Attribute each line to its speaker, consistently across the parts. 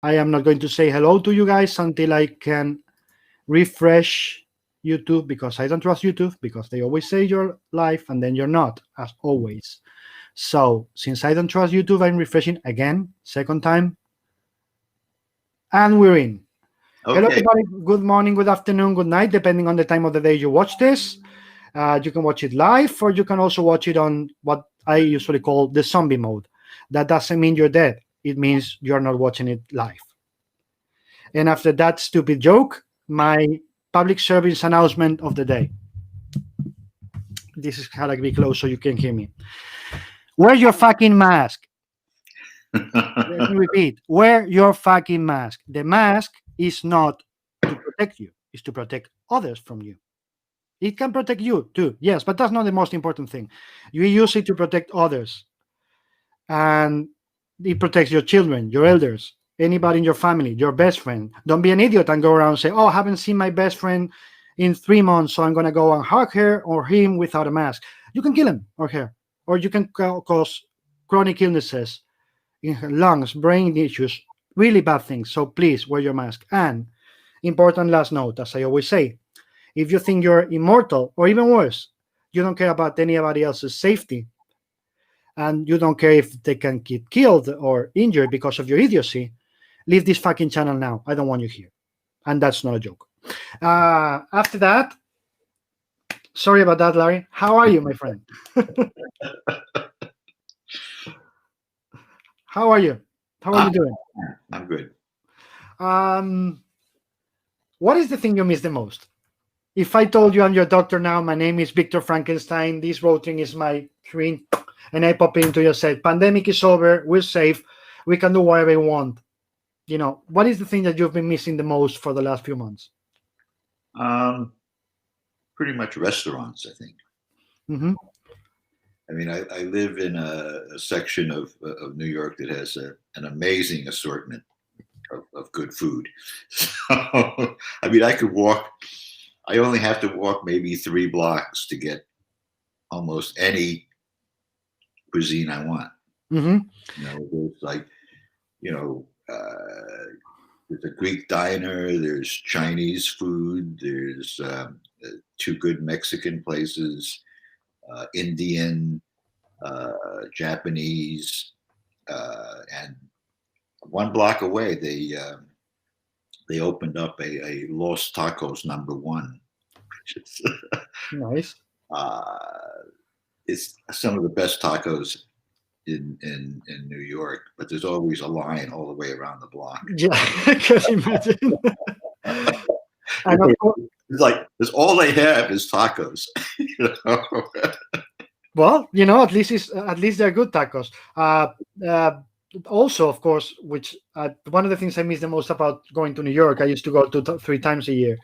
Speaker 1: I am not going to say hello to you guys until I can refresh YouTube, because I don't trust YouTube, because they always say you're live and then you're not, as always. So since I don't trust YouTube, I'm refreshing again, second time, and we're in. Hello,
Speaker 2: Okay.
Speaker 1: everybody. Good morning, good afternoon, good night, depending on the time of the day you watch this. You can watch it live, or you can also watch it on what I usually call the zombie mode. That doesn't mean you're dead. It means you're not watching it live. And after that stupid joke, my public service announcement of the day. This is how to be close so you can hear me. Wear your fucking mask. Let me repeat. Wear your fucking mask. The mask is not to protect you. It's to protect others from you. It can protect you too, yes, but that's not the most important thing. You use it to protect others, and it protects your children, your elders, anybody in your family, your best friend. Don't be an idiot and go around and say, "Oh, I haven't seen my best friend in 3 months, so I'm gonna go and hug her or him without a mask." You can kill him or her, or you can cause chronic illnesses in her lungs, brain issues, really bad things. So please wear your mask. And important last note, as I always say, if you think you're immortal, or even worse, you don't care about anybody else's safety, and you don't care if they can get killed or injured because of your idiocy, leave this fucking channel now. I don't want you here. And that's not a joke. After that, sorry about that, Larry. How are you, my friend? How are you? How are you
Speaker 2: I'm,
Speaker 1: doing?
Speaker 2: I'm good.
Speaker 1: Um, what is the thing you miss the most? If I told you I'm your doctor now, my name is Victor Frankenstein, this voting is my screen, and I pop into your set, pandemic is over, we're safe, we can do whatever we want. What is the thing that you've been missing the most for the last few months?
Speaker 2: Um, Pretty much restaurants, I think.
Speaker 1: Mm-hmm.
Speaker 2: I mean, I live in a section of New York that has an amazing assortment of good food. So, I mean, I only have to walk maybe 3 blocks to get almost any cuisine I want.
Speaker 1: Mm-hmm.
Speaker 2: There's like, you know, there's a Greek diner, there's Chinese food, there's two good Mexican places, Indian, Japanese, and 1 block away they opened up a Los Tacos #1, which is
Speaker 1: Nice.
Speaker 2: uh, it's some of the best tacos in New York, but there's always a line all the way around the block.
Speaker 1: Yeah, I can imagine. And of course,
Speaker 2: It's like that's all they have is tacos. you know?
Speaker 1: well, at least they're good tacos. Uh, Also, of course, which one of the things I miss the most about going to New York, I used to go 3 times a year,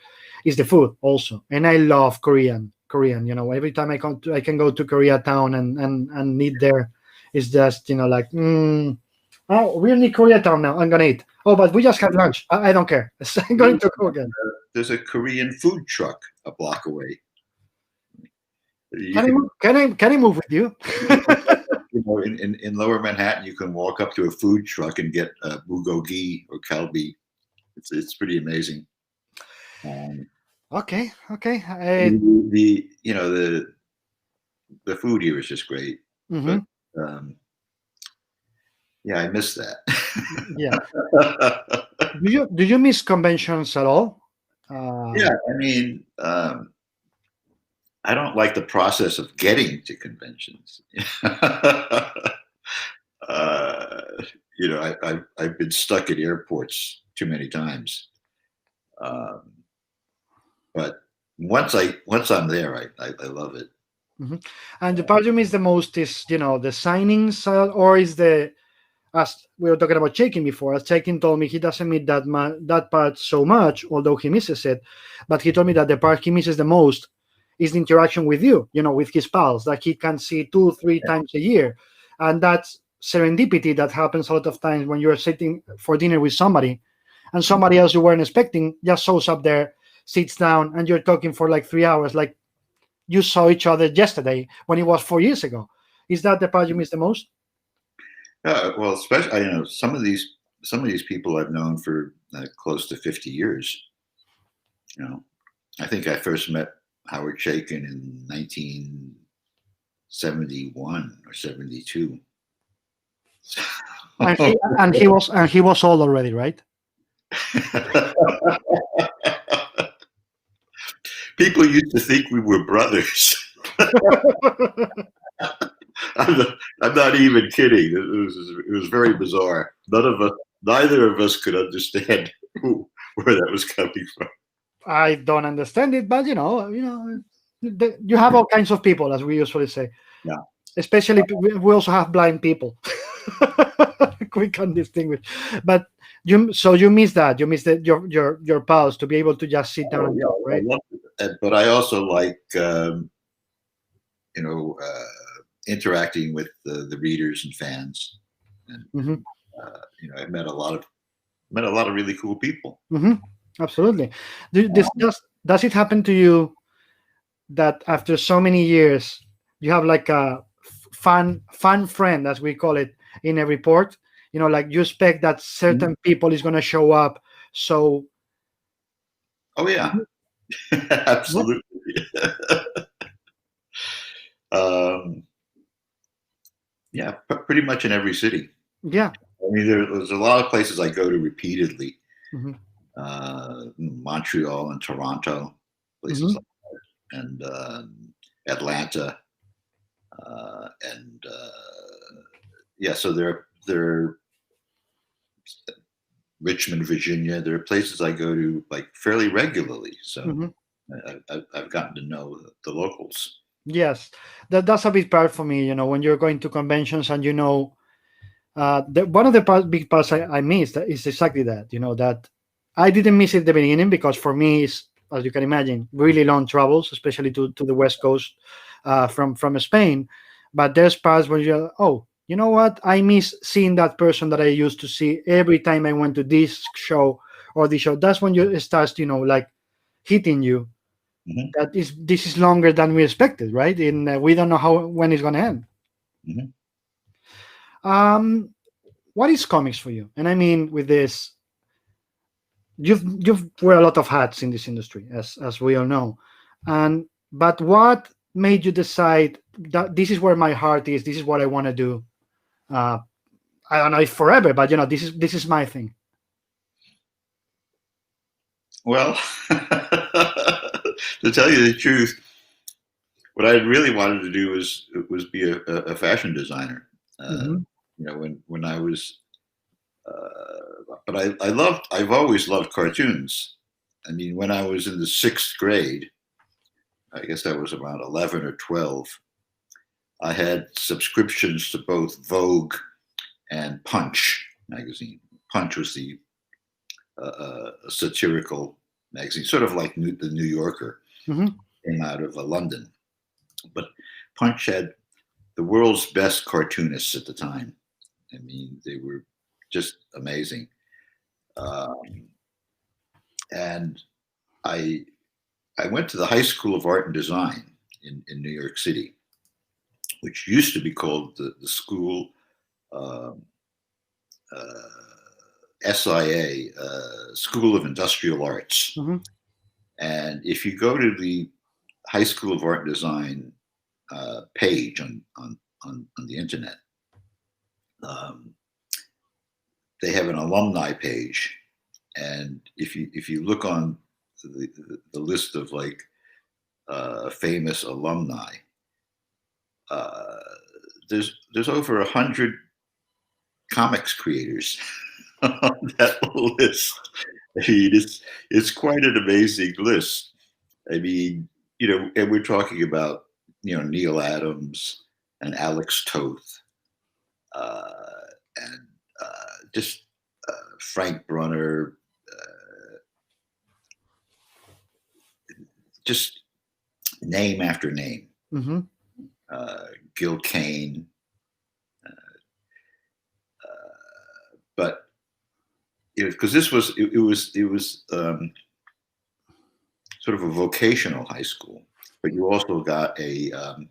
Speaker 1: is the food also, and I love Korean. Korean, every time I can go to Koreatown and eat there. It's just like, oh, we're in Koreatown now. I'm gonna eat. Oh, but we just had lunch. I don't care. I'm going to go again.
Speaker 2: There's a Korean food truck a block away. You
Speaker 1: Can I
Speaker 2: can,
Speaker 1: move, can I move with you?
Speaker 2: in Lower Manhattan, you can walk up to a food truck and get bulgogi or kalbi. It's pretty amazing.
Speaker 1: Okay.
Speaker 2: The food here is just great.
Speaker 1: Mm-hmm.
Speaker 2: But yeah, I miss that.
Speaker 1: Yeah. Do you miss conventions at all?
Speaker 2: Yeah, I mean, I don't like the process of getting to conventions. I've been stuck at airports too many times. But once I'm there, I love it.
Speaker 1: Mhm. And the part you miss the most is, the signings, or is as we were talking about Chaikin before, as Chaikin told me he doesn't miss that part so much, although he misses it. But he told me that the part he misses the most is the interaction with you, with his pals that he can see 2-3 times a year. And that's serendipity that happens a lot of times when you're sitting for dinner with somebody, and somebody else you weren't expecting just shows up there, sits down, and you're talking for like 3 hours, like you saw each other yesterday when it was 4 years ago. Is that the part you miss the most?
Speaker 2: Well, especially some of these some of these people I've known for close to 50 years. You know, I think I first met Howard Chaykin in 1971 or 72.
Speaker 1: And he was old already, right?
Speaker 2: People used to think we were brothers. I'm not even kidding. It was very bizarre. Neither of us could understand where that was coming from.
Speaker 1: I don't understand it, but you have all kinds of people, as we usually say.
Speaker 2: Yeah.
Speaker 1: Especially, we also have blind people. We can distinguish. But you miss that. You miss your pals to be able to just sit down and talk, right?
Speaker 2: But I also like interacting with the readers and fans, and I met a lot of really cool people.
Speaker 1: Absolutely. Does it happen to you that after so many years you have like a fun friend, as we call it, in a report? Like you expect that certain people is going to show up. So.
Speaker 2: Oh yeah, absolutely. Yeah, pretty much in every city.
Speaker 1: Yeah.
Speaker 2: I mean, there's a lot of places I go to repeatedly. Montreal and Toronto, places like that, and Atlanta, and so they're Richmond, Virginia. There are places I go to like fairly regularly, so I've gotten to know the locals.
Speaker 1: Yes, that's a big part for me. When you're going to conventions and one of the big parts I missed is exactly that. That I didn't miss it at the beginning because for me, it's, as you can imagine, really long travels, especially to the West Coast from Spain. But there's parts where you're, oh, you know what? I miss seeing that person that I used to see every time I went to this show or this show. That's when it starts, like hitting you. That this is longer than we expected, right? And we don't know when it's going to end. What is comics for you? And I mean, with this, you've wear a lot of hats in this industry, as we all know. But what made you decide that this is where my heart is? This is what I want to do. I don't know if forever, but this is my thing.
Speaker 2: Well, to tell you the truth, what I really wanted to do was be a fashion designer. When I was, but I've always loved cartoons. I mean, when I was in the 6th grade, I guess I was around 11 or 12, I had subscriptions to both Vogue and Punch magazine. Punch was the satirical magazine, sort of like the New Yorker, came out of London. But Punch had the world's best cartoonists at the time. I mean, they were just amazing. And I went to the High School of Art and Design in New York City, which used to be called the School SIA, School of Industrial Arts. And if you go to the High School of Art and Design page on the internet, they have an alumni page, and if you look on the list of like famous alumni, there's over 100 comics creators on that list. I mean, it's quite an amazing list. I mean, and we're talking about Neil Adams and Alex Toth, and just Frank Brunner, just name after name. Gil Kane, but because this was it was sort of a vocational high school, but you also got an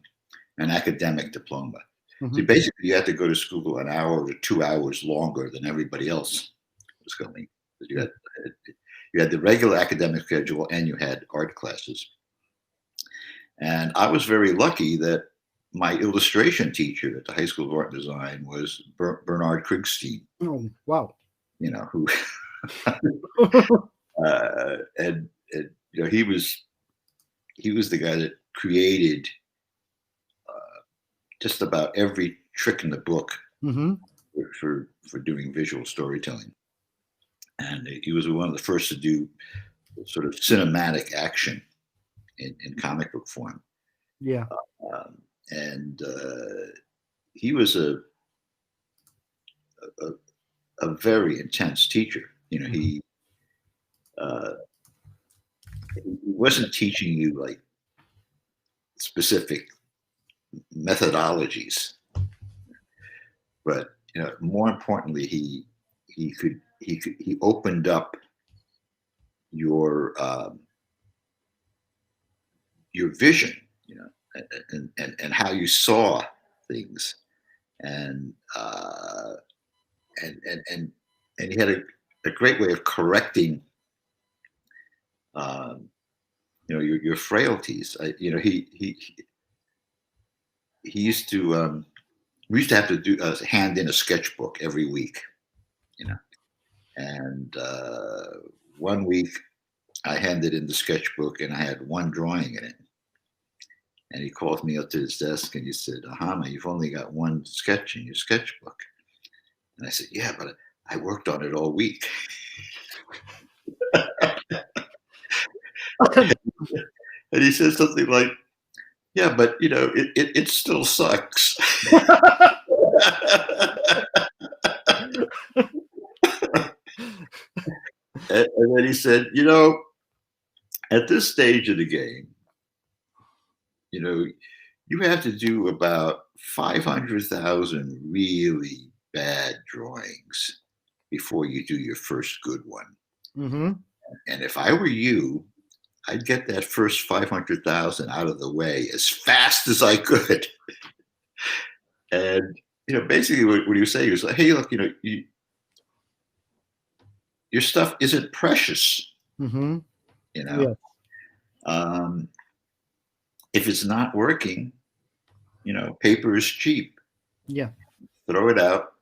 Speaker 2: academic diploma. So basically, you had to go to school an hour or 2 hours longer than everybody else. was going. You had the regular academic schedule and you had art classes. And I was very lucky that my illustration teacher at the High School of Art and Design was Bernard Krigstein.
Speaker 1: Oh, wow.
Speaker 2: Who and he was the guy that created just about every trick in the book
Speaker 1: Mm-hmm.
Speaker 2: for doing visual storytelling. And he was one of the first to do sort of cinematic action in comic book form.
Speaker 1: Yeah.
Speaker 2: And he was a very intense teacher. He wasn't teaching you like specific methodologies, but more importantly, he opened up your vision, and how you saw things, and he had a great way of correcting your frailties. He used to we used to have to do hand in a sketchbook every week, and one week I handed in the sketchbook and I had one drawing in it. And he called me up to his desk and he said, Hama, you've only got one sketch in your sketchbook. And I said, yeah, but I worked on it all week. And he said something like, yeah, but it still sucks. And then he said, at this stage of the game, you have to do about 500,000 really bad drawings before you do your first good one.
Speaker 1: Mm-hmm.
Speaker 2: And if I were you, I'd get that first 500,000 out of the way as fast as I could. And, basically what he was saying was like, hey, look, your stuff isn't precious.
Speaker 1: Mm-hmm.
Speaker 2: Yeah. If it's not working, paper is cheap.
Speaker 1: Yeah.
Speaker 2: Throw it out,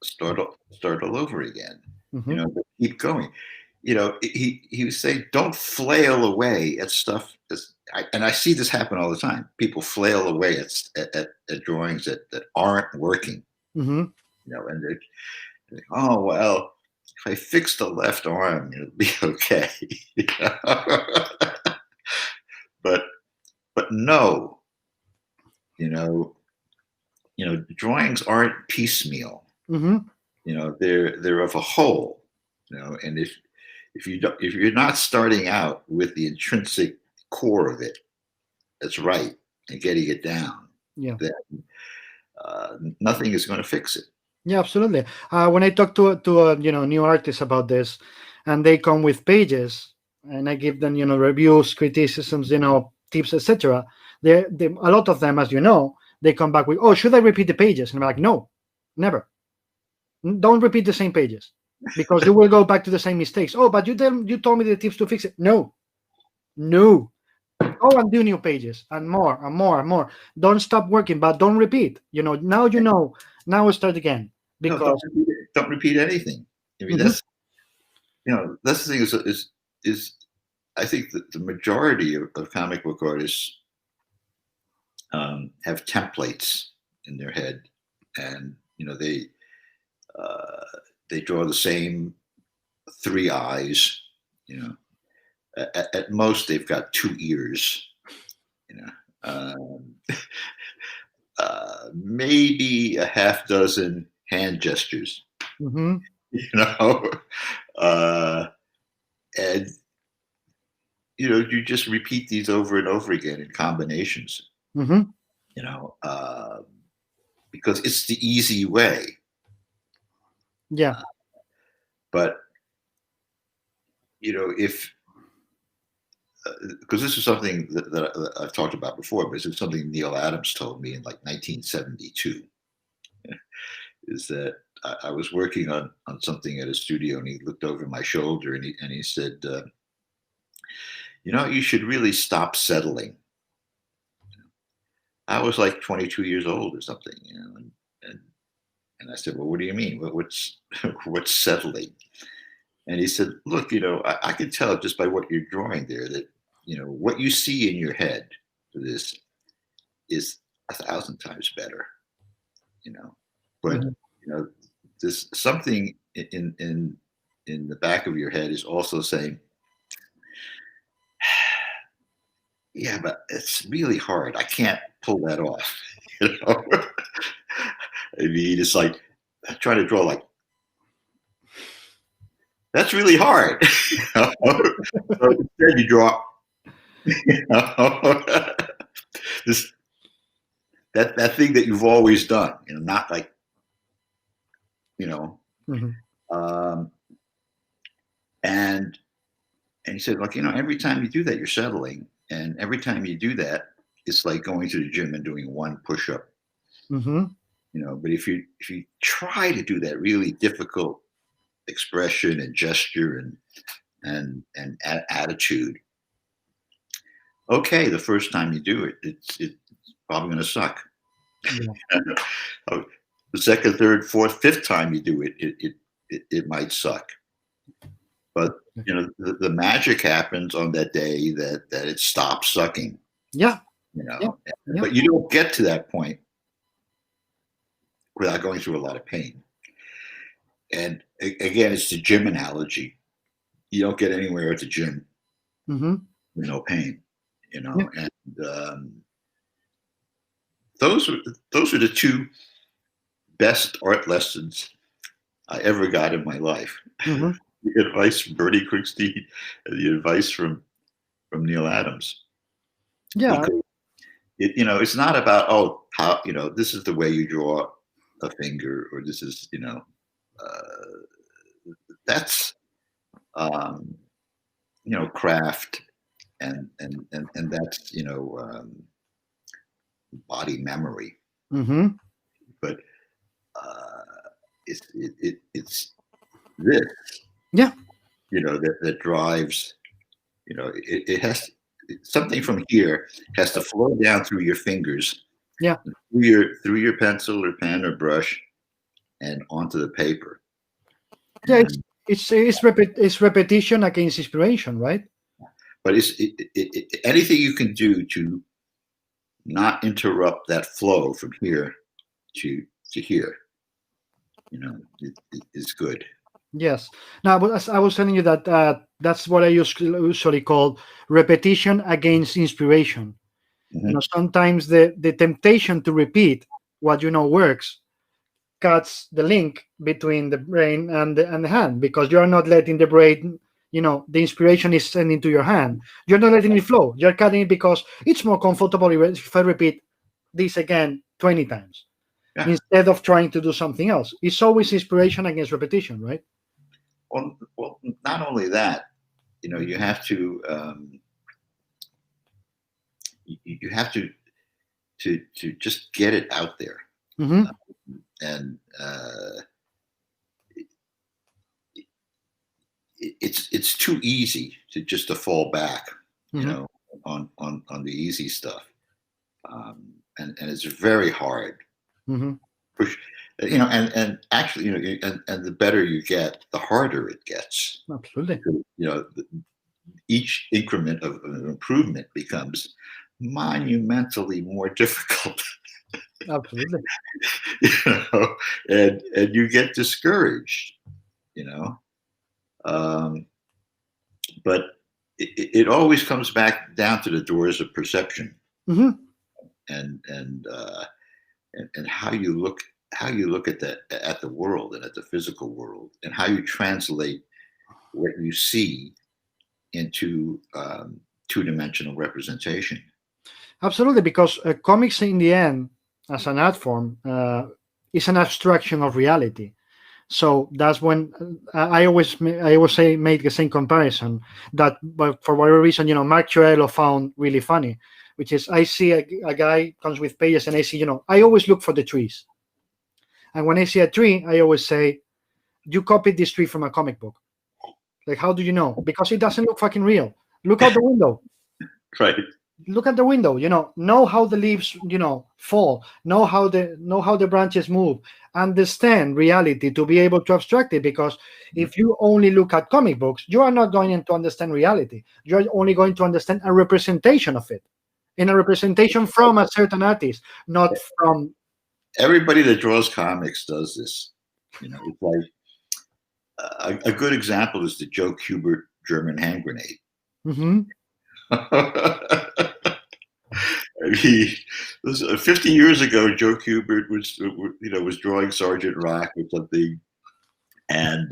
Speaker 2: start all over again.
Speaker 1: Mm-hmm.
Speaker 2: Keep going. He was saying, don't flail away at stuff. And I see this happen all the time. People flail away at drawings that aren't working.
Speaker 1: Mm-hmm.
Speaker 2: And they're like, oh well, if I fix the left arm, it'll be okay. But no, drawings aren't piecemeal.
Speaker 1: Mm-hmm.
Speaker 2: They're of a whole. And if you're not starting out with the intrinsic core of it that's right and getting it down, then nothing is going to fix it.
Speaker 1: Yeah, absolutely. When I talk to new artists about this, and they come with pages, and I give them reviews, criticisms, tips, etc. They a lot of them, as you know, they come back with, oh, should I repeat the pages? And I'm like, no, never. Don't repeat the same pages, because you will go back to the same mistakes. Oh, but you told me the tips to fix it. No. Go and do new pages and more and more and more. Don't stop working, but don't repeat. Now Now start again. Because
Speaker 2: don't repeat anything. I mean, that's that's the thing is I think that the majority of comic book artists have templates in their head, and they draw the same 3 eyes. At most they've got 2 ears. Maybe a half dozen hand gestures.
Speaker 1: Mm-hmm.
Speaker 2: And you just repeat these over and over again in combinations.
Speaker 1: Mm-hmm.
Speaker 2: Because it's the easy way.
Speaker 1: Yeah.
Speaker 2: But if because this is something that I've talked about before, but this is something Neil Adams told me in like 1972. Is that I was working on something at a studio, and he looked over my shoulder, and he said, you should really stop settling. I was like 22 years old or something, and I said, well, what do you mean? What's what's settling? And he said, look, I can tell just by what you're drawing there that, what you see in your head for this is 1,000 times better, but,
Speaker 1: Mhm.
Speaker 2: there's something in the back of your head is also saying, yeah, but it's really hard. I can't pull that off. I mean, it's like trying to draw like, that's really hard. So instead you draw this that thing that you've always done, not like,
Speaker 1: Mhm.
Speaker 2: um, and he said, look, every time you do that, you're settling, and every time you do that, it's like going to the gym and doing one push-up.
Speaker 1: Mhm.
Speaker 2: But if you try to do that really difficult expression and gesture and attitude, okay, the first time you do it, it's probably going to suck.
Speaker 1: Yeah.
Speaker 2: The second, third, fourth, fifth time you do it, it might suck. But the magic happens on that day that it stops sucking.
Speaker 1: Yeah.
Speaker 2: Yeah. But you don't get to that point without going through a lot of pain. And again, it's the gym analogy. You don't get anywhere at the gym
Speaker 1: Mm-hmm.
Speaker 2: with no pain, And those are the two best art lessons I ever got in my life.
Speaker 1: Mm-hmm.
Speaker 2: The advice from Bertie Krigstein and the advice from Neil Adams.
Speaker 1: Yeah.
Speaker 2: Because it's not about, how, this is the way you draw a finger, or this is, that's, craft, and that's, body memory.
Speaker 1: Mm-hmm.
Speaker 2: But it's this,
Speaker 1: Yeah.
Speaker 2: that drives, it has something from here has to flow down through your fingers,
Speaker 1: Yeah.
Speaker 2: through your pencil or pen or brush, and onto the paper.
Speaker 1: Yeah. It's repetition against inspiration, right?
Speaker 2: But it's anything you can do to not interrupt that flow from here to here, is good.
Speaker 1: Yes. Now, but as I was telling you that that's what I usually call repetition against inspiration.
Speaker 2: Mm-hmm.
Speaker 1: Sometimes the temptation to repeat what works cuts the link between the brain and the hand, because you're not letting the brain, the inspiration is sending to your hand. You're not letting it flow. You're cutting it because it's more comfortable if I repeat this again 20 times instead of trying to do something else. It's always inspiration against repetition, right?
Speaker 2: Well, not only that, you have to you have to just get it out there.
Speaker 1: Mm-hmm.
Speaker 2: And it's too easy to fall back,
Speaker 1: Mm-hmm.
Speaker 2: on the easy stuff, and it's very hard.
Speaker 1: Mm-hmm.
Speaker 2: And actually, and the better you get, the harder it gets.
Speaker 1: Absolutely.
Speaker 2: Each increment of an improvement becomes monumentally more difficult.
Speaker 1: Absolutely.
Speaker 2: And you get discouraged, but it always comes back down to the doors of perception.
Speaker 1: Mm-hmm.
Speaker 2: And how you look at the world and at the physical world, and how you translate what you see into two-dimensional representation.
Speaker 1: Absolutely, because comics in the end, as an art form, is an abstraction of reality. So that's when I always say make the same comparison that, but for whatever reason, Mark Chiarello found really funny, which is I see a guy comes with pages and I see, I always look for the trees. And when I see a tree, I always say, "You copied this tree from a comic book." Like, how do you know? Because it doesn't look fucking real. Look out the window.
Speaker 2: Right.
Speaker 1: Look at the window. Know how the leaves, fall. Know how the branches move. Understand reality to be able to abstract it. Because if you only look at comic books, you are not going to understand reality. You are only going to understand a representation of it, and a representation from a certain artist, not from.
Speaker 2: Everybody that draws comics does this. It's like a good example is the Joe Kubert German hand grenade.
Speaker 1: Mhm.
Speaker 2: He was 50 years ago. Joe Kubert was drawing Sergeant Rock or something, and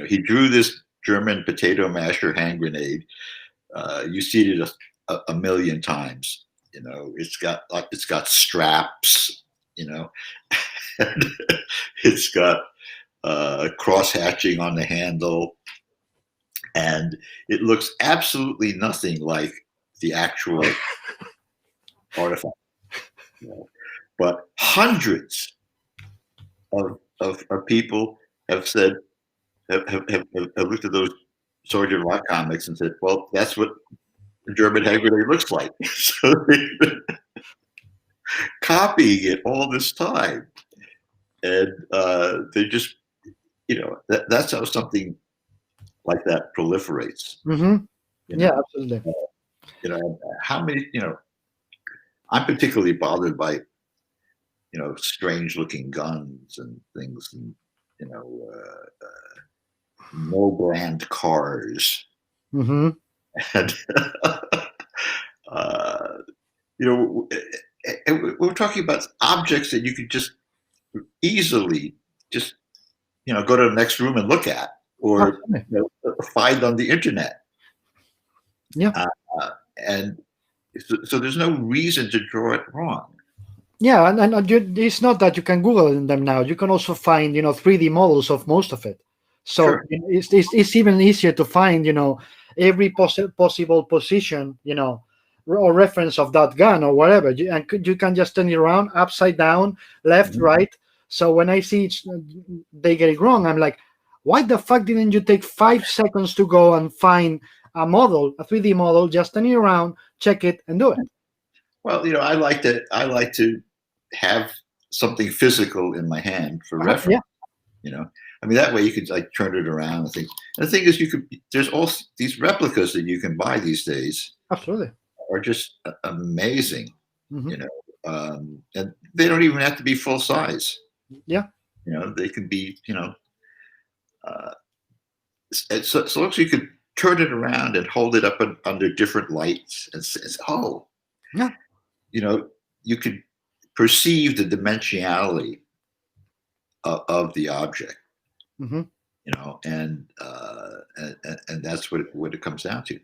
Speaker 2: he drew this German potato masher hand grenade. You see it a million times. It's got straps. And it's got cross hatching on the handle, and it looks absolutely nothing like the actual artifact. But hundreds of people have said have looked at those Sergeant Rock comics and said, "Well, that's what the German hand grenade looks like." So they've been copying it all this time, and they just that's how something like that proliferates.
Speaker 1: Mhm.
Speaker 2: You
Speaker 1: Yeah,
Speaker 2: know,
Speaker 1: absolutely.
Speaker 2: how many. I'm particularly bothered by strange looking guns and things, and no brand cars,
Speaker 1: Mhm.
Speaker 2: and uh, we're talking about objects that you could just easily just go to the next room and look at, or
Speaker 1: Absolutely.
Speaker 2: find on the internet.
Speaker 1: Yeah.
Speaker 2: And so there's no reason to draw it wrong.
Speaker 1: Yeah, and it's not that you can Google them now. You can also find 3D models of most of it. So
Speaker 2: Sure.
Speaker 1: it's even easier to find every possible position or reference of that gun or whatever. You can just turn it around, upside down, left,
Speaker 2: Mhm.
Speaker 1: right. So when I see they get it wrong, I'm like, why the fuck didn't you take 5 seconds to go and find a model, a 3D model, just turn it around, check it, and do it?
Speaker 2: Well, I like to have something physical in my hand for reference.
Speaker 1: Yeah,
Speaker 2: I mean, that way you could like turn it around and think. And the thing is, there's all these replicas that you can buy these days
Speaker 1: absolutely.
Speaker 2: are just amazing.
Speaker 1: Hmm.
Speaker 2: And they don't even have to be full size.
Speaker 1: Yeah.
Speaker 2: They can be, uh, so long as you could turn it around and hold it up under different lights, and oh,
Speaker 1: Yeah.
Speaker 2: you know, you could perceive the dimensionality of the object,
Speaker 1: Hmm.
Speaker 2: and that's what it comes down to.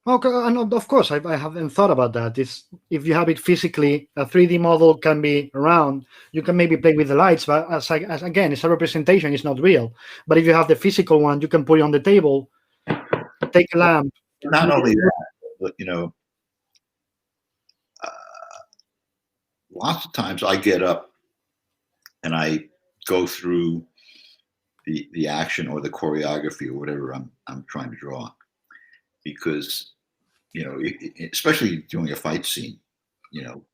Speaker 1: Okay, and of course, I haven't thought about that. It's if you have it physically, a 3D model can be around. You can maybe play with the lights, but as again, it's a representation. It's not real. But if you have the physical one, you can put it on the table, take a lamp.
Speaker 2: Not only that, but uh, lots of times I get up and I go through the action or the choreography or whatever I'm trying to draw, because especially doing a fight scene,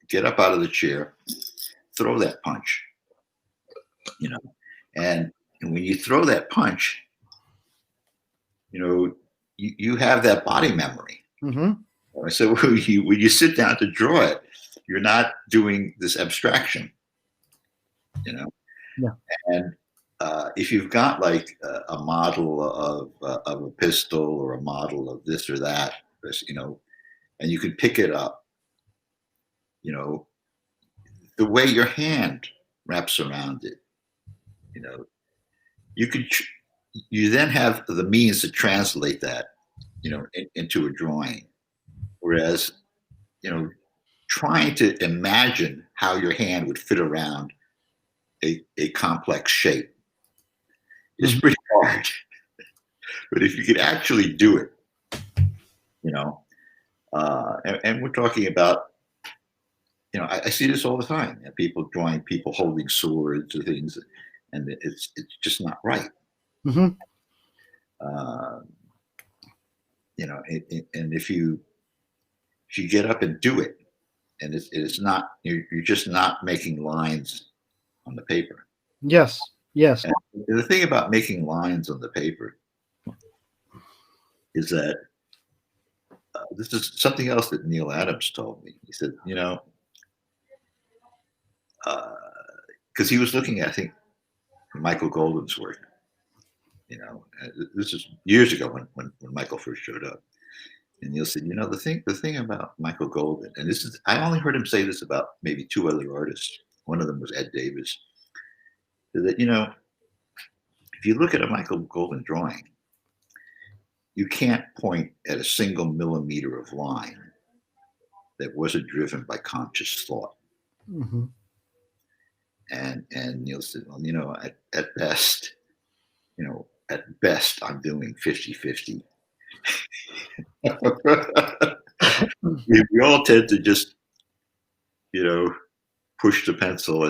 Speaker 2: get up out of the chair, throw that punch, you know, and when you throw that punch, you have that body memory.
Speaker 1: Hmm.
Speaker 2: So when you sit down to draw it, you're not doing this abstraction,
Speaker 1: Yeah.
Speaker 2: and if you've got like a model of a pistol or a model of this or that, and you can pick it up, you know, the way your hand wraps around it, you know, you could, you then have the means to translate that, into a drawing. Whereas, trying to imagine how your hand would fit around a complex shape is
Speaker 1: Hmm.
Speaker 2: pretty hard. But if you could actually do it, and we're talking about I see this all the time. People drawing people holding swords or things, and it's just not right.
Speaker 1: Mm-hmm.
Speaker 2: Uh, and if you get up and do it, and it's not, you're just not making lines on the paper.
Speaker 1: Yes. Yes.
Speaker 2: And the thing about making lines on the paper is that this is something else that Neil Adams told me. He said, because he was looking at, I think, Michael Golden's work. This is years ago when Michael first showed up. And Neil said, the thing about Michael Golden, and this is, I only heard him say this about maybe two other artists. One of them was Ed Davis. That, if you look at a Michael Golden drawing, you can't point at a single millimeter of line that wasn't driven by conscious thought.
Speaker 1: Mm-hmm.
Speaker 2: And Neil said, well, at best, I'm doing 50-50. We all tend to just, push the pencil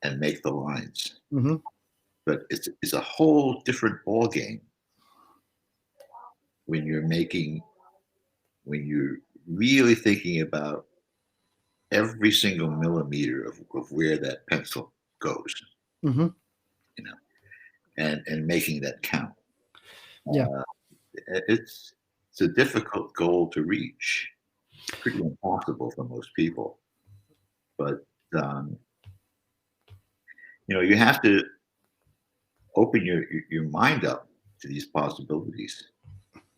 Speaker 2: and make the lines.
Speaker 1: Mm-hmm.
Speaker 2: But it's a whole different ball game when you're really thinking about every single millimeter of where that pencil goes.
Speaker 1: Mm-hmm.
Speaker 2: And making that count.
Speaker 1: Yeah.
Speaker 2: It's a difficult goal to reach. Pretty impossible for most people. But you have to open your mind up to these possibilities.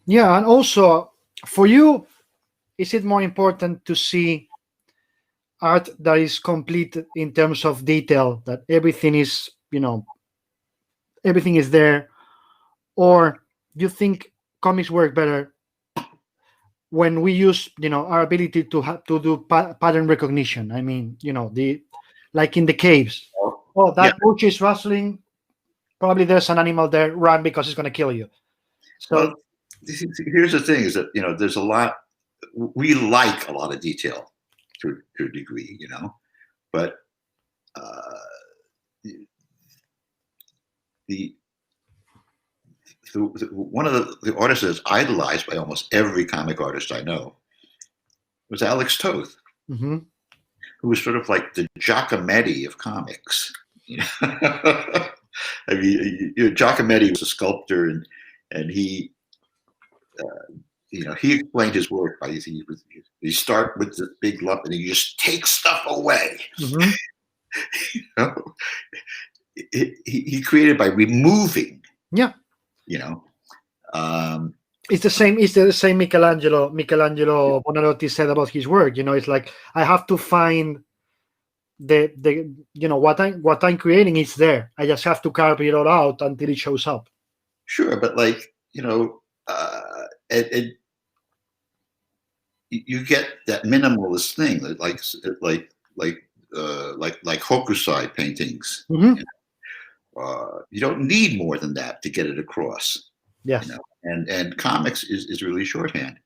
Speaker 1: Yeah, and also for you, is it more important to see art that is complete in terms of detail, that everything is, everything is there, or you think comics work better when we use, our ability to do pattern recognition? I mean, like in the caves. Oh, that bush is rustling. Probably there's an animal there. Run, because it's going to kill you. So
Speaker 2: well, here's the thing: is that there's a lot. We like a lot of detail to a degree, but one of the artists that's idolized by almost every comic artist I know was Alex Toth,
Speaker 1: mm-hmm.
Speaker 2: who was sort of like the Giacometti of comics. I mean, Giacometti was a sculptor, and he, he explained his work by he start with the big lump and he just takes stuff away.
Speaker 1: Mm-hmm.
Speaker 2: He created by removing.
Speaker 1: Yeah.
Speaker 2: It's
Speaker 1: the same. It's the same Michelangelo Bonarotti said about his work. It's like, I have to find the what I'm creating is there. I just have to carve it all out until it shows up.
Speaker 2: Sure, but like and you get that minimalist thing, like Hokusai paintings.
Speaker 1: Mm-hmm.
Speaker 2: You don't need more than that to get it across.
Speaker 1: Yes.
Speaker 2: And comics is really shorthand.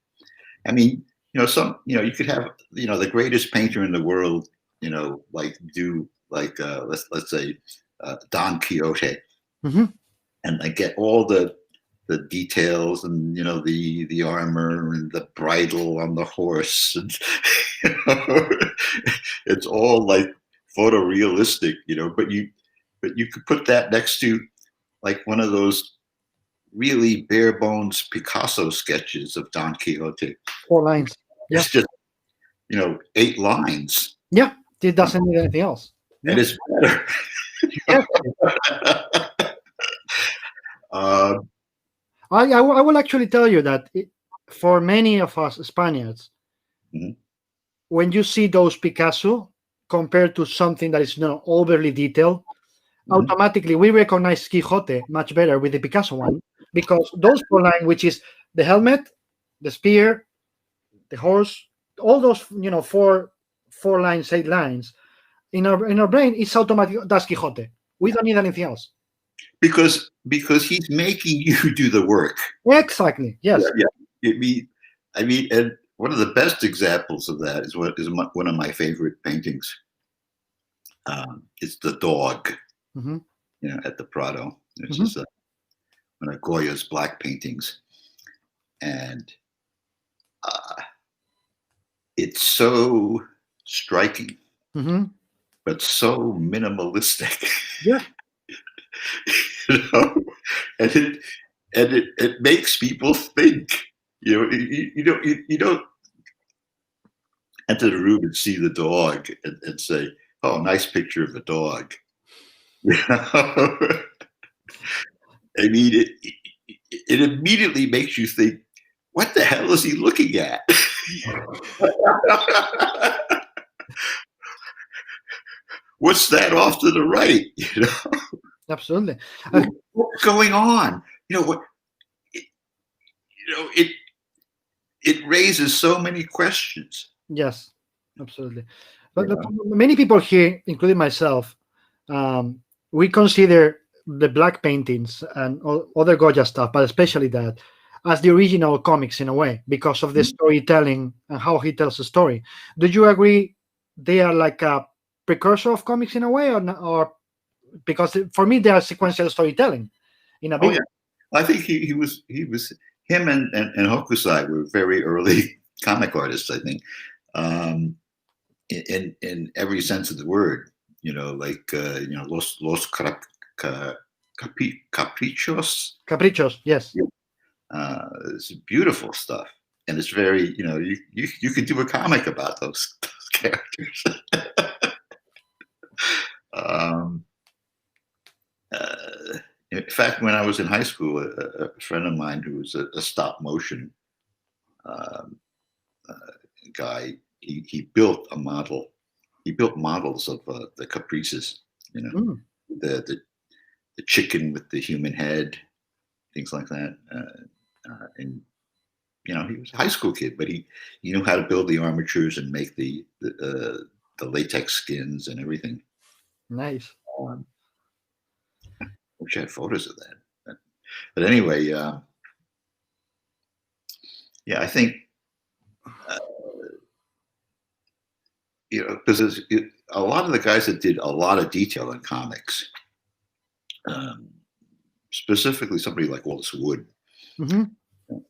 Speaker 2: I mean, you could have the greatest painter in the world, let's say Don Quixote,
Speaker 1: mm-hmm.
Speaker 2: and like get all the details and the armor and the bridle on the horse, and it's all like photorealistic, but you could put that next to like one of those really bare bones Picasso sketches of Don Quixote.
Speaker 1: 4 lines.
Speaker 2: It's just 8 lines.
Speaker 1: Yeah, it doesn't need anything else.
Speaker 2: And it's better.
Speaker 1: I will actually tell you that for many of us Spaniards,
Speaker 2: mm-hmm.
Speaker 1: when you see those Picasso compared to something that is not overly detailed, mm-hmm. automatically we recognize Quixote much better with the Picasso one, because those 4 lines, which is the helmet, the spear, the horse, all those 4 lines, 8 lines, in our brain, it's automatic. That's Quixote. We don't need anything else.
Speaker 2: Because he's making you do the work.
Speaker 1: Exactly. Yes.
Speaker 2: Yeah. I mean, and one of the best examples of that is one of my favorite paintings. It's the dog,
Speaker 1: Mm-hmm.
Speaker 2: at the Prado. This
Speaker 1: Mhm.
Speaker 2: is one of Goya's black paintings, and it's so striking,
Speaker 1: Mm-hmm.
Speaker 2: but so minimalistic.
Speaker 1: Yeah.
Speaker 2: you know, and it makes people think. You don't enter the room and see the dog and say, "Oh, nice picture of a dog." You know? I mean, it immediately makes you think, "What the hell is he looking at?" What's that off to the right?
Speaker 1: Absolutely. Uh,
Speaker 2: What's going on? What? It it raises so many questions.
Speaker 1: yes, absolutely.
Speaker 2: You
Speaker 1: But
Speaker 2: know?
Speaker 1: many people here, including myself, um, we consider the black paintings and other Goya stuff, but especially that, as the original comics in a way because of the storytelling and how he tells the story. Do you agree they are like a precursor of comics in a way, or because for me they are sequential storytelling in a
Speaker 2: Oh
Speaker 1: big
Speaker 2: yeah,
Speaker 1: way?
Speaker 2: I think he was him and Hokusai were very early comic artists. I think, um, in every sense of the word. Like Ca- Caprichos.
Speaker 1: Caprichos, yes.
Speaker 2: Yeah. It's beautiful stuff, and it's very you could do a comic about those characters. um, uh, in fact, when I was in high school, a friend of mine who was a stop motion um, uh, guy, he built a model. He built models of the caprices,
Speaker 1: Mm,
Speaker 2: the, the the chicken with the human head, things like that. And he was a high school kid, but he knew how to build the armatures and make the latex skins and everything.
Speaker 1: nice.
Speaker 2: Um, wish I had photos of that. But anyway, yeah, I think uh, because a lot of the guys that did a lot of detail in comics, um, specifically somebody like Wallace Wood,
Speaker 1: Hmm.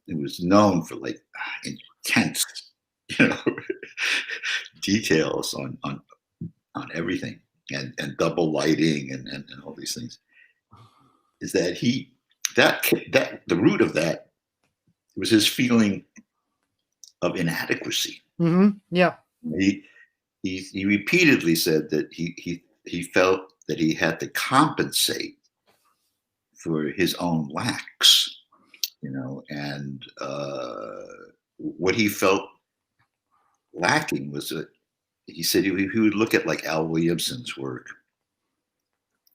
Speaker 2: it was known for like intense, you know, details on everything and double lighting and all these things. Is that that the root of that was his feeling of inadequacy.
Speaker 1: Hmm. Yeah.
Speaker 2: He he repeatedly said that he felt that he had to compensate for his own lacks, and what he felt lacking was that he said he would look at like Al Williamson's work,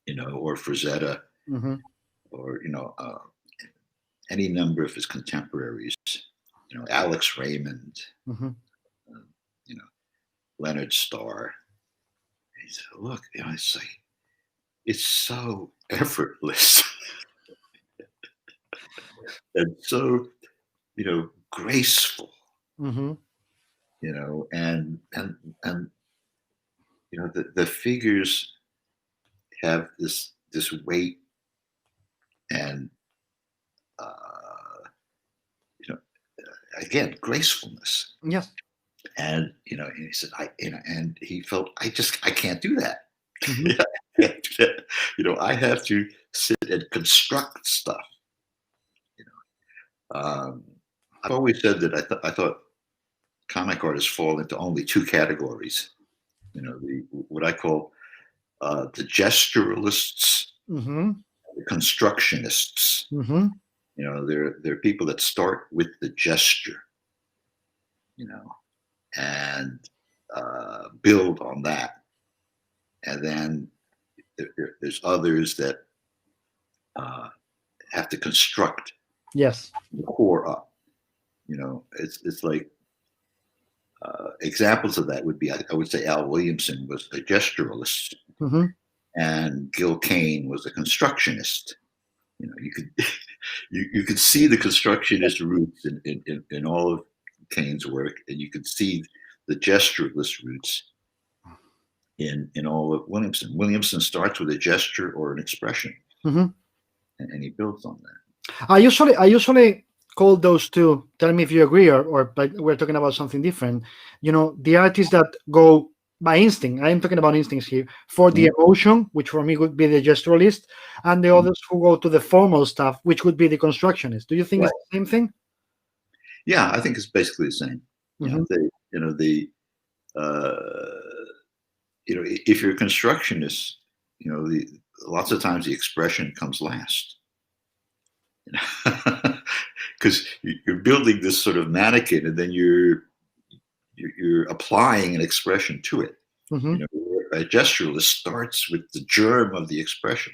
Speaker 2: or Frazetta,
Speaker 1: Hmm.
Speaker 2: or any number of his contemporaries, Alex Raymond,
Speaker 1: Hmm.
Speaker 2: uh, you know, Leonard Starr. He said, "Look, it's so effortless and so graceful,
Speaker 1: Hmm.
Speaker 2: and the figures have this weight and uh, you know again gracefulness."
Speaker 1: Yes.
Speaker 2: And and he said, and he felt, I can't do that.
Speaker 1: Hmm.
Speaker 2: I can't do that. I have to sit and construct stuff. You I've always said that I thought comic artists fall into only two categories. What I call the gesturalists,
Speaker 1: Hmm.
Speaker 2: the constructionists.
Speaker 1: Hmm.
Speaker 2: They're people that start with the gesture, you know, and build on that, and then there's others that have to construct
Speaker 1: Yes.
Speaker 2: the core up. It's like examples of that would be, I would say Al Williamson was a gesturalist,
Speaker 1: Hmm.
Speaker 2: and Gil Kane was a constructionist. You could you could see the constructionist roots in all of Kane's work, and you can see the gestureless roots in all of Williamson. Williamson starts with a gesture or an expression,
Speaker 1: Mm-hmm.
Speaker 2: and he builds on that.
Speaker 1: I usually call those two. Tell me if you agree, or but we're talking about something different. The artists that go by instinct. I am talking about instincts here for the emotion, which for me would be the gesturalist, and the others who go to the formal stuff, which would be the constructionist. Do you think
Speaker 2: Right.
Speaker 1: it's the same thing?
Speaker 2: Yeah, I think it's basically the same.
Speaker 1: Mm-hmm.
Speaker 2: If you're a constructionist, lots of times the expression comes last. Because you're building this sort of mannequin, and then you're applying an expression to it.
Speaker 1: Mm-hmm.
Speaker 2: A gesturalist starts with the germ of the expression,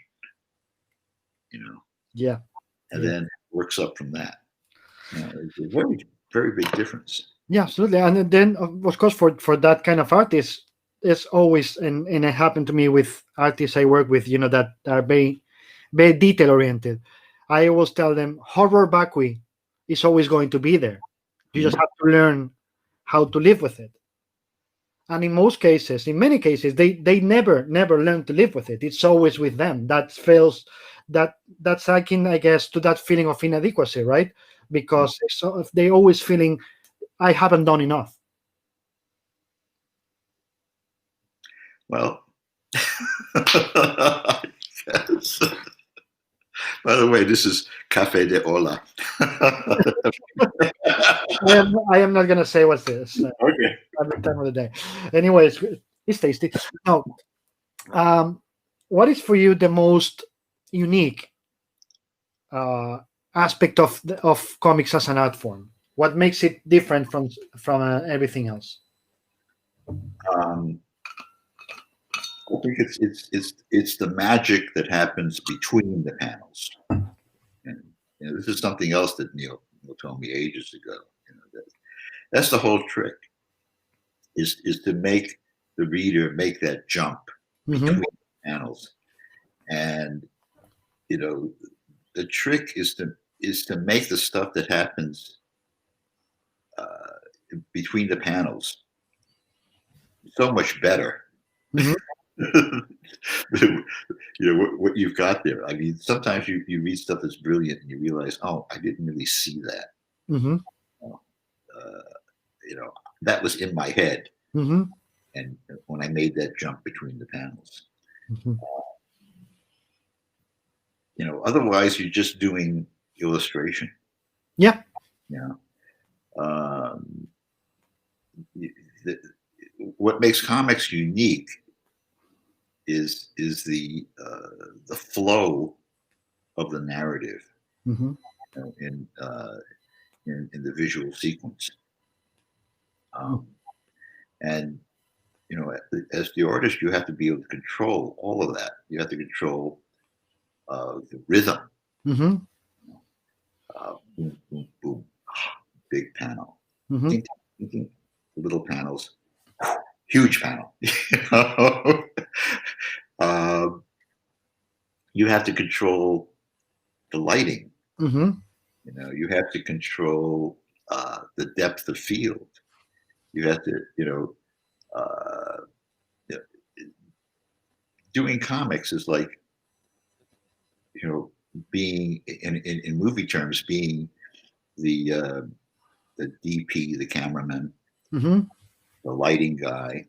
Speaker 1: Yeah.
Speaker 2: and then works up from that. It's a very, very big difference.
Speaker 1: Yeah, absolutely. And then, of course, for that kind of artist, it's always, and it happened to me with artists I work with, that are very, very detail oriented. I always tell them horror vacui is always going to be there. You just have to learn how to live with it. And in many cases, they never learn to live with it. It's always with them. That's akin, I guess, to that feeling of inadequacy, right? Because they always feeling I haven't done enough.
Speaker 2: Well, yes. By the way, this is Café de Ola.
Speaker 1: I am not going to say what's this.
Speaker 2: Okay.
Speaker 1: Every time of the day. Anyways, it's tasty. Now, what is for you the most unique aspect of comics as an art form? What makes it different from everything else?
Speaker 2: I think it's the magic that happens between the panels, and this is something else that Neil told me ages ago. That's the whole trick, is to make the reader make that jump between the panels, and the trick is to make the stuff that happens between the panels so much better.
Speaker 1: Mm-hmm.
Speaker 2: What you've got there. I mean, sometimes you read stuff that's brilliant and you realize, oh, I didn't really see that.
Speaker 1: Mm-hmm.
Speaker 2: That was in my head,
Speaker 1: Mm-hmm.
Speaker 2: and when I made that jump between the panels.
Speaker 1: Mm-hmm.
Speaker 2: Otherwise you're just doing illustration.
Speaker 1: Yeah.
Speaker 2: What makes comics unique is the flow of the narrative,
Speaker 1: Mm-hmm.
Speaker 2: in the visual sequence, and as the artist, you have to be able to control all of that. You have to control the rhythm.
Speaker 1: Mm-hmm.
Speaker 2: Boom, boom, boom, big panel.
Speaker 1: Mm-hmm.
Speaker 2: Ding, ding, ding, little panels, huge panel. You have to control the lighting.
Speaker 1: Mm-hmm.
Speaker 2: You have to control the depth of field. You have to, doing comics is like, being in movie terms, being the DP, the cameraman,
Speaker 1: Mm-hmm.
Speaker 2: the lighting guy,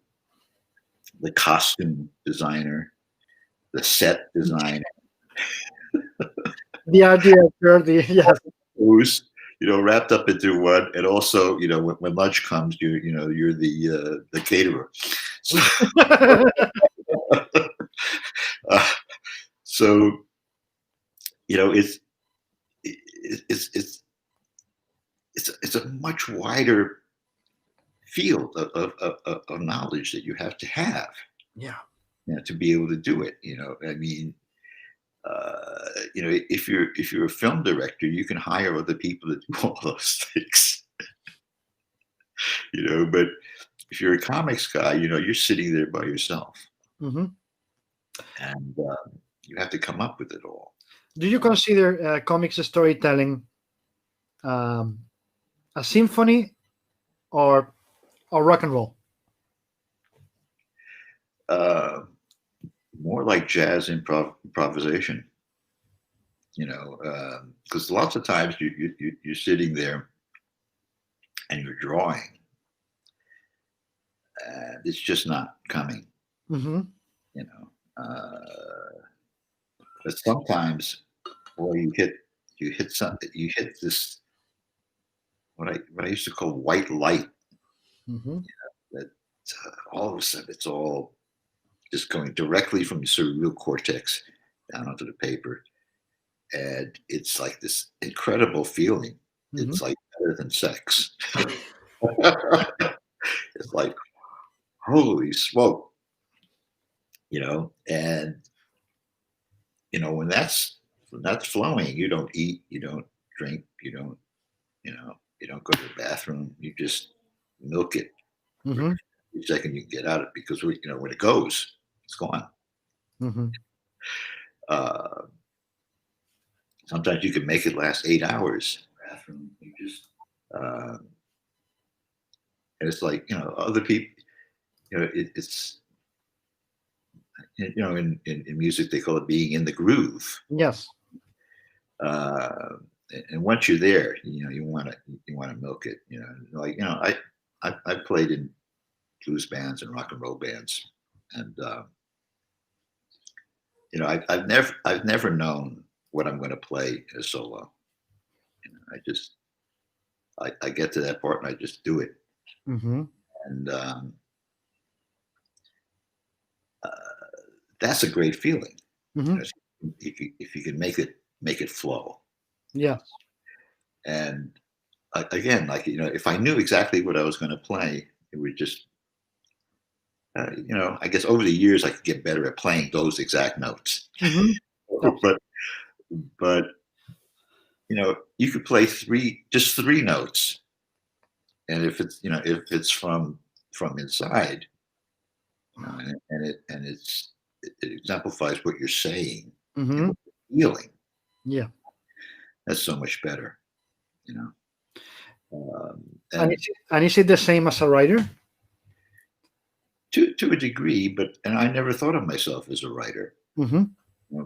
Speaker 2: the costume designer, the set designer.
Speaker 1: The idea, yes.
Speaker 2: Who's wrapped up into one, and also when lunch comes, you're the caterer. So it's a much wider field of knowledge that you have to have.
Speaker 1: Yeah.
Speaker 2: To be able to do it. I mean, if you're a film director, you can hire other people to do all those things. But if you're a comics guy, you're sitting there by yourself,
Speaker 1: Mm-hmm.
Speaker 2: and you have to come up with it all.
Speaker 1: Do you consider comics storytelling a symphony or rock and roll?
Speaker 2: Uh, More like jazz improvisation, because lots of times you're sitting there and you're drawing, and it's just not coming,
Speaker 1: Mm-hmm.
Speaker 2: you know. But sometimes, boy, you hit this what I used to call white light.
Speaker 1: Mm-hmm.
Speaker 2: That all of a sudden it's all just going directly from the cerebral cortex down onto the paper, and it's like this incredible feeling.
Speaker 1: Mm-hmm.
Speaker 2: It's like better than sex. It's like holy smoke, and when that's flowing, you don't eat, you don't drink, you don't go to the bathroom, you just milk it for
Speaker 1: Mm-hmm.
Speaker 2: every second you can get out of it, because when it goes, it's gone.
Speaker 1: Mm-hmm.
Speaker 2: Uh, Sometimes you can make it last 8 hours. Bathroom, you just uh, and it's like other people. It's in music they call it being in the groove.
Speaker 1: Yes.
Speaker 2: Uh, and once you're there, you want to milk it. I played in blues bands and rock and roll bands, and I've never known what I'm going to play as solo. I just I get to that part and I just do it,
Speaker 1: Mm-hmm.
Speaker 2: and uh, that's a great feeling.
Speaker 1: Mm-hmm.
Speaker 2: If you can make it flow,
Speaker 1: Yeah.
Speaker 2: and again, like if I knew exactly what I was going to play, it would just I guess over the years I could get better at playing those exact notes.
Speaker 1: Mm-hmm.
Speaker 2: but but you could play just three notes, and if it's from inside, and it exemplifies what you're saying and
Speaker 1: Mm-hmm.
Speaker 2: what you're feeling,
Speaker 1: Yeah.
Speaker 2: that's so much better, you know.
Speaker 1: And
Speaker 2: And
Speaker 1: is it the same as a writer?
Speaker 2: to a degree, and I never thought of myself as a writer,
Speaker 1: Mm-hmm.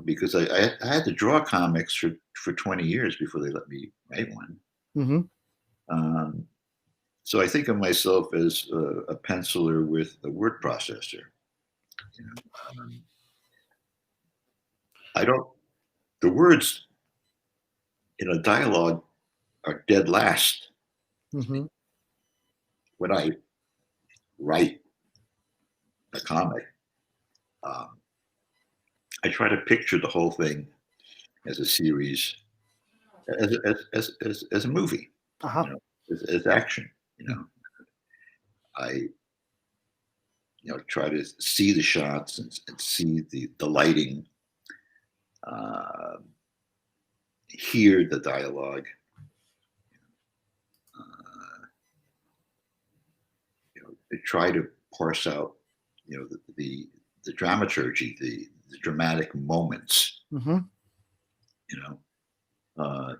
Speaker 2: because I had to draw comics for 20 years before they let me write one.
Speaker 1: Mm-hmm.
Speaker 2: Um, so I think of myself as a penciler with a word processor. You know, I don't. The words in a dialogue are dead last.
Speaker 1: Mm-hmm.
Speaker 2: When I write a comic, um, I try to picture the whole thing as a series, as a movie,
Speaker 1: Uh-huh.
Speaker 2: as action. I try to see the shots and see the lighting, uh, hear the dialogue, uh, try to parse out the dramaturgy, the dramatic moments.
Speaker 1: Mm-hmm.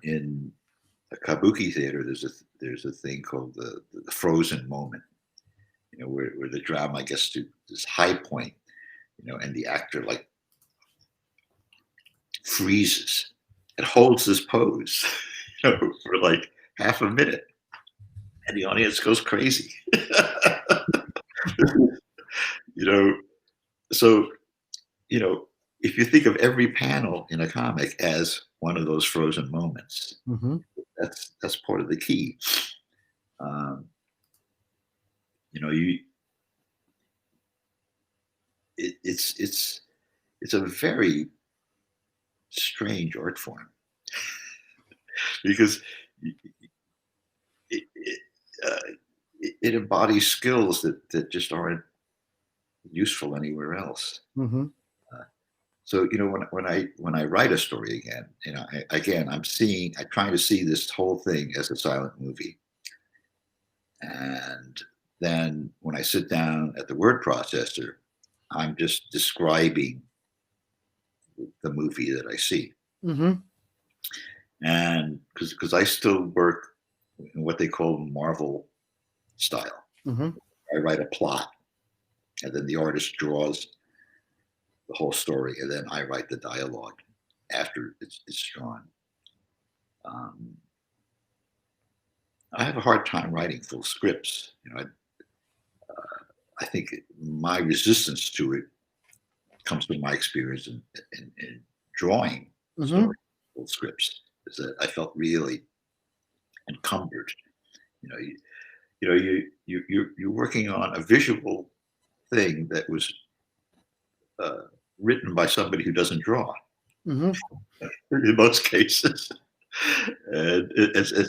Speaker 2: In a kabuki theater, there's a thing called the frozen moment. Where the drama gets to this high point, and the actor like freezes and holds this pose, for like half a minute, and the audience goes crazy. you know, so if you think of every panel in a comic as one of those frozen moments,
Speaker 1: Mm-hmm.
Speaker 2: that's part of the key. Um, you it's a very strange art form, because it, it, uh, it embodies skills that just aren't useful anywhere else.
Speaker 1: Mm-hmm.
Speaker 2: So when I write a story again, I'm trying to see this whole thing as a silent movie, and then when I sit down at the word processor, I'm just describing the movie that I see,
Speaker 1: Mm-hmm.
Speaker 2: and because I still work in what they call Marvel style.
Speaker 1: Mhm.
Speaker 2: I write a plot, and then the artist draws the whole story, and then I write the dialogue after it's drawn. Um, I have a hard time writing full scripts. I think my resistance to it comes from my experience in drawing
Speaker 1: Mhm.
Speaker 2: story full scripts. Is that I felt really encumbered. You know, you're working on a visual thing that was written by somebody who doesn't draw
Speaker 1: Mhm.
Speaker 2: in most cases. And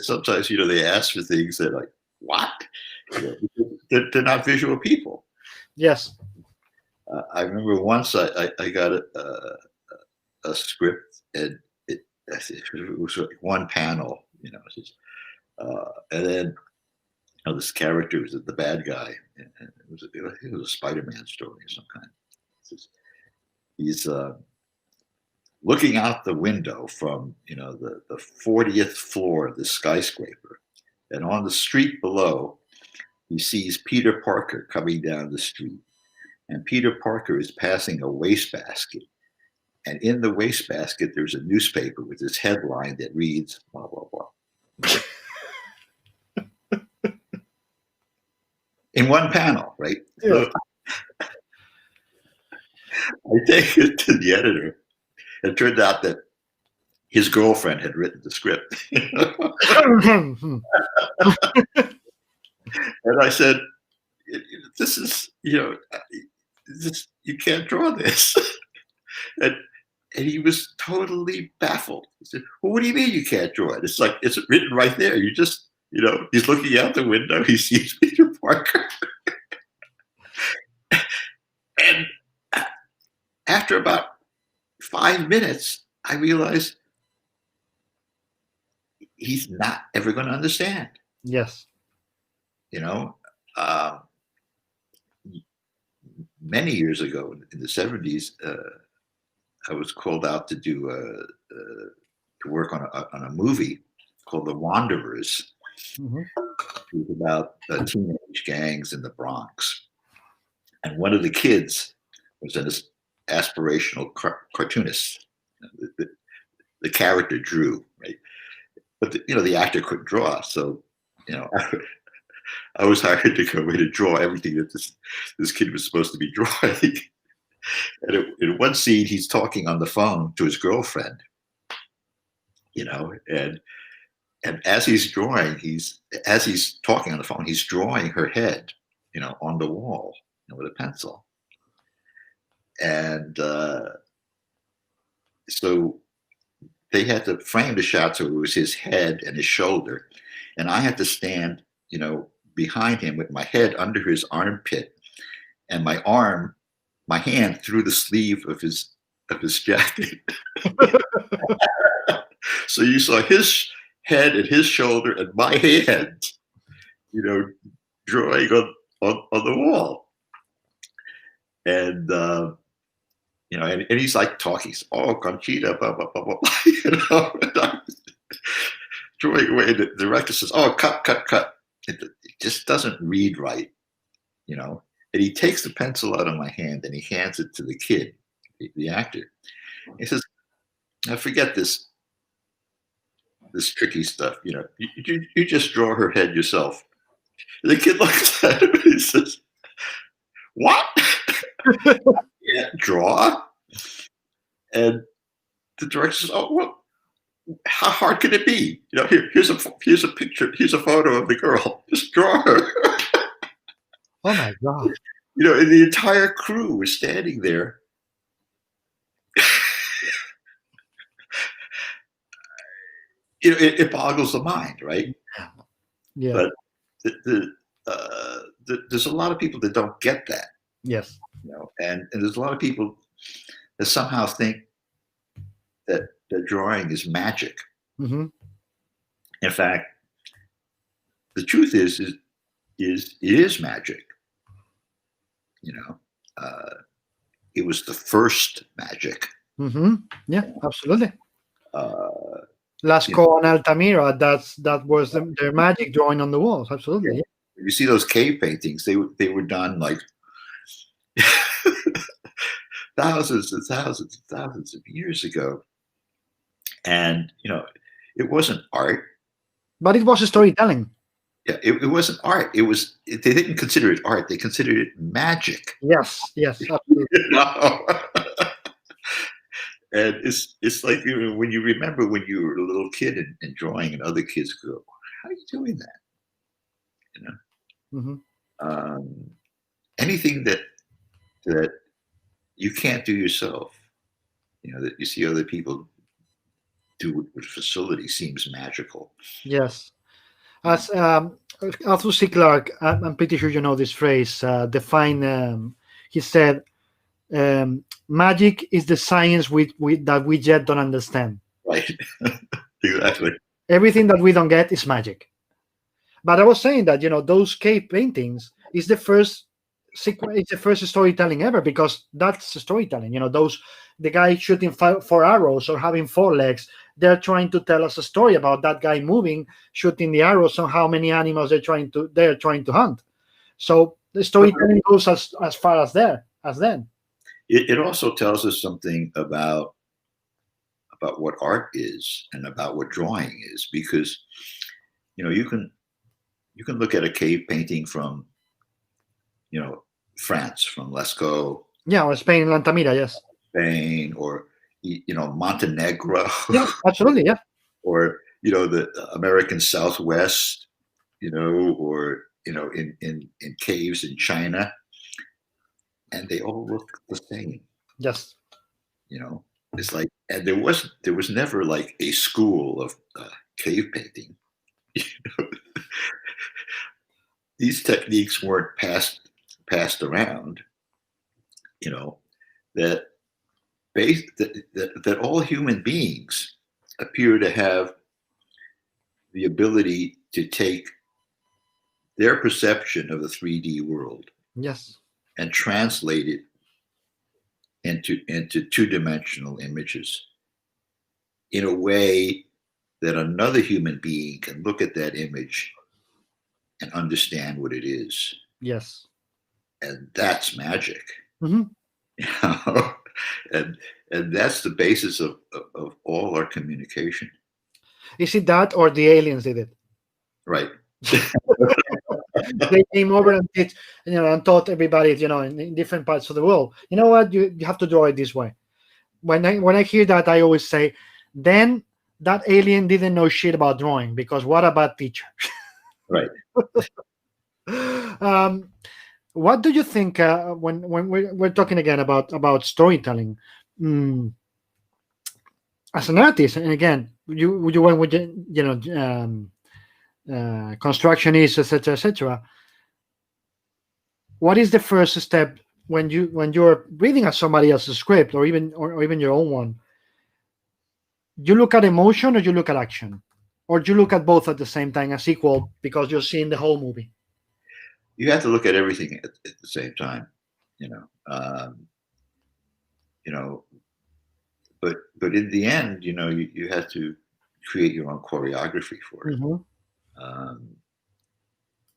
Speaker 2: sometimes, they ask for things that like, what? They're not visual people.
Speaker 1: Yes.
Speaker 2: I remember once I got a script, and it was like one panel, and then this character was the bad guy, and it was a Spider-Man story of some kind. He's looking out the window from the 40th floor of the skyscraper, and on the street below, he sees Peter Parker coming down the street, and Peter Parker is passing a wastebasket, and in the wastebasket there's a newspaper with this headline that reads blah blah blah. In one panel, right?
Speaker 1: Yeah.
Speaker 2: So I take it to the editor. It turned out that his girlfriend had written the script. And I said, this is, you can't draw this. and he was totally baffled. He said, well, what do you mean you can't draw it? It's like, it's written right there. You just, he's looking out the window. He sees Peter Parker. And after about 5 minutes, I realized he's not ever going to understand.
Speaker 1: Yes.
Speaker 2: Many years ago in the 70s, I was called out to do to work on a movie called The Wanderers.
Speaker 1: Mm-hmm.
Speaker 2: It was about teenage gangs in the Bronx, and one of the kids was an aspirational cartoonist. The character drew, right, but the actor couldn't draw, so I was hired to go in and draw everything that this kid was supposed to be drawing. And in one scene, he's talking on the phone to his girlfriend, and as he's drawing, as he's talking on the phone, he's drawing her head, on the wall, with a pencil. And so they had to frame the shot so it was his head and his shoulder, and I had to stand, behind him with my head under his armpit and my hand through the sleeve of his jacket. So you saw his head and his shoulder and my hand, drawing on the wall. And and he's like talking, oh, Conchita, blah blah blah blah, drawing away. And the director says, oh, cut. It just doesn't read right, And he takes the pencil out of my hand and he hands it to the kid, the actor. He says, "Now forget this tricky stuff. You just draw her head yourself." And the kid looks at him and he says, "What? Yeah, draw?" And the director says, "Oh, well, how hard can it be? Here's a picture. Here's a photo of the girl. Just draw her."
Speaker 1: Oh my God.
Speaker 2: And the entire crew was standing there. It boggles the mind, right?
Speaker 1: Yeah.
Speaker 2: But there's a lot of people that don't get that.
Speaker 1: Yes.
Speaker 2: And there's a lot of people that somehow think that drawing is magic.
Speaker 1: Mm-hmm.
Speaker 2: In fact, the truth is it is magic. It was the first magic.
Speaker 1: Mm-hmm. Yeah, absolutely.
Speaker 2: Uh,
Speaker 1: Lascaux and Altamira, that was their magic drawing on the walls. Absolutely.
Speaker 2: you see those cave paintings, they were done like thousands and thousands and thousands of years ago, and it wasn't art.
Speaker 1: But it was storytelling.
Speaker 2: Yeah, it wasn't art. They didn't consider it art. They considered it magic.
Speaker 1: Yes, absolutely.
Speaker 2: And it's like when you remember when you were a little kid and drawing, and other kids go, "How are you doing that?" Anything that you can't do yourself, that you see other people do with facility seems magical.
Speaker 1: Yes. As Arthur C. Clarke, I'm pretty sure you know this phrase, defined, he said, magic is the science that we yet don't understand.
Speaker 2: Right. Exactly.
Speaker 1: Everything that we don't get is magic. But I was saying that, those cave paintings is the first sequence, it's the first storytelling ever, because that's storytelling. The guy shooting 4 arrows or having 4 legs, they're trying to tell us a story about that guy moving, shooting the arrows, on how many animals they're trying to hunt. So the storytelling goes as far as then.
Speaker 2: It also tells us something about what art is and about what drawing is, because you can look at a cave painting from France, from Lascaux,
Speaker 1: or Spain, Lantamira, yes,
Speaker 2: Spain, or Montenegro,
Speaker 1: yeah, absolutely, yeah,
Speaker 2: or the American Southwest, or in caves in China, and they all look the same.
Speaker 1: Yes.
Speaker 2: It's like, and there was never like a school of cave painting. These techniques weren't passed around. That all human beings appear to have the ability to take their perception of the 3D world,
Speaker 1: yes,
Speaker 2: and translate it into two-dimensional images in a way that another human being can look at that image and understand what it is.
Speaker 1: Yes.
Speaker 2: And that's magic.
Speaker 1: Mm-hmm.
Speaker 2: And that's the basis of all our communication.
Speaker 1: Is it that, or the aliens did it?
Speaker 2: Right.
Speaker 1: They came over and did, and taught everybody, in different parts of the world. You know what? You have to draw it this way. When I hear that, I always say, then that alien didn't know shit about drawing, because what a bad teacher.
Speaker 2: Right.
Speaker 1: What do you think when we're talking again about storytelling? As an artist, and again, you went with constructionists, etc. What is the first step when you're reading at somebody else's script, or even your own one? You look at emotion, or you look at action, or you look at both at the same time as equal, because you're seeing the whole movie?
Speaker 2: You have to look at everything at the same time, but in the end, you have to create your own choreography for it.
Speaker 1: Mm-hmm.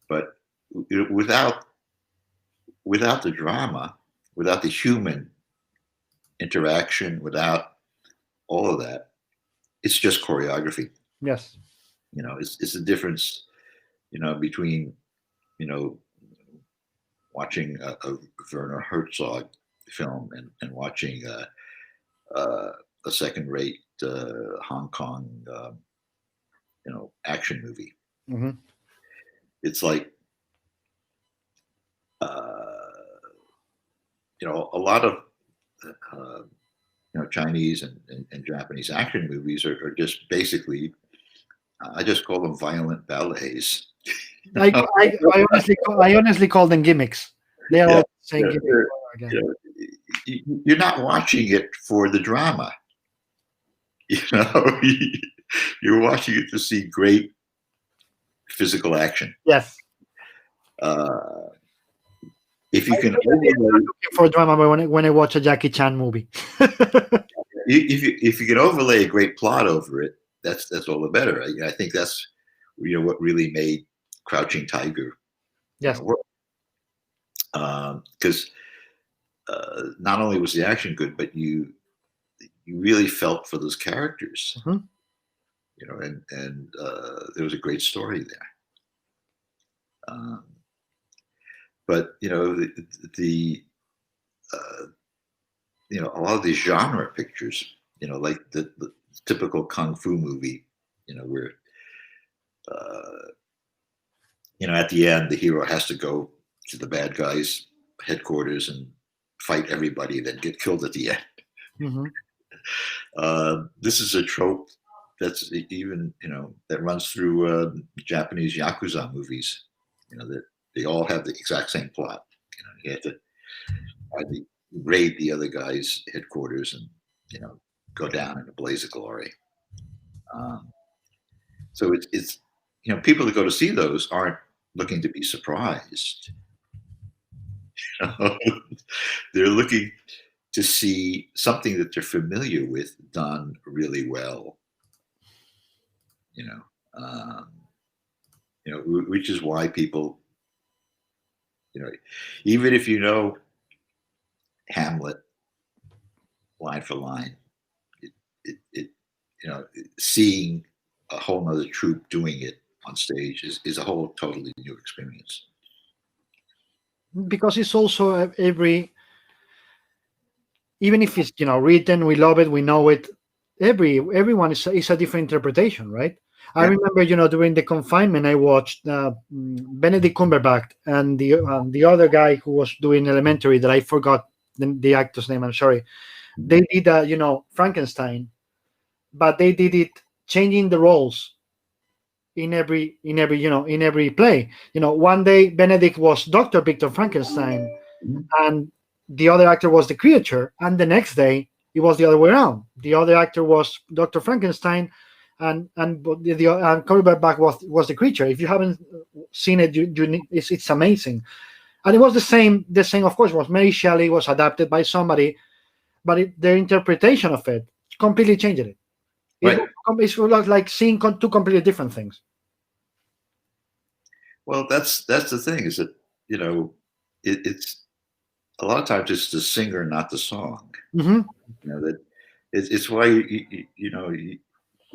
Speaker 2: But without the drama, without the human interaction, without all of that, it's just choreography.
Speaker 1: Yes.
Speaker 2: It's the difference, between, watching a Werner Herzog film and watching a second-rate Hong Kong, action movie.
Speaker 1: Mm-hmm.
Speaker 2: It's like, a lot of Chinese and Japanese action movies are just basically, I just call them violent ballets.
Speaker 1: I honestly call them gimmicks. They are all saying gimmicks again.
Speaker 2: You're not watching it for the drama. You're watching it to see great physical action.
Speaker 1: Yes.
Speaker 2: If you can,
Speaker 1: I'm looking for drama when I watch a Jackie Chan movie.
Speaker 2: if you can overlay a great plot over it, that's all the better. I think that's what really made Crouching Tiger
Speaker 1: Yes.
Speaker 2: world. Because not only was the action good, but you really felt for those characters,
Speaker 1: Mhm.
Speaker 2: and there was a great story there. Um, but the uh, a lot of these genre pictures, like the typical kung fu movie, where uh, at the end the hero has to go to the bad guys' headquarters and fight everybody, then get killed at the end.
Speaker 1: Mhm.
Speaker 2: This is a trope that's even that runs through Japanese yakuza movies. That they all have the exact same plot. You have to either raid the other guy's headquarters and go down in a blaze of glory. Um, so it's people that go to see those aren't looking to be surprised. They're looking to see something that they're familiar with done really well. You know, um, which is why people, even if Hamlet line for line, it seeing a whole nother troupe doing it on stage is a whole totally new experience.
Speaker 1: Because it's also every, even if it's written, we love it, we know it. Everyone is a different interpretation, right? I
Speaker 2: Yeah.
Speaker 1: remember, during the confinement, I watched Benedict Cumberbatch and the other guy who was doing Elementary that I forgot the actor's name. I'm sorry. They did Frankenstein, but they did it changing the roles in every play. One day Benedict was Dr. Victor Frankenstein,
Speaker 2: Mhm.
Speaker 1: and the other actor was the creature, and the next day it was the other way around. The other actor was Dr. Frankenstein, and Cumberbatch was the creature. If you haven't seen it, it's amazing. And it was the same of course was Mary Shelley, was adapted by somebody, but their interpretation of it completely changed it.
Speaker 2: Right.
Speaker 1: It's like seeing two completely different things.
Speaker 2: Well, that's the thing, is that it's a lot of times it's the singer, not the song.
Speaker 1: Hmm.
Speaker 2: That it's why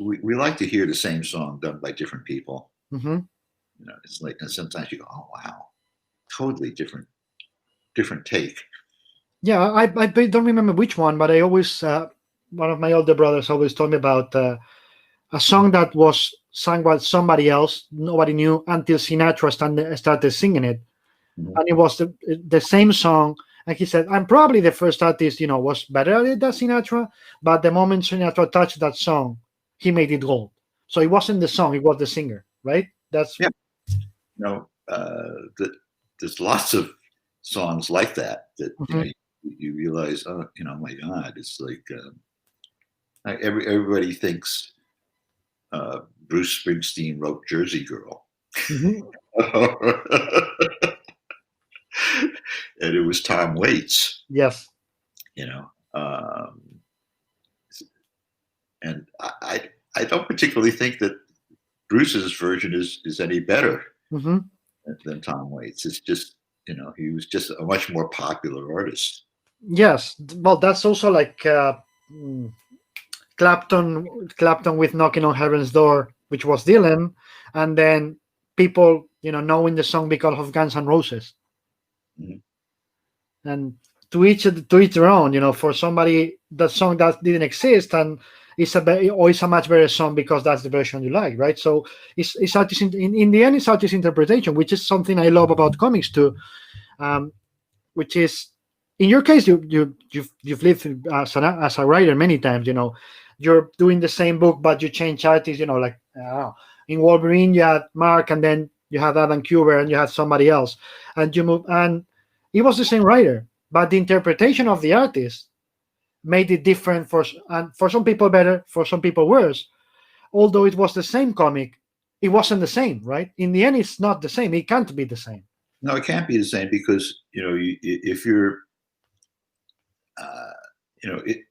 Speaker 2: we like to hear the same song done by different people.
Speaker 1: Hmm.
Speaker 2: It's like, and sometimes you go, oh wow, totally different take.
Speaker 1: Yeah, I don't remember which one, but I always one of my older brothers always told me about a song that was sung by somebody else, nobody knew until Sinatra started singing it,
Speaker 2: Mhm.
Speaker 1: and it was the same song. And he said, "I'm probably the first artist, was better at it than Sinatra, but the moment Sinatra touched that song, he made it gold. So it wasn't the song; it was the singer, right? That's
Speaker 2: Yeah, that there's lots of songs like that
Speaker 1: Mhm.
Speaker 2: you realize, oh, my God, it's like everybody thinks Bruce Springsteen wrote Jersey Girl.
Speaker 1: Mhm.
Speaker 2: And it was Tom Waits,
Speaker 1: Yes.
Speaker 2: you know. And I don't particularly think that Bruce's version is any better
Speaker 1: Hmm.
Speaker 2: than Tom Waits. It's just, he was just a much more popular artist.
Speaker 1: Yes. Well, that's also like mm, Clapton with "Knocking on Heaven's Door," which was Dylan, and then people, knowing the song because of Guns N' Roses.
Speaker 2: Mhm.
Speaker 1: And to each their own. For somebody, that song that didn't exist, and it's a much better song because that's the version you like, right? So it's artist in the end, it's artist interpretation, which is something I love about comics too. Which is, in your case, you've lived as a writer many times. You're doing the same book, but you change artists. Like in Wolverine, you had Mark, and then you had Adam Kuber, and you had somebody else, and you move, and it was the same writer, but the interpretation of the artist made it different and for some people better, for some people worse. Although it was the same comic, it wasn't the same, right? In the end, it's not the same. It can't be the same.
Speaker 2: No, it can't be the same because, if you're, uh, it,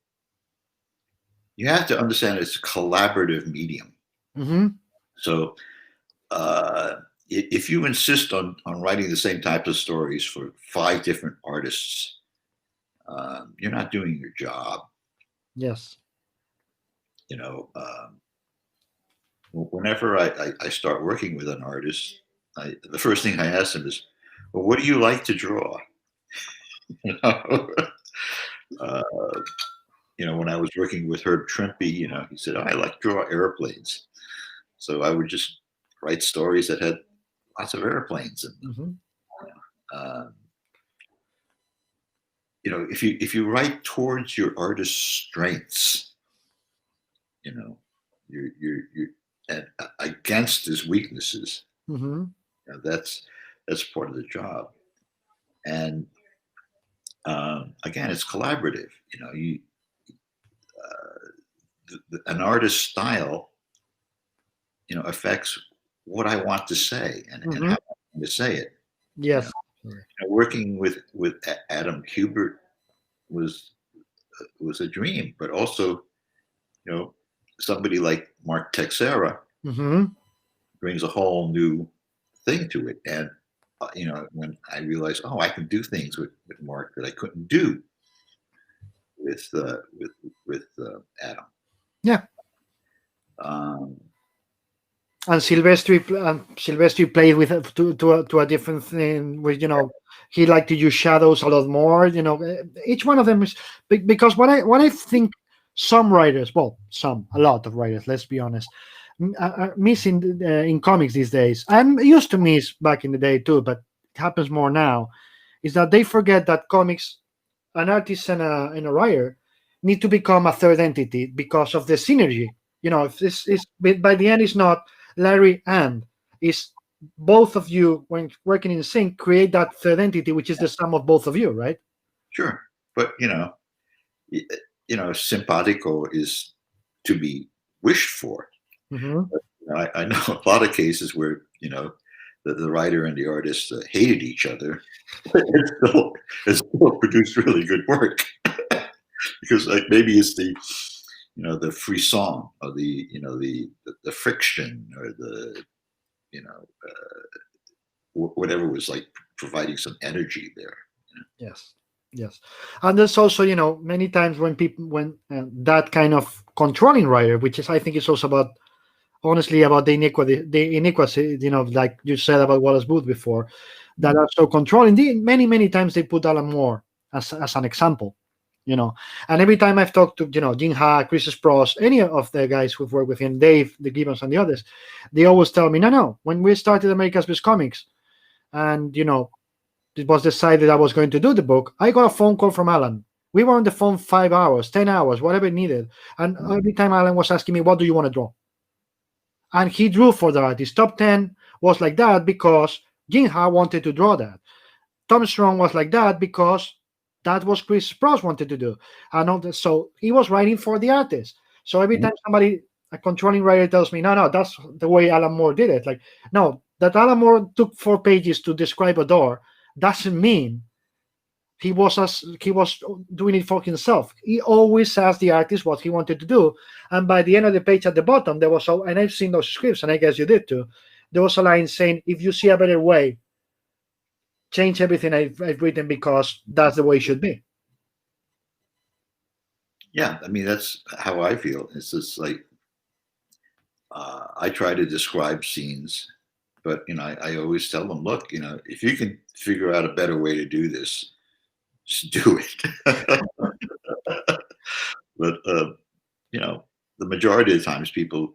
Speaker 2: you have to understand it's a collaborative medium.
Speaker 1: Hmm.
Speaker 2: So, uh, if you insist on writing the same types of stories for 5 different artists, you're not doing your job.
Speaker 1: Yes.
Speaker 2: You know, whenever I start working with an artist, the first thing I ask them is, well, what do you like to draw? You know, uh, when I was working with Herb Trimpe, he said, oh, I like to draw airplanes. So I would just write stories that had lots of airplanes in them.
Speaker 1: Mm-hmm.
Speaker 2: Um, if you write towards your artist's strengths, you're and against his weaknesses.
Speaker 1: Mm-hmm.
Speaker 2: That's part of the job. And again, it's collaborative. An artist's style, affects what I want to say and
Speaker 1: Mm-hmm.
Speaker 2: how I want to say it.
Speaker 1: Yes.
Speaker 2: Working with Adam Kubert was a dream, but also, somebody like Mark Texeira
Speaker 1: Mm-hmm.
Speaker 2: brings a whole new thing to it. And when I realized, oh, I can do things with Mark that I couldn't do with Adam.
Speaker 1: Yeah.
Speaker 2: Um,
Speaker 1: And Silvestri played with to a different thing. With he liked to use shadows a lot more. Each one of them is because what I think some writers, well, a lot of writers, let's be honest, are missing in comics these days. And used to miss back in the day too, but it happens more now. Is that they forget that comics, an artist and a writer need to become a third entity because of the synergy. If this is by the end, it's not Larry and is both of you when working in sync create that third entity, which is the sum of both of you, right?
Speaker 2: Sure, but simpatico is to be wished for.
Speaker 1: Mm-hmm.
Speaker 2: But, I know a lot of cases where the writer and the artist hated each other. It still produced really good work because like maybe it's the frisson or the friction or the whatever was like providing some energy there.
Speaker 1: Yes, and there's also many times when that kind of controlling writer, which is I think is also about honestly about the inequity, like you said about Wallace Booth before, that are so controlling. Many times they put Alan Moore as an example, and every time I've talked to Jim Ha, Chris Sprouse, any of the guys who've worked with him, Dave, the Gibbons, and the others, they always tell me, no, when we started America's Best Comics, and it was decided I was going to do the book, I got a phone call from Alan. We were on the phone 5 hours, 10 hours, whatever it needed, and every time Alan was asking me, what do you want to draw? And he drew for that. His top 10 was like that because Jim Ha wanted to draw that. Tom Strong was like that because that was Chris Sprouse wanted to do. And all that. So he was writing for the artist. So every time a controlling writer tells me, no, that's the way Alan Moore did it. Like, no, that Alan Moore took 4 pages to describe a door doesn't mean he was doing it for himself. He always asked the artist what he wanted to do, and by the end of the page at the bottom there was and I've seen those scripts, and I guess you did too. There was a line saying, "If you see a better way, change everything I've written because that's the way it should be."
Speaker 2: Yeah, I mean that's how I feel. It's just like I try to describe scenes, but I always tell them, look, if you can figure out a better way to do this, just do it. But the majority of the times people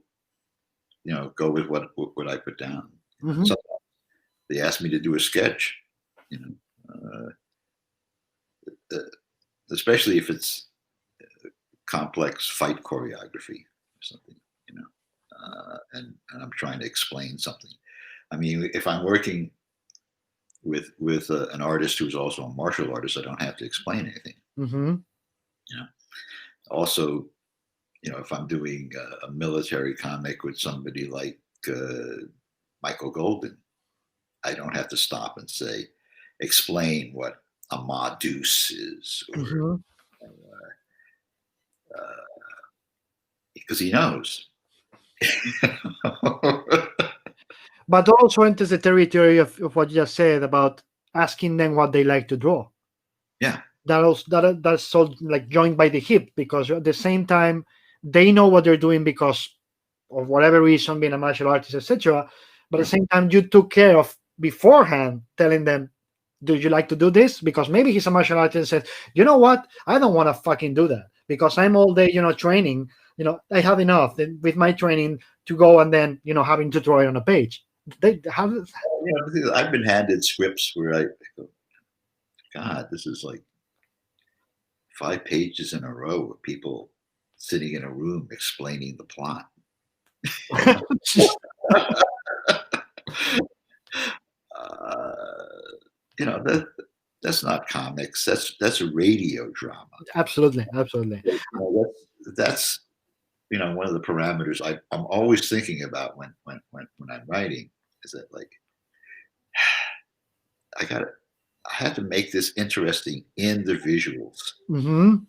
Speaker 2: go with what I put down.
Speaker 1: Mm-hmm.
Speaker 2: Sometimes they ask me to do a sketch, especially if it's complex fight choreography or something, and I'm trying to explain something. I mean, if I'm working with an artist who's also a martial artist, I don't have to explain anything.
Speaker 1: Mm-hmm.
Speaker 2: Also, if I'm doing a military comic with somebody like Michael Golden, I don't have to stop and explain what a Ma Deuce is, or because he knows.
Speaker 1: But also enters the territory of what you just said about asking them what they like to draw.
Speaker 2: Yeah.
Speaker 1: That's so like joined by the hip, because at the same time they know what they're doing because of whatever reason, being a martial artist, etc. But at the same time, you took care of beforehand telling them, do you like to do this? Because maybe he's a martial artist and says, you know what, I don't want to fucking do that because I'm all day, training. I have enough with my training to go and then having to draw it on a page. They have.
Speaker 2: I've been handed scripts where I go, God, this is like 5 pages in a row of people sitting in a room explaining the plot. That's not comics. That's a radio drama.
Speaker 1: Absolutely.
Speaker 2: That's one of the parameters I'm always thinking about when I'm writing is that, like, I had to make this interesting in the visuals.
Speaker 1: Mm-hmm.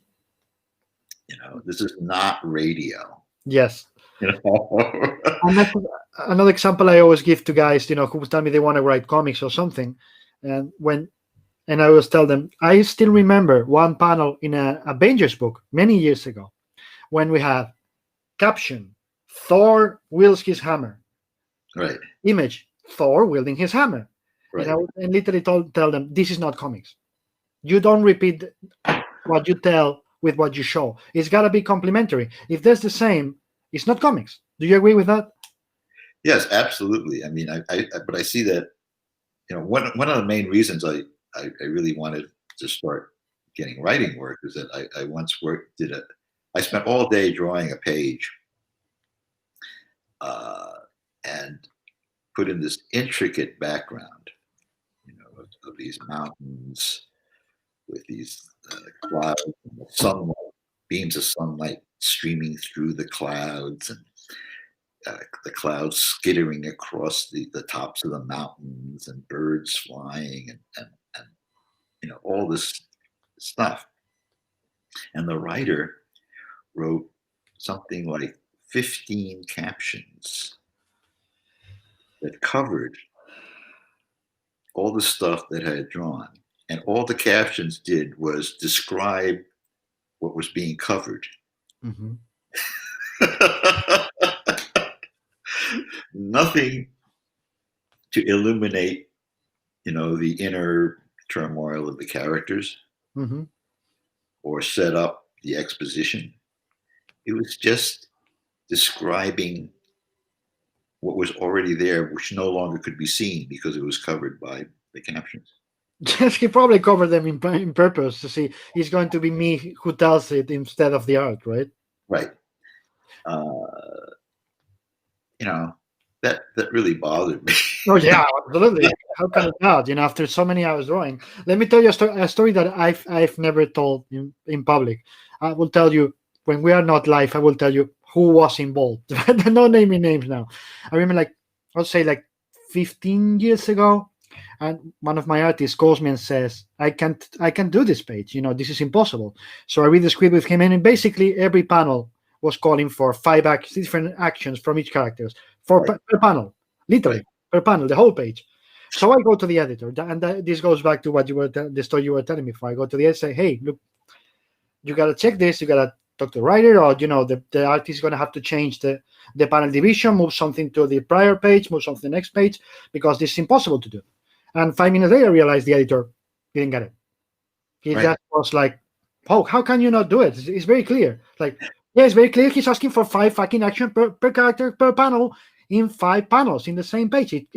Speaker 2: This is not radio.
Speaker 1: Yes. Another example I always give to guys, who tell me they want to write comics or something, and I always tell them, I still remember one panel in a Avengers book many years ago when we had caption, Thor wields his hammer.
Speaker 2: Right.
Speaker 1: Image, Thor wielding his hammer.
Speaker 2: Right.
Speaker 1: And I would literally tell them, this is not comics. You don't repeat what you tell with what you show. It's got to be complementary. If that's the same, it's not comics. Do you agree with that?
Speaker 2: Yes, absolutely. I mean, but I see that, one of the main reasons I really wanted to start getting writing work is that I once I spent all day drawing a page and put in this intricate background, of these mountains with these clouds and the sunlight, beams of sunlight streaming through the clouds, and the clouds skittering across the tops of the mountains, and birds flying, and all this stuff. And the writer wrote something like 15 captions that covered all the stuff that I had drawn. And all the captions did was describe what was being covered.
Speaker 1: Mm-hmm.
Speaker 2: Nothing to illuminate, the inner turmoil of the characters,
Speaker 1: Mm-hmm.
Speaker 2: or set up the exposition. It was just describing what was already there, which no longer could be seen because it was covered by the captions.
Speaker 1: Yes, he probably covered them in purpose to see it's going to be me who tells it instead of the art, right?
Speaker 2: Right. That really bothered me.
Speaker 1: Oh yeah, absolutely. How can it not? After so many hours drawing. Let me tell you a story that I've never told in public. I will tell you when we are not live. I will tell you who was involved. No naming names now. I remember, I'll say 15 years ago, and one of my artists calls me and says, I can't do this page. This is impossible. So I read the script with him, and basically every panel was calling for 5 different actions from each characters per panel. Literally, per panel, the whole page. So I go to the editor, and this goes back to what the story you were telling me before. I go to the editor, say, hey, look, you got to check this, you got to talk to the writer, or, the artist is going to have to change the panel division, move something to the prior page, move something to the next page, because this is impossible to do. And 5 minutes later, I realized the editor didn't get it. He just was like, oh, how can you not do it? It's very clear. Yeah, it's very clear. He's asking for 5 fucking action per character per panel in 5 panels in the same page.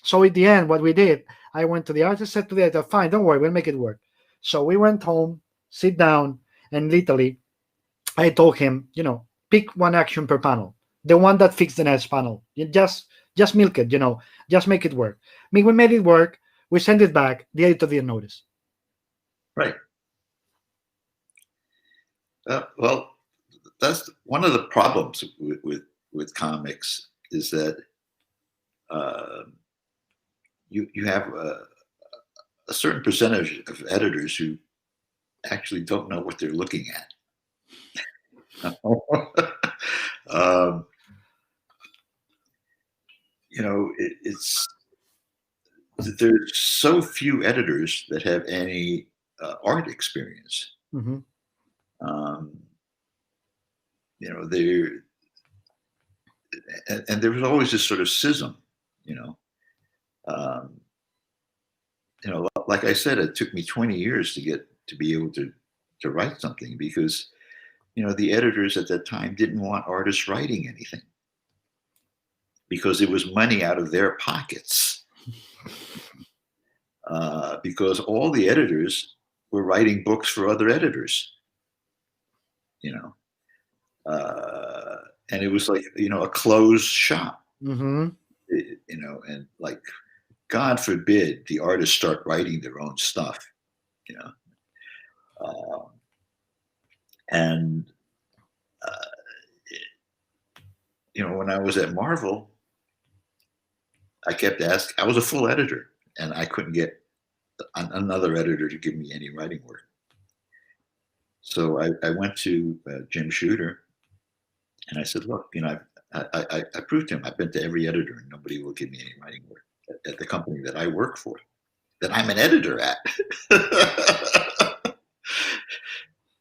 Speaker 1: So at the end, what we did, I went to the artist, said to the editor, fine, don't worry, we'll make it work. So we went home, sit down, and literally, I told him, pick 1 action per panel, the one that fixed the next panel. You just milk it, just make it work. We made it work. We sent it back. The editor didn't notice.
Speaker 2: Right. Well, that's one of the problems with comics, is that you have a certain percentage of editors who actually don't know what they're looking at. it's there's so few editors that have any art experience.
Speaker 1: Mm-hmm.
Speaker 2: Um, there and there was always this sort of schism, you know. Um, like I said, it took me 20 years to get to be able to write something because the editors at that time didn't want artists writing anything because it was money out of their pockets. Because all the editors were writing books for other editors, you know, and it was like a closed shop,
Speaker 1: Mm-hmm.
Speaker 2: and like God forbid the artists start writing their own stuff, you know, uh, and uh, when I was at Marvel, I kept asking. I was a full editor, and I couldn't get another editor to give me any writing work. So I went to Jim Shooter, and I said, "Look, I proved to him I've been to every editor, and nobody will give me any writing work at the company that I work for, that I'm an editor at."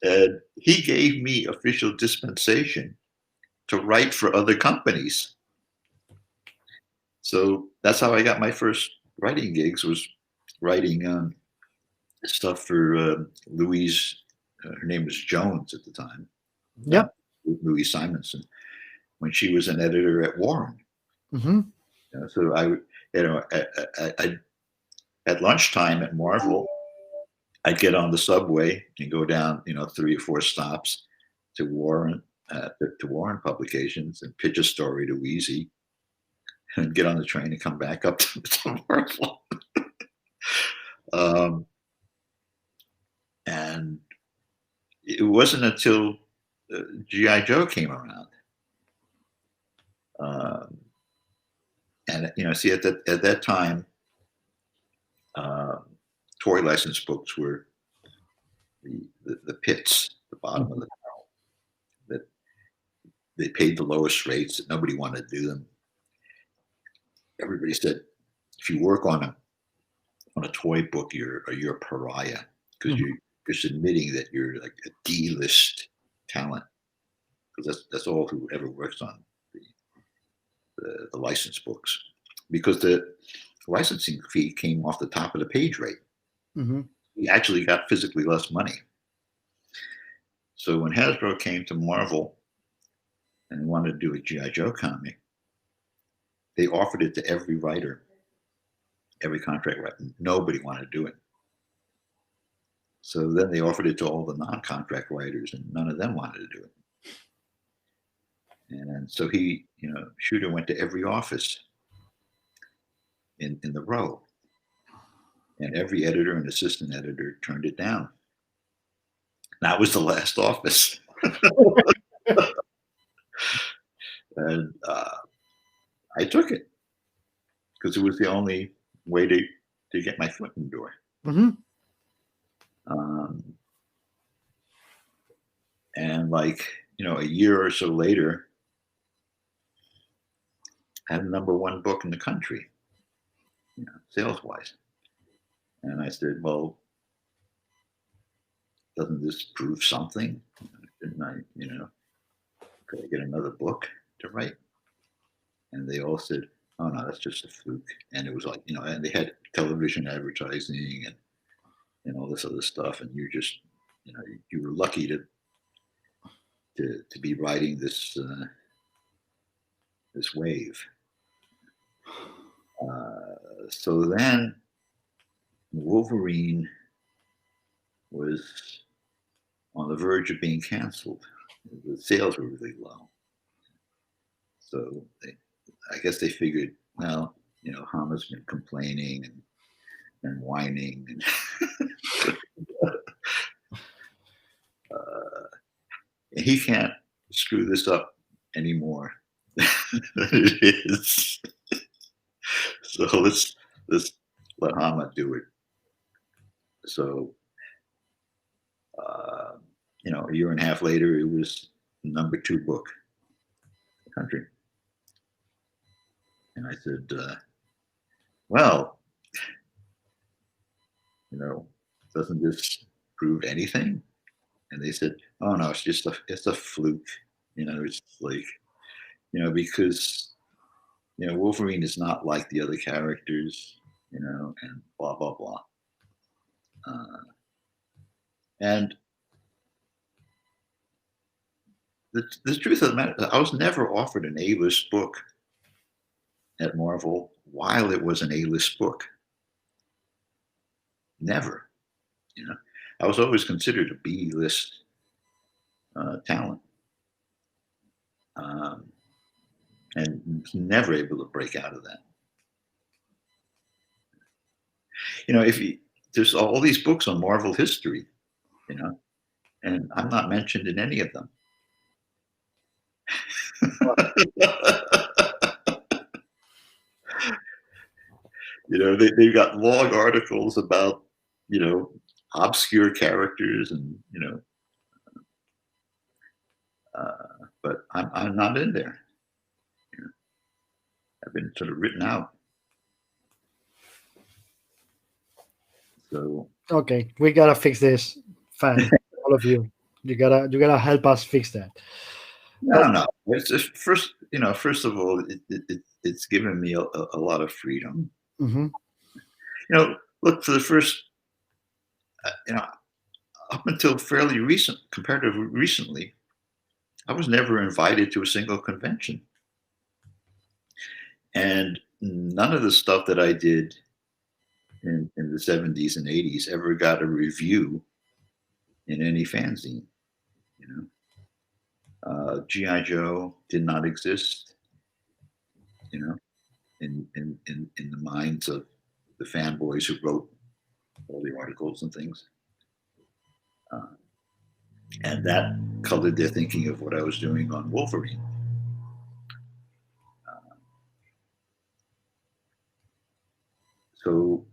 Speaker 2: And he gave me official dispensation to write for other companies. So that's how I got my first writing gigs, was writing stuff for Louise. Her name was Jones at the time.
Speaker 1: Yep.
Speaker 2: Louise Simonson, when she was an editor at Warren.
Speaker 1: Mm-hmm.
Speaker 2: So I at lunchtime at Marvel, I'd get on the subway and go down, 3 or 4 stops to Warren, to Warren Publications, and pitch a story to Wheezy, and get on the train and come back up to Marvel. And it wasn't until G.I. Joe came around. And see, at that time, toy license books were the pits, the bottom of the barrel, that they paid the lowest rates, that nobody wanted to do them. Everybody said, if you work on a toy book, you're a pariah, because you're admitting that you're like a D-list talent, because that's all who ever works on the license books, because the licensing fee came off the top of the page rate.
Speaker 1: Mm-hmm.
Speaker 2: We actually got physically less money. So when Hasbro came to Marvel and wanted to do a G.I. Joe comic, they offered it to every writer, every contract writer. Nobody wanted to do it. So then they offered it to all the non-contract writers, and none of them wanted to do it. And so Shooter went to every office in the row, and every editor and assistant editor turned it down. That was the last office. And I took it because it was the only way to get my foot in the door.
Speaker 1: Mm-hmm.
Speaker 2: And like, a year or so later, I had a #1 book in the country, sales-wise. And I said, well, doesn't this prove something? Didn't I, could I get another book to write? And they all said, oh no, that's just a fluke. And it was like, and they had television advertising and all this other stuff. And you just, you were lucky to be riding this wave. So then Wolverine was on the verge of being canceled. The sales were really low. So I guess they figured, well, Hama's been complaining and whining, and he can't screw this up anymore than it is. So let's let Hama do it. So, a year and a half later, it was #2 book in the country. And I said, well, doesn't this prove anything? And they said, oh no, it's a fluke. It's like, because Wolverine is not like the other characters, and blah blah blah. And the truth of the matter, I was never offered an A-list book at Marvel while it was an A-list book. Never. I was always considered a B-list talent, and never able to break out of that. There's all these books on Marvel history, and I'm not mentioned in any of them. They've got long articles about, obscure characters, and but I'm not in there. I've been sort of written out. So
Speaker 1: okay, we gotta fix this, fans. All of you, you gotta help us fix that.
Speaker 2: No. It's just first of all, it's given me a lot of freedom.
Speaker 1: Mm-hmm.
Speaker 2: Look, for the first, up until fairly comparatively recently, I was never invited to a single convention. And none of the stuff that I did in the 70s and 80s ever got a review in any fanzine. G.I. Joe did not exist, in the minds of the fanboys who wrote all the articles and things. And that colored their thinking of what I was doing on Wolverine. So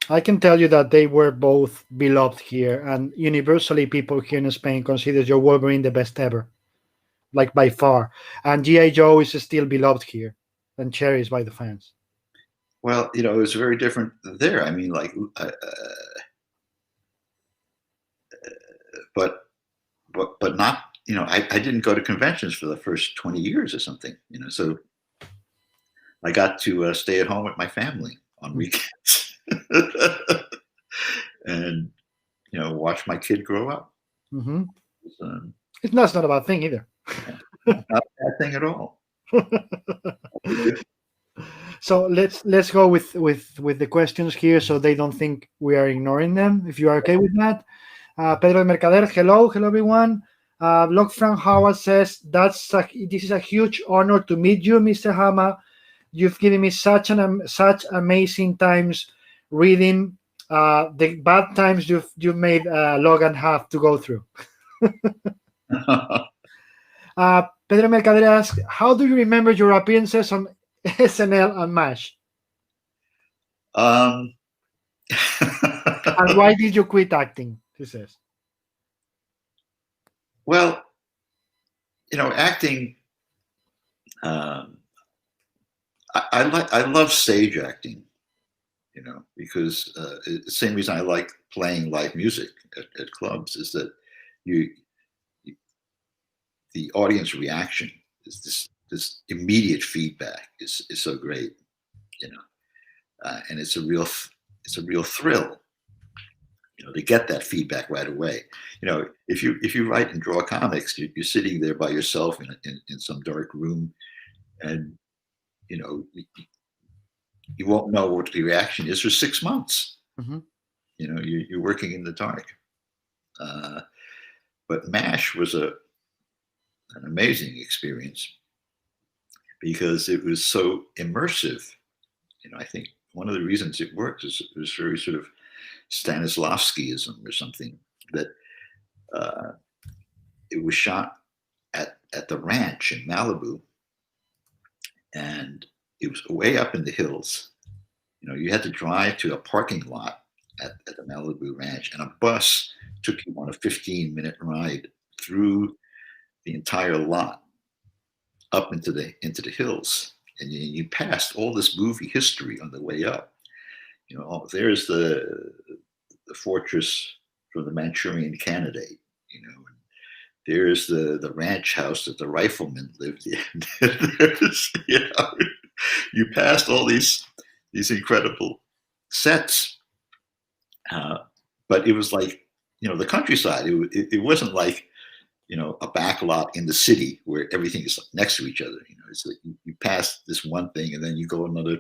Speaker 1: I can tell you that they were both beloved here, and universally people here in Spain consider your Wolverine the best ever, like by far. And G.I. Joe is still beloved here and cherished by the fans.
Speaker 2: Well, it was very different there. I mean, like, but not. I didn't go to conventions for the first 20 years or something. So I got to stay at home with my family on weekends, and watch my kid grow up.
Speaker 1: Mm-hmm. It's not a bad thing either.
Speaker 2: Not a bad thing at all.
Speaker 1: So let's go with the questions here, so they don't think we are ignoring them. If you are okay with that, Pedro Mercader, hello everyone. Locke Frank Howard says this is a huge honor to meet you, Mr. Hama. You've given me such amazing times reading. The bad times you've made Logan have to go through. Pedro Mercader asks, how do you remember your appearances on SNL and MASH? And why did you quit acting? He says.
Speaker 2: Well, acting. I love stage acting. Because the same reason I like playing live music at clubs is that the audience reaction is this immediate feedback is so great, and it's a real thrill, to get that feedback right away. If you write and draw comics, you're sitting there by yourself in some dark room, and you won't know what the reaction is for 6 months.
Speaker 1: Mm-hmm.
Speaker 2: You're working in the dark. But MASH was an amazing experience because it was so immersive. I think one of the reasons it worked is it was very sort of Stanislavskiism or something, that it was shot at the ranch in Malibu, and it was way up in the hills. You had to drive to a parking lot at the Malibu ranch, and a bus took you on a 15-minute ride through the entire lot up into the hills. and you passed all this movie history on the way up. You know, there's the fortress from the Manchurian Candidate. You know, and there's the ranch house that the riflemen lived in. There's, you know, you passed all these incredible sets, but it was like, you know, the countryside. It wasn't like, you know, a back lot in the city where everything is next to each other. You know, it's like you pass this one thing and then you go another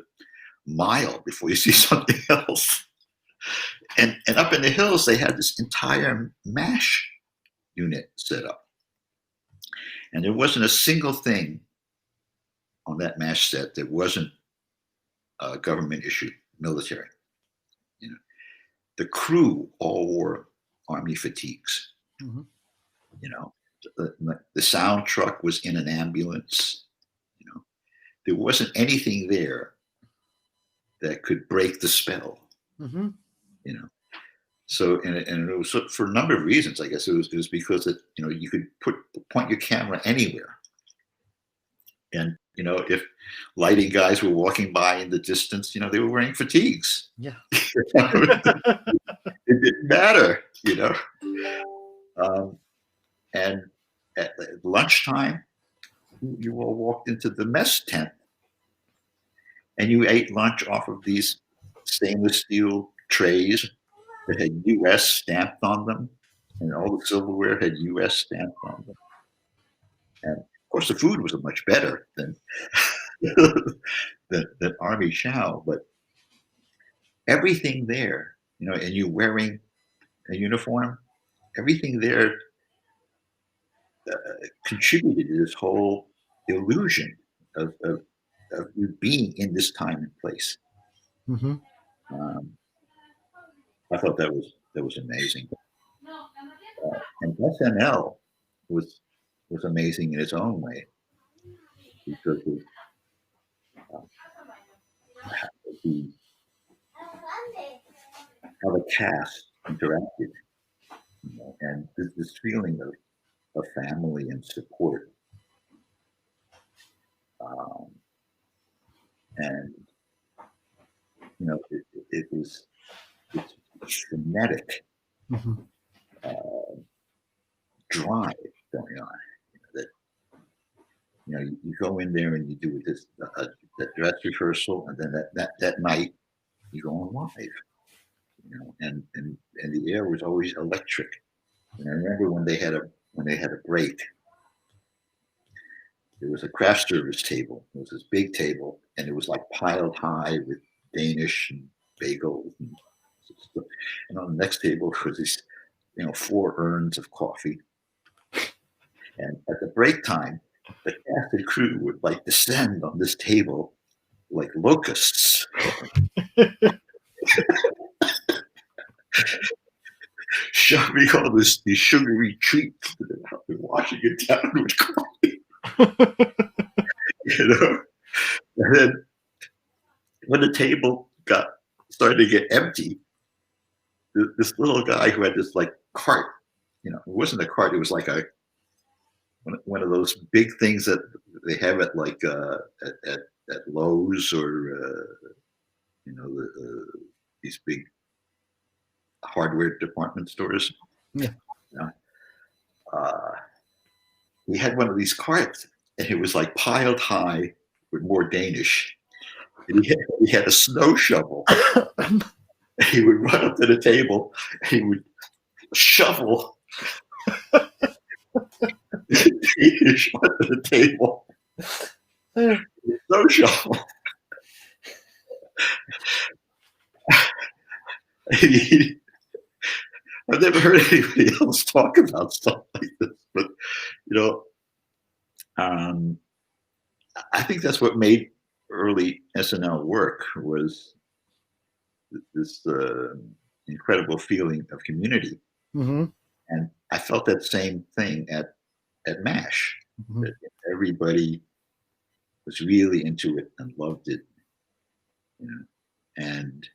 Speaker 2: mile before you see something else. And up in the hills, they had this entire MASH unit set up. And there wasn't a single thing on that MASH set that wasn't government issued, military. You know, the crew all wore Army fatigues.
Speaker 1: Mm-hmm.
Speaker 2: You know, the sound truck was in an ambulance. You know, there wasn't anything there that could break the spell.
Speaker 1: Mm-hmm.
Speaker 2: You know, so and it was for a number of reasons. I guess it was because it, you know, you could point your camera anywhere, and you know, if lighting guys were walking by in the distance, you know, they were wearing fatigues.
Speaker 1: Yeah.
Speaker 2: It didn't matter, you know. And at lunchtime, you all walked into the mess tent and you ate lunch off of these stainless steel trays that had US stamped on them, and all the silverware had US stamped on them. And of course, the food was much better than than Army chow, but everything there, you know, and you wearing a uniform, everything there contributed to this whole illusion of you being in this time and place.
Speaker 1: Mm-hmm.
Speaker 2: I thought that was amazing, and SNL was amazing in its own way because of how the cast interacted, you know, and this feeling of family and support. And you know, it was it's frenetic
Speaker 1: Mm-hmm.
Speaker 2: drive going on. You know, that you know, you go in there and you do this that dress rehearsal, and then that night you go on live. You know, and the air was always electric. And I remember when they had a break, there was a craft service table. It was this big table, and it was like piled high with Danish and bagels and stuff. And on the next table was these, you know, 4 urns of coffee. And at the break time, the cast and crew would like descend on this table like locusts, shoving all these sugary treats to them out and washing it down with coffee. You know, and then when the table started to get empty, this little guy who had this like cart, you know, it wasn't a cart, it was like one of those big things that they have at like at Lowe's or you know, these big hardware department stores.
Speaker 1: Yeah.
Speaker 2: You know? He had one of these carts, and it was like piled high with more Danish. And he had a snow shovel. He would run up to the table, and he would shovel Danish onto the table. Snow shovel. I've never heard anybody else talk about stuff like this, but you know, I think that's what made early SNL work, was this incredible feeling of community.
Speaker 1: Mm-hmm.
Speaker 2: And I felt that same thing at MASH.
Speaker 1: Mm-hmm.
Speaker 2: That everybody was really into it and loved it, you know, and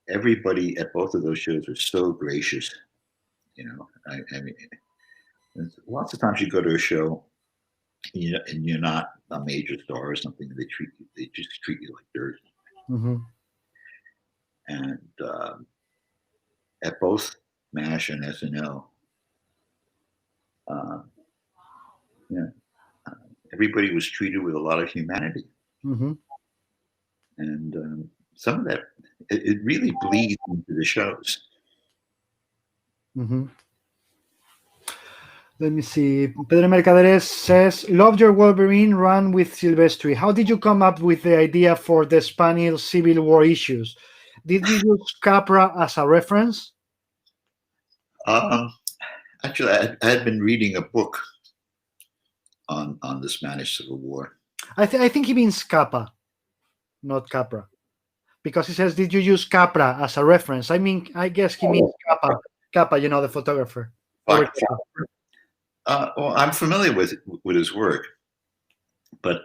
Speaker 2: everybody at both of those shows was so gracious. You know, I mean, lots of times you go to a show and you're not a major star or something, they just treat you like dirt.
Speaker 1: Mm-hmm.
Speaker 2: And at both MASH and SNL, uh, yeah, everybody was treated with a lot of humanity,
Speaker 1: Mm-hmm.
Speaker 2: and some of that it really bleeds into the shows.
Speaker 1: Mm-hmm. Let me see. Pedro Mercaderes says, "Loved your Wolverine run with Silvestri. How did you come up with the idea for the Spanish Civil War issues? Did you use Capra as a reference?"
Speaker 2: Um, Actually, I had been reading a book on the Spanish Civil War.
Speaker 1: I think he means Capa, not Capra, because he says, "Did you use Capra as a reference?" I mean, I guess he means Capa. Capa, the photographer. Robert
Speaker 2: But,
Speaker 1: Capa.
Speaker 2: well, I'm familiar with his work, but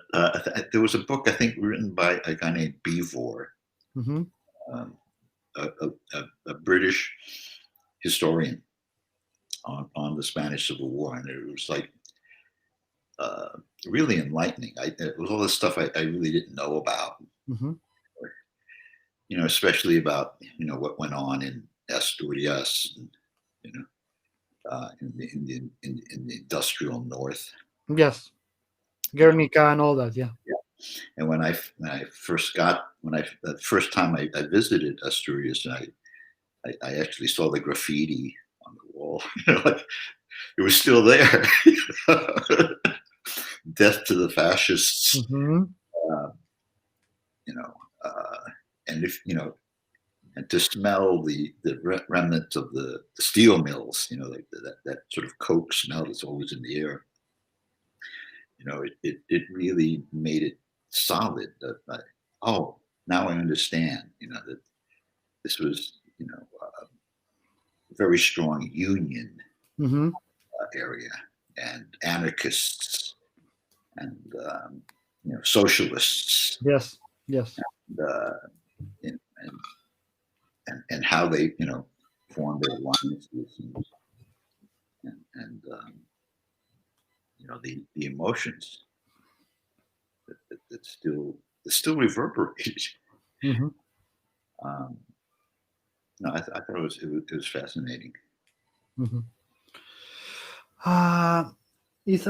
Speaker 2: there was a book I think written by a guy named Beevor,
Speaker 1: Mm-hmm.
Speaker 2: um, a British historian on the Spanish Civil War, and it was like uh, really enlightening. It was all this stuff I really didn't know about,
Speaker 1: Mm-hmm.
Speaker 2: especially about what went on in Asturias, and, in the industrial north.
Speaker 1: Yes, Guernica and all that. Yeah.
Speaker 2: And when I first got the first time I visited Asturias, and I actually saw the graffiti on the wall. Like it was still there. Death to the fascists.
Speaker 1: Mm-hmm.
Speaker 2: Uh, you know, and if and to smell the remnants of the steel mills. Like that sort of coke smell that's always in the air. It really made it solid. Oh, now I understand. That this was a very strong union
Speaker 1: Mm-hmm.
Speaker 2: area, and anarchists, and socialists,
Speaker 1: Yes. Yes.
Speaker 2: and, and, and how they formed their alliances, and the emotions that still reverberate.
Speaker 1: Mm-hmm.
Speaker 2: Um, no, I thought it was fascinating.
Speaker 1: Mm-hmm. I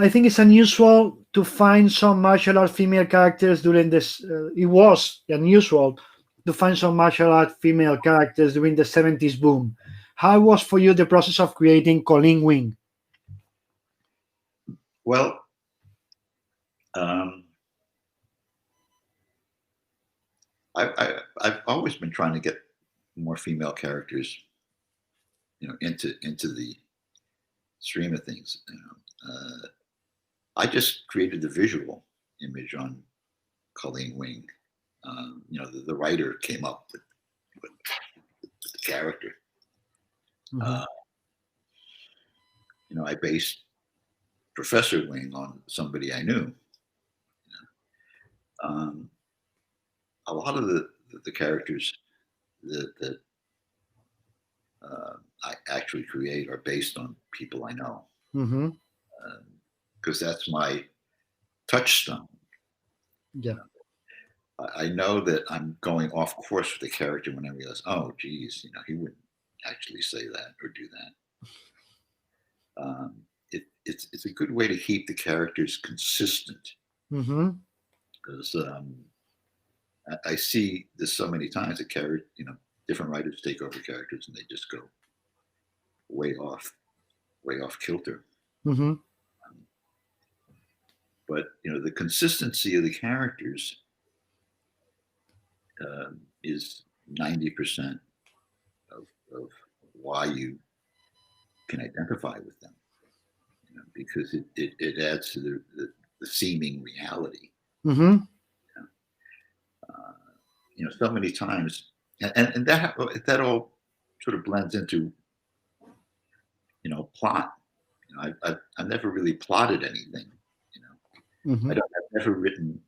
Speaker 1: think it's unusual to find some martial art female characters during this. It was unusual to find some martial art female characters during the 70s boom. How was for you the process of creating Colleen Wing?
Speaker 2: Well, um, I've always been trying to get more female characters, into the stream of things. I just created the visual image on Colleen Wing. The writer came up with the character.
Speaker 1: Mm-hmm.
Speaker 2: Uh, I based Professor Wing on somebody I knew. Um, a lot of the characters that I actually create are based on people I know,
Speaker 1: Mm-hmm.
Speaker 2: because that's my touchstone.
Speaker 1: Yeah.
Speaker 2: I know that I'm going off course with the character when I realize, oh, geez, he wouldn't actually say that or do that. It's a good way to keep the characters consistent,
Speaker 1: Mm-hmm.
Speaker 2: because I see this so many times. Different writers take over characters and they just go way off kilter.
Speaker 1: Mm-hmm.
Speaker 2: But the consistency of the characters is 90% of why you can identify with them, because it adds to the seeming reality.
Speaker 1: Mm-hmm.
Speaker 2: Uh, so many times, and that all sort of blends into plot. I've never really plotted anything.
Speaker 1: Mm-hmm.
Speaker 2: I've never written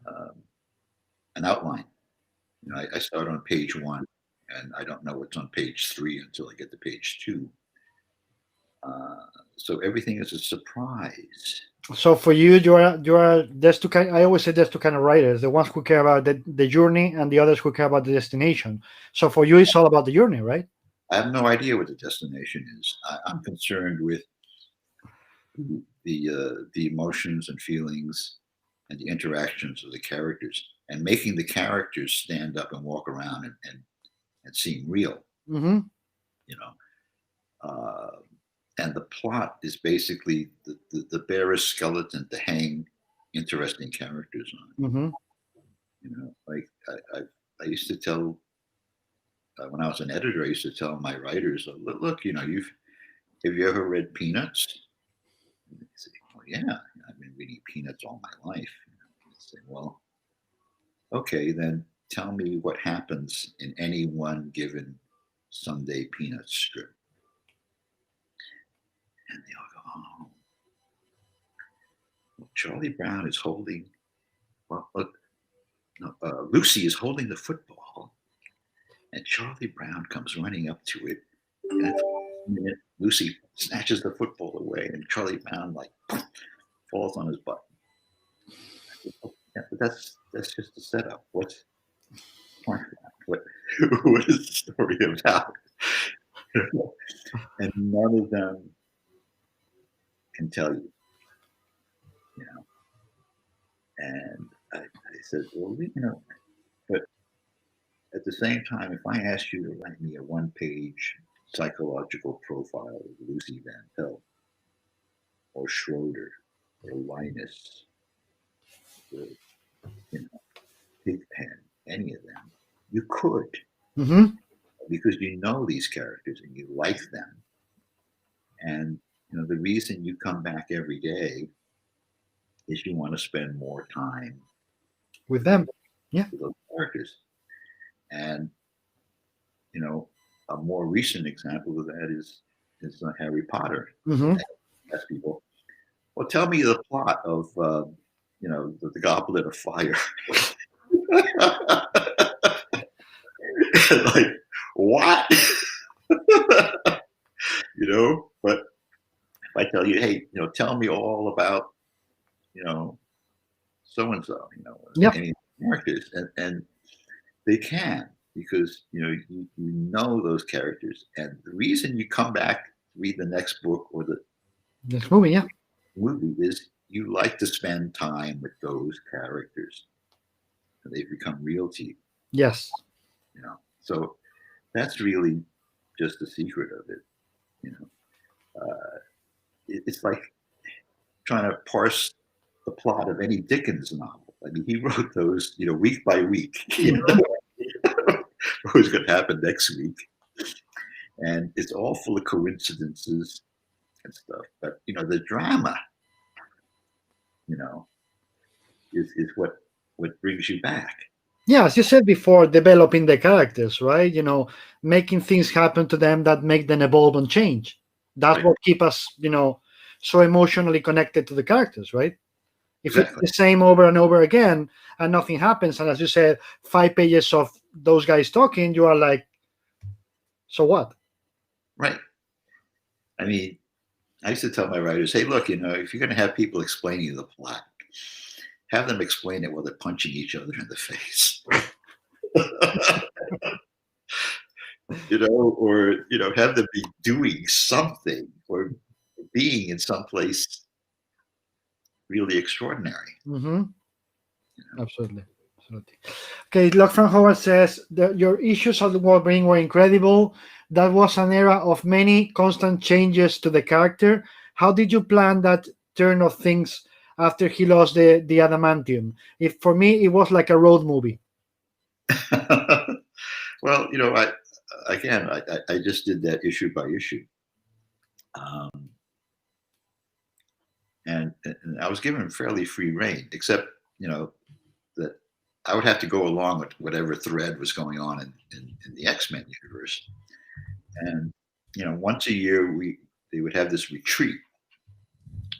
Speaker 2: um, an outline. I start on page 1, and I don't know what's on page 3 until I get to page 2. so everything is a surprise.
Speaker 1: So for you, there's two kind. I always say there's two kind of writers: the ones who care about the journey, and the others who care about the destination. So for you, it's all about the journey, right?
Speaker 2: I have no idea what the destination is. I'm concerned with the emotions and feelings and the interactions of the characters, and making the characters stand up and walk around and seem real.
Speaker 1: Mm-hmm.
Speaker 2: You know, and the plot is basically the barest skeleton to hang interesting characters on.
Speaker 1: Mm-hmm.
Speaker 2: Like I used to tell when I was an editor, I used to tell my writers, look, have you ever read Peanuts? And they say, well, yeah, I've been reading Peanuts all my life. I say, well, okay, then tell me what happens in any one given Sunday Peanuts strip. And they all go, oh, well, Charlie Brown is holding, well, look, no, Lucy is holding the football, and Charlie Brown comes running up to it. And at the minute, Lucy snatches the football away, and Charlie Brown like falls on his butt. Yeah, but that's just a setup. What what is the story about? And none of them can tell you. And I said, well, but at the same time, if I asked you to write me a one-page psychological profile of Lucy Van Pelt or Schroeder or Linus or Pigpen, any of them, you could,
Speaker 1: Mm-hmm.
Speaker 2: because you know these characters and you like them. And the reason you come back every day is you want to spend more time
Speaker 1: With them, yeah.
Speaker 2: with those characters. And a more recent example of that is Harry Potter.
Speaker 1: Mm-hmm.
Speaker 2: Ask people, well, tell me the plot of the Goblet of Fire. Like, what? But if I tell you, hey, tell me all about so and so,
Speaker 1: Yep.
Speaker 2: any characters, and they can, because you know those characters, and the reason you come back to read the next book or the
Speaker 1: Next movie, yeah.
Speaker 2: movie is you like to spend time with those characters, and they become real to you.
Speaker 1: Yes.
Speaker 2: So that's really just the secret of it. It's like trying to parse the plot of any Dickens novel. I mean, he wrote those, week by week. What's going to happen next week? And it's all full of coincidences and stuff. But the drama, is what brings you back.
Speaker 1: Yeah, as you said before, developing the characters, right? Making things happen to them that make them evolve and change. That's
Speaker 2: Right.
Speaker 1: what keep us, so emotionally connected to the characters, right? If
Speaker 2: Exactly.
Speaker 1: it's the same over and over again and nothing happens, and as you said, 5 pages of those guys talking, you are like, so what?
Speaker 2: Right. I mean, I used to tell my writers, hey, look, if you're going to have people explaining the plot, have them explain it while they're punching each other in the face. Or have them be doing something or being in some place really extraordinary.
Speaker 1: Mm-hmm. Absolutely. Okay, Locke from Howard says that your issues of the Wolverine were incredible. That was an era of many constant changes to the character. How did you plan that turn of things after he lost the adamantium? If for me, it was like a road movie.
Speaker 2: Well, I just did that issue by issue. And I was given fairly free reign, except, that I would have to go along with whatever thread was going on in the X-Men universe. And, once a year, they would have this retreat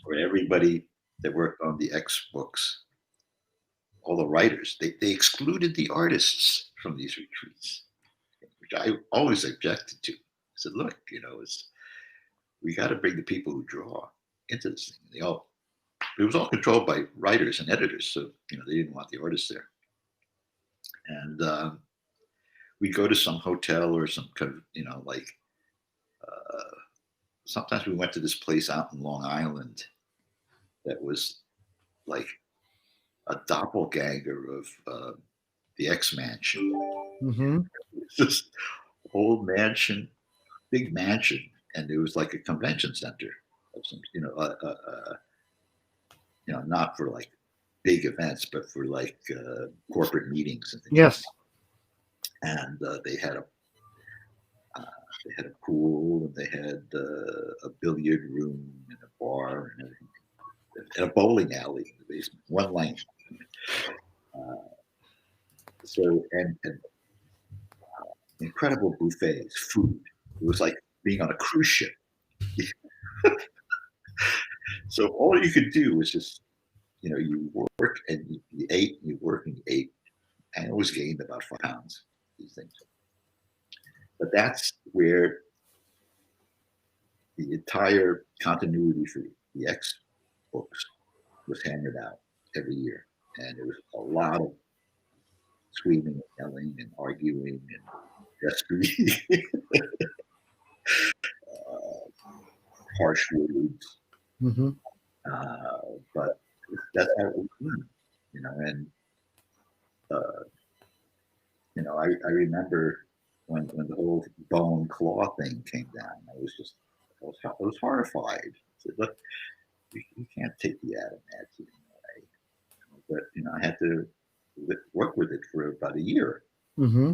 Speaker 2: where everybody that worked on the X books, all the writers, they excluded the artists from these retreats, which I always objected to. I said, look, we got to bring the people who draw into this thing. It was all controlled by writers and editors, so they didn't want the artists there. And we'd go to some hotel or some kind of like. Sometimes we went to this place out in Long Island that was like a doppelganger of the X Mansion.
Speaker 1: Mm-hmm.
Speaker 2: This old mansion, big mansion, and it was like a convention center of some, not for like big events, but for like corporate meetings and things.
Speaker 1: Yes.
Speaker 2: And they had a pool, and they had a billiard room and a bar and everything, and a bowling alley in the basement, one lane. And incredible buffets, food. It was like being on a cruise ship. So all you could do was just, you work and you ate, and you work and you ate. And I always gained about 5 pounds, these things. But that's where the entire continuity for the X books was hammered out every year. And it was a lot of screaming and yelling and arguing and gesturing, harsh words.
Speaker 1: Mm-hmm.
Speaker 2: But that's how it was done, and I remember when the whole bone claw thing came down, I was horrified. I said, look, you can't take the adamantium away. But I had to work with it for about a year.
Speaker 1: Mm-hmm.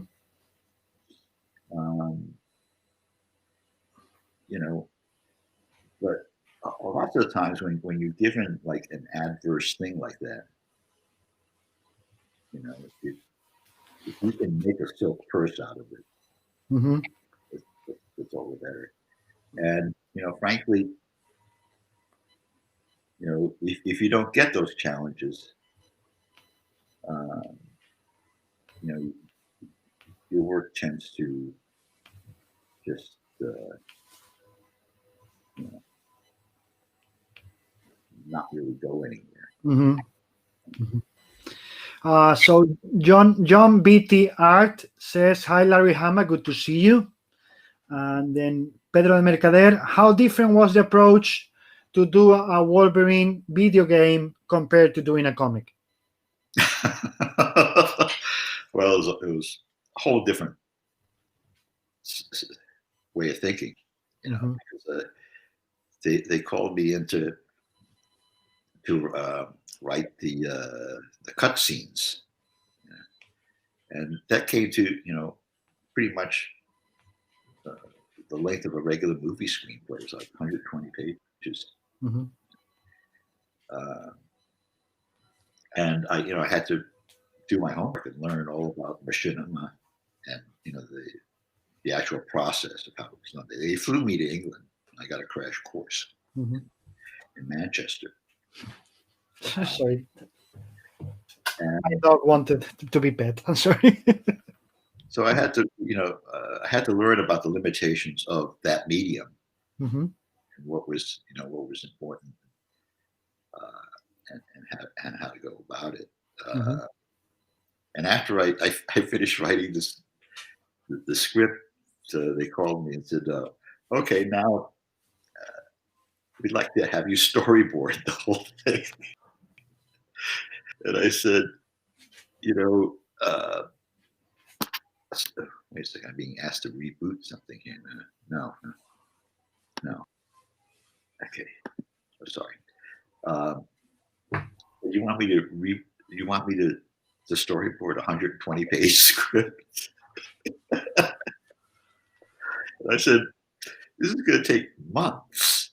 Speaker 2: But lots of the times when you're given like an adverse thing like that, if you can make a silk purse out of it,
Speaker 1: Mm-hmm.
Speaker 2: it's all the better. And frankly, if you don't get those challenges, your work tends to just not really go anywhere.
Speaker 1: Mm-hmm. Mm-hmm. So John BT Art says, hi Larry Hama, good to see you. And then Pedro de Mercader, how different was the approach to do a Wolverine video game compared to doing a comic?
Speaker 2: Well, it was a whole different way of thinking,
Speaker 1: Mm-hmm.
Speaker 2: because they called me in to write the cut scenes, and that came to pretty much the length of a regular movie screenplay. It was like 120 pages.
Speaker 1: Mm-hmm.
Speaker 2: And I had to do my homework and learn all about machinima and the actual process of how it was done. They flew me to England. I got a crash course
Speaker 1: Mm-hmm.
Speaker 2: in Manchester.
Speaker 1: Sorry,
Speaker 2: and
Speaker 1: my dog wanted to be pet. I'm sorry.
Speaker 2: So I had to learn about the limitations of that medium,
Speaker 1: Mm-hmm.
Speaker 2: and what was important, and how to go about it.
Speaker 1: Mm-hmm.
Speaker 2: And after I finished writing the script, they called me and said, "Okay, now we'd like to have you storyboard the whole thing." And I said, wait a second, I'm being asked to reboot something here. No. Okay, I'm sorry. You want me to storyboard a 120-page script? And I said, this is going to take months.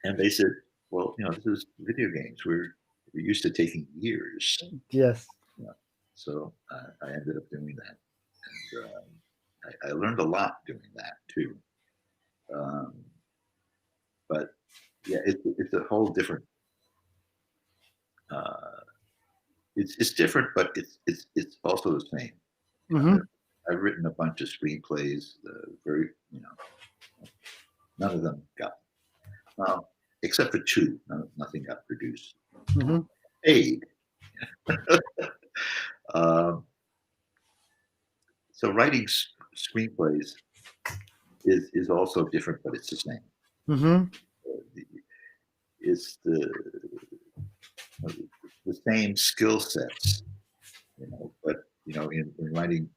Speaker 2: And they said, well, this is video games. We're used to taking years.
Speaker 1: Yes.
Speaker 2: So I ended up doing that. And I learned a lot doing that too. But yeah, it's a whole different. It's different, but it's also the same.
Speaker 1: Mm-hmm.
Speaker 2: I've written a bunch of screenplays, very None of them got, well, except for two. Nothing got produced.
Speaker 1: Mm-hmm.
Speaker 2: Paid. Um, so writing screenplays is also different, but it's the same.
Speaker 1: Mm-hmm.
Speaker 2: It's the same skill sets, but in writing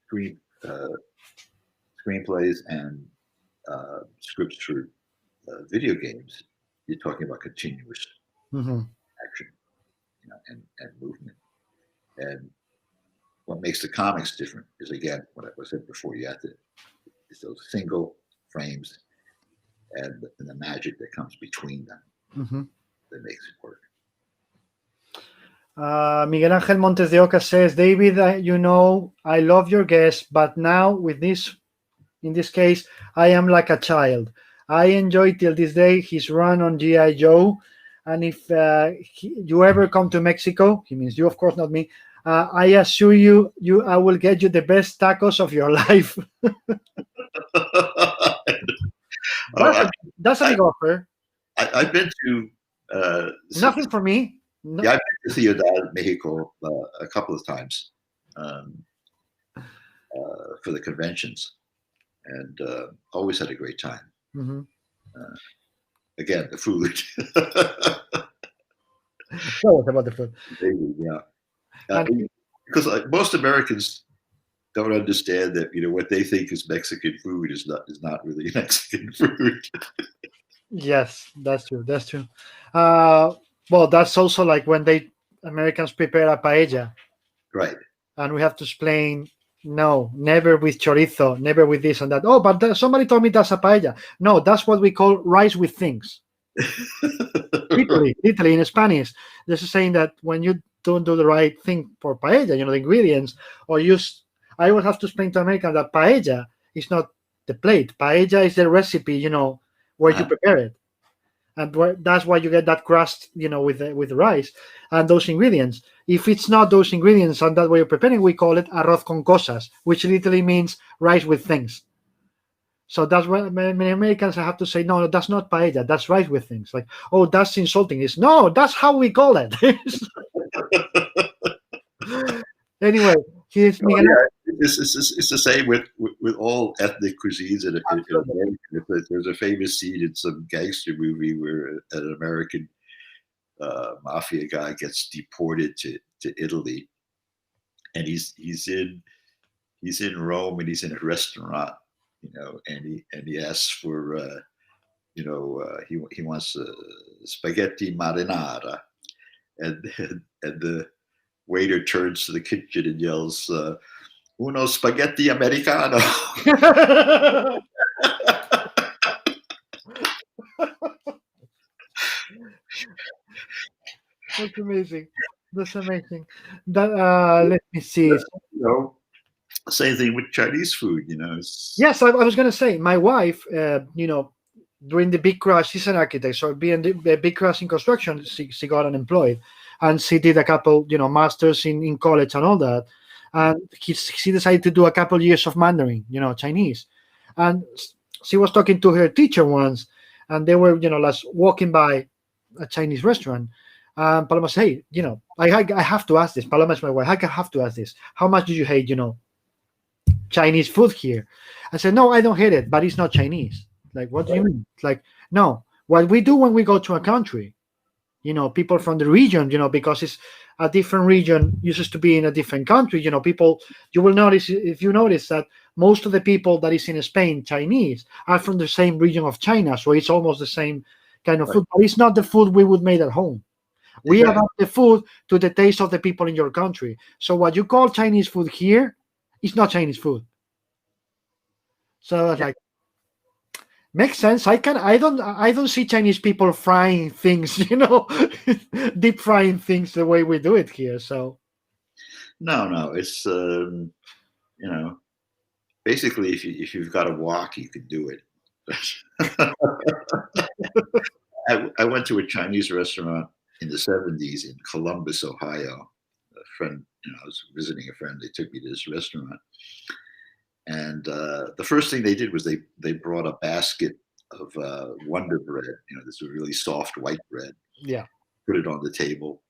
Speaker 2: screenplays and scripts for video games, you're talking about continuous
Speaker 1: Mm-hmm.
Speaker 2: action, and movement. And what makes the comics different is, again, what I said before. You have to, it's those single frames and the magic that comes between them
Speaker 1: Mm-hmm.
Speaker 2: that makes it work.
Speaker 1: Miguel Ángel Montes de Oca says, David, I love your guest, but now with this, in this case, I am like a child. I enjoy till this day his run on G.I. Joe. And if you ever come to Mexico, he means you, of course, not me, I assure you, I will get you the best tacos of your life. That's a big offer.
Speaker 2: I've been to
Speaker 1: nothing for me.
Speaker 2: No. Yeah, I've been to Ciudad, Mexico a couple of times for the conventions, and always had a great time.
Speaker 1: Mm-hmm.
Speaker 2: Again, the food.
Speaker 1: What about the food?
Speaker 2: Yeah, because most Americans don't understand that what they think is Mexican food is not really Mexican food.
Speaker 1: Yes, that's true. That's true. Well, that's also like when Americans prepare a paella,
Speaker 2: right?
Speaker 1: And we have to explain, no, never with chorizo, never with this and that. Oh, but somebody told me that's a paella. No, that's what we call rice with things. Literally in Spanish, there's a saying that when you don't do the right thing for paella, the ingredients, or I would have to explain to Americans that paella is not the plate. Paella is the recipe, where you prepare it, and that's why you get that crust, with the rice and those ingredients. If it's not those ingredients and that way you're preparing, we call it arroz con cosas, which literally means rice with things. So that's why many Americans have to say, no, that's not paella, that's rice with things. Like, oh, that's insulting. No, that's how we call it. Anyway, here's Miguel.
Speaker 2: It's the same with all ethnic cuisines in America. There's a famous scene in some gangster movie where an American mafia guy gets deported to Italy, and he's in Rome, and he's in a restaurant, and he asks for he wants spaghetti marinara, and the waiter turns to the kitchen and yells, uno spaghetti americano.
Speaker 1: That's amazing. That's amazing. Let me see.
Speaker 2: Same thing with Chinese food,
Speaker 1: Yes, I was going to say, my wife, during the big crash, she's an architect, so being the big crash in construction, she got unemployed, and she did a couple, masters in college and all that, and she decided to do a couple years of Mandarin, Chinese, and she was talking to her teacher once, and they were, like walking by a Chinese restaurant. Paloma said, hey, I have to ask this. Paloma is my wife. I have to ask this. How much do you hate, Chinese food here? I said, no, I don't hate it, but it's not Chinese. Like, what do you mean? Like, no, what we do when we go to a country, people from the region, because it's a different region, used to be in a different country, people, you will notice, if you notice that most of the people that is in Spain, Chinese, are from the same region of China. So it's almost the same kind of food, but it's not the food we would make at home. We adapt the food to the taste of the people in your country. So what you call Chinese food here is not Chinese food. So it's like, makes sense. I don't see Chinese people frying things, deep frying things the way we do it here. So
Speaker 2: no, it's basically if you've got a wok, you can do it. I went to a Chinese restaurant in the 70s in Columbus, Ohio. A friend, I was visiting a friend. They took me to this restaurant, and the first thing they did was they brought a basket Wonder Bread. This really soft white bread.
Speaker 1: Yeah.
Speaker 2: Put it on the table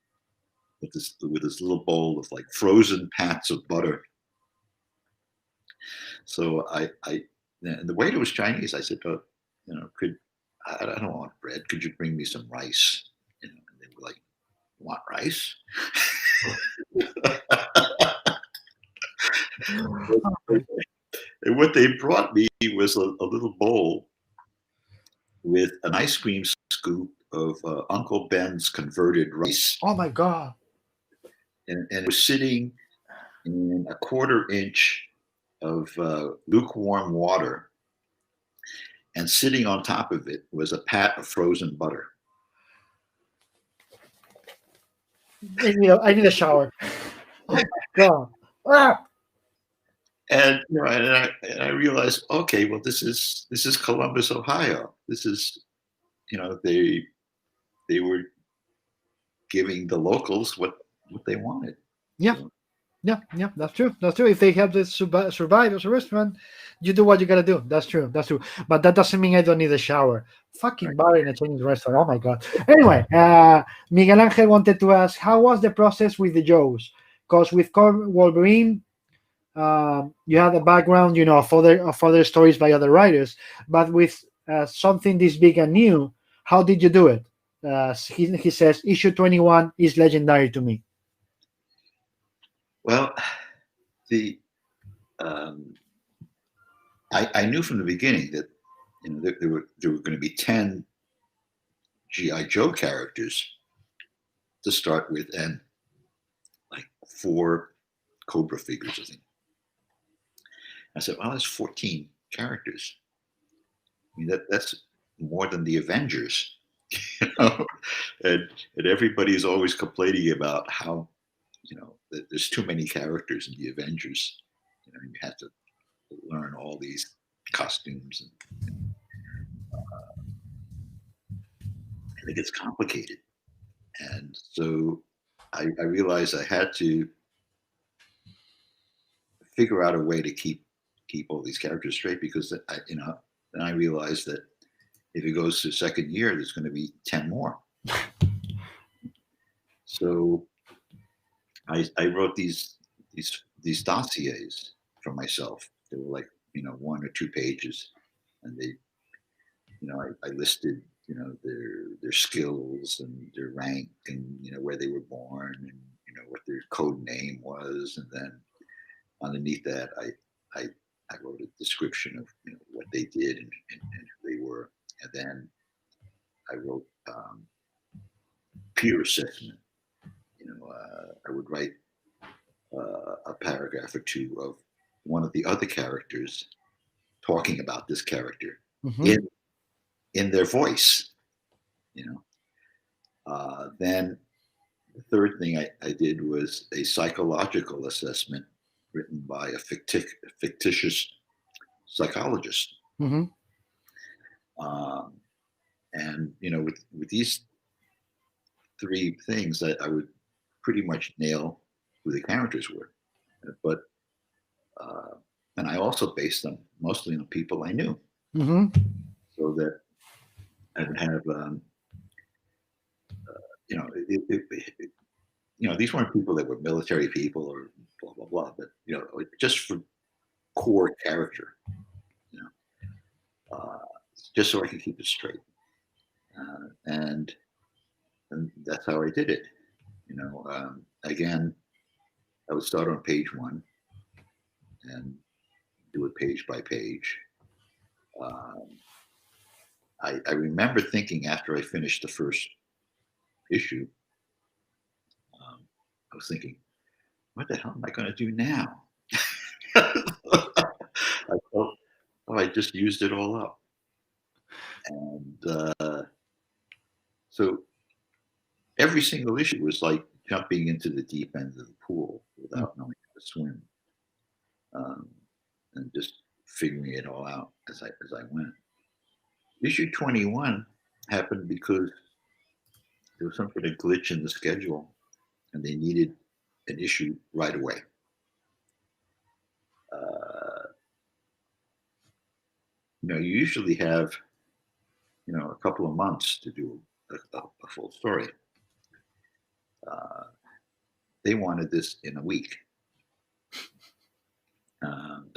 Speaker 2: with this little bowl of like frozen pats of butter. So and the waiter was Chinese. I said, oh, I don't want bread. Could you bring me some rice? And they were like, want rice? And what they brought me was a little bowl with an ice cream scoop of Uncle Ben's converted rice.
Speaker 1: Oh my God.
Speaker 2: And it was sitting in a 1/4 inch of lukewarm water. And sitting on top of it was a pat of frozen butter.
Speaker 1: I need a shower. Oh my God. Ah!
Speaker 2: And I realized, okay, well, this is Columbus, Ohio. This is, they were giving the locals what they wanted.
Speaker 1: Yeah. Yeah, that's true. That's true. If they have to survive as a restaurant, you do what you gotta do. That's true. That's true. But that doesn't mean I don't need a shower. Fucking bar in a Chinese restaurant. Oh my God. Anyway, Miguel Angel wanted to ask, how was the process with the Joes? Because with Wolverine, you had a background, of other stories by other writers. But with something this big and new, how did you do it? He says, issue 21 is legendary to me.
Speaker 2: Well, I knew from the beginning that there were going to be 10 G.I. Joe characters to start with, and like 4 Cobra figures, I think. I said, well, that's 14 characters. I mean, that's more than the Avengers, and everybody's always complaining about how that there's too many characters in the Avengers. You have to learn all these costumes, and it gets complicated. And so I realized I had to figure out a way to keep all these characters straight, because then I realized that if it goes to second year, there's going to be 10 more. So I wrote these dossiers for myself. They were like 1 or 2 pages, and they I listed their skills and their rank, and where they were born, and what their code name was, and then underneath that I wrote a description of what they did and who they were, and then I wrote peer assessment. I would write a paragraph or 2 of one of the other characters talking about this character in their voice. Then the third thing I did was a psychological assessment written by a fictitious psychologist.
Speaker 1: Mm-hmm.
Speaker 2: And with these 3 things, I would pretty much nail who the characters were. But and I also based them mostly on people I knew, so that I would have these weren't people that were military people or blah blah blah, but just for core character, just so I could keep it straight, and that's how I did it. Again, I would start on page 1 and do it page by page. I remember thinking after I finished the first issue, I was thinking, what the hell am I going to do now? I felt, I just used it all up. And so every single issue was like jumping into the deep end of the pool without knowing how to swim, and just figuring it all out as I went. Issue 21 happened because there was some sort of glitch in the schedule, and they needed an issue right away. You usually have a couple of months to do a full story. They wanted this in a week. Um,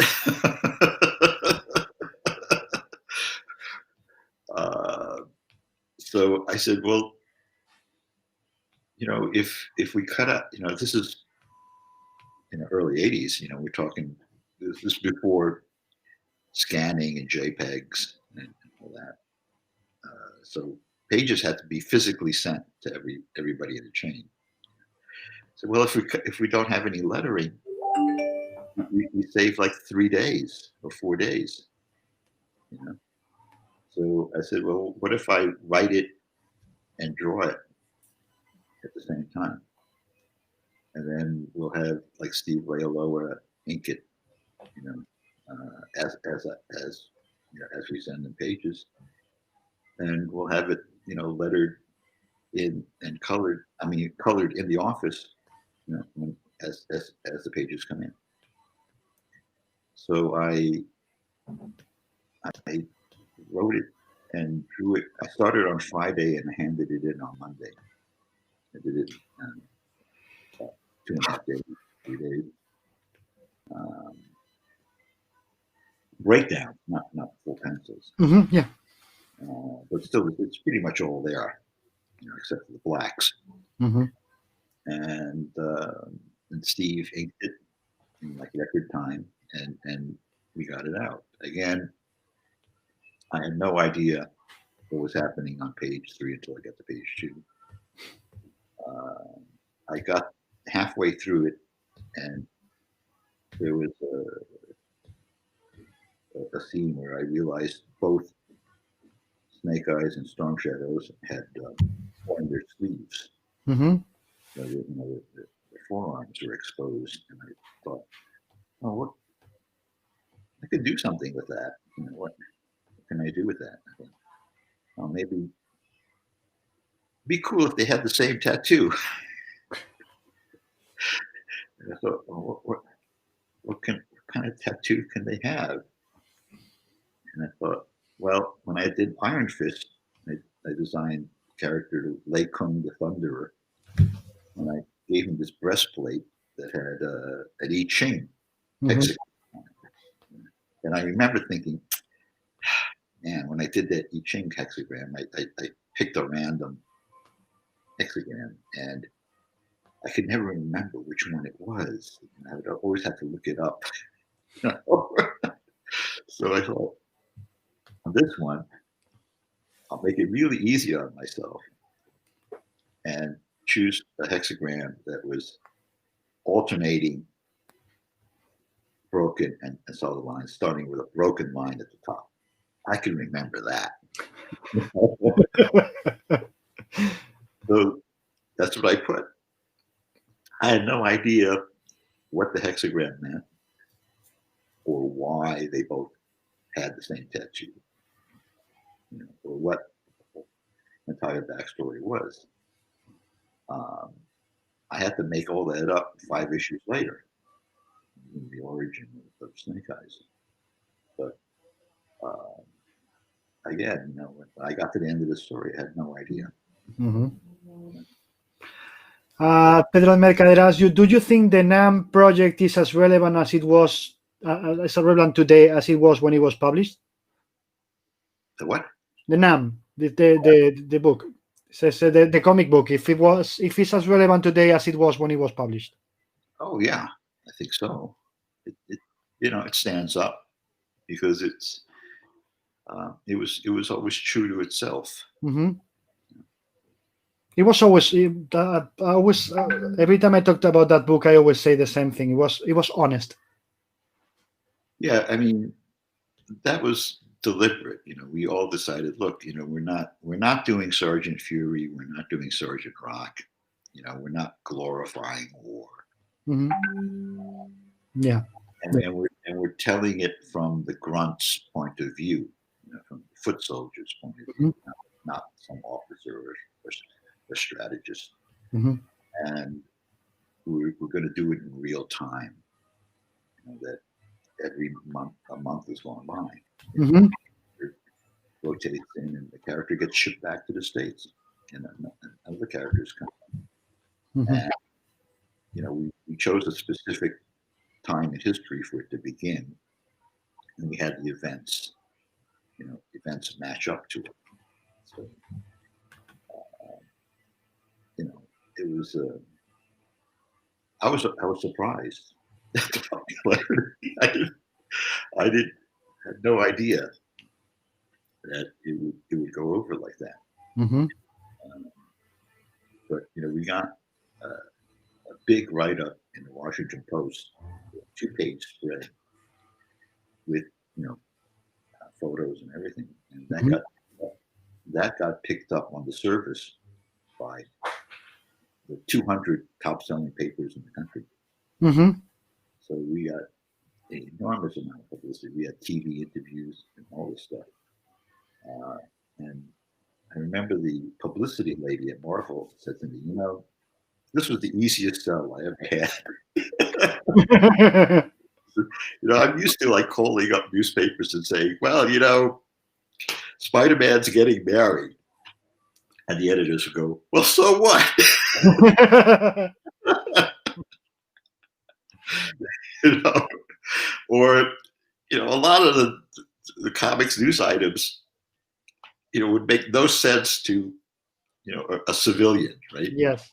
Speaker 2: so I said, well, if we cut out, this is in the early 80s, we're talking, this is before scanning and JPEGs and all that. So pages had to be physically sent to everybody in the chain. So, well, if we don't have any lettering, we save like 3 days or 4 days. So I said, well, what if I write it and draw it at the same time? And then we'll have like Steve Lealoa ink it, as we send them pages, and we'll have it, lettered in and colored. I mean, colored in the office, as the pages come in. So I wrote it and drew it. I started on Friday and handed it in on Monday. I did it in 2.5 days, 3 days. Breakdown, not full pencils.
Speaker 1: Mm-hmm, yeah.
Speaker 2: But still, it's pretty much all there, except for the blacks.
Speaker 1: Mm-hmm.
Speaker 2: And Steve inked it in like record time, and we got it out. Again, I had no idea what was happening on page 3 until I got to page 2. I got halfway through it, and there was a scene where I realized both Snake Eyes and Storm Shadows had torn their sleeves.
Speaker 1: Mm-hmm.
Speaker 2: So the forearms were exposed, and I thought, oh, what? I could do something with that. What can I do with that? I thought, well, maybe it'd be cool if they had the same tattoo. And I thought, well, what kind of tattoo can they have? And I thought, well, when I did Iron Fist, I designed character Lei Kung the Thunderer, and I gave him this breastplate that had an I Ching hexagon on it. And I remember thinking, man, when I did that I Ching hexagram, I picked a random hexagram, and I could never remember which one it was. I would always have to look it up. So I thought, on this one, I'll make it really easy on myself and choose a hexagram that was alternating broken and solid lines, starting with a broken line at the top. I can remember that. So that's what I put. I had no idea what the hexagram meant or why they both had the same tattoo, or what the entire backstory was. I had to make all that up 5 issues later, the origin of Snake Eyes. But again, when I got to the end of the story, I had no idea.
Speaker 1: Mm-hmm. Pedro Mercader asks you, do you think the NAM project is as relevant as it was, as relevant today as it was when it was published?
Speaker 2: The what?
Speaker 1: The NAM, the book. It says the comic book. If it's as relevant today as it was when it was published.
Speaker 2: Oh yeah, I think so. It stands up because it was always true to itself.
Speaker 1: Mm-hmm. It was always. Every time I talked about that book, I always say the same thing. It was honest.
Speaker 2: Yeah, I mean, that was deliberate. We all decided, look, we're not doing Sergeant Fury, we're not doing Sergeant Rock. We're not glorifying war.
Speaker 1: Mm-hmm. Yeah.
Speaker 2: And we're telling it from the grunt's point of view, from the foot soldier's point of view, not some officer or strategist.
Speaker 1: Mm-hmm.
Speaker 2: And we're going to do it in real time. That every month, a month is going by.
Speaker 1: Mm-hmm.
Speaker 2: rotates in, and the character gets shipped back to the States, and other characters come.
Speaker 1: Mhm.
Speaker 2: And we chose a specific time in history for it to begin, and we had the events. Events match up to it. So, it was. I was surprised. I had no idea that it would go over like that.
Speaker 1: Mhm.
Speaker 2: But we got a big write up in the Washington Post, 2-page spread with photos and everything, and
Speaker 1: Mhm.
Speaker 2: that got picked up on the service by the 200 top selling papers in the country.
Speaker 1: Mhm.
Speaker 2: So we got an enormous amount of publicity. We had TV interviews and all this stuff. And I remember the publicity lady at Marvel said to me, this was the easiest sell I ever had. I'm used to like calling up newspapers and saying, well, Spider-Man's getting married. And the editors would go, well, so what? Or, a lot of the comics news items, would make no sense to, a civilian, right?
Speaker 1: Yes.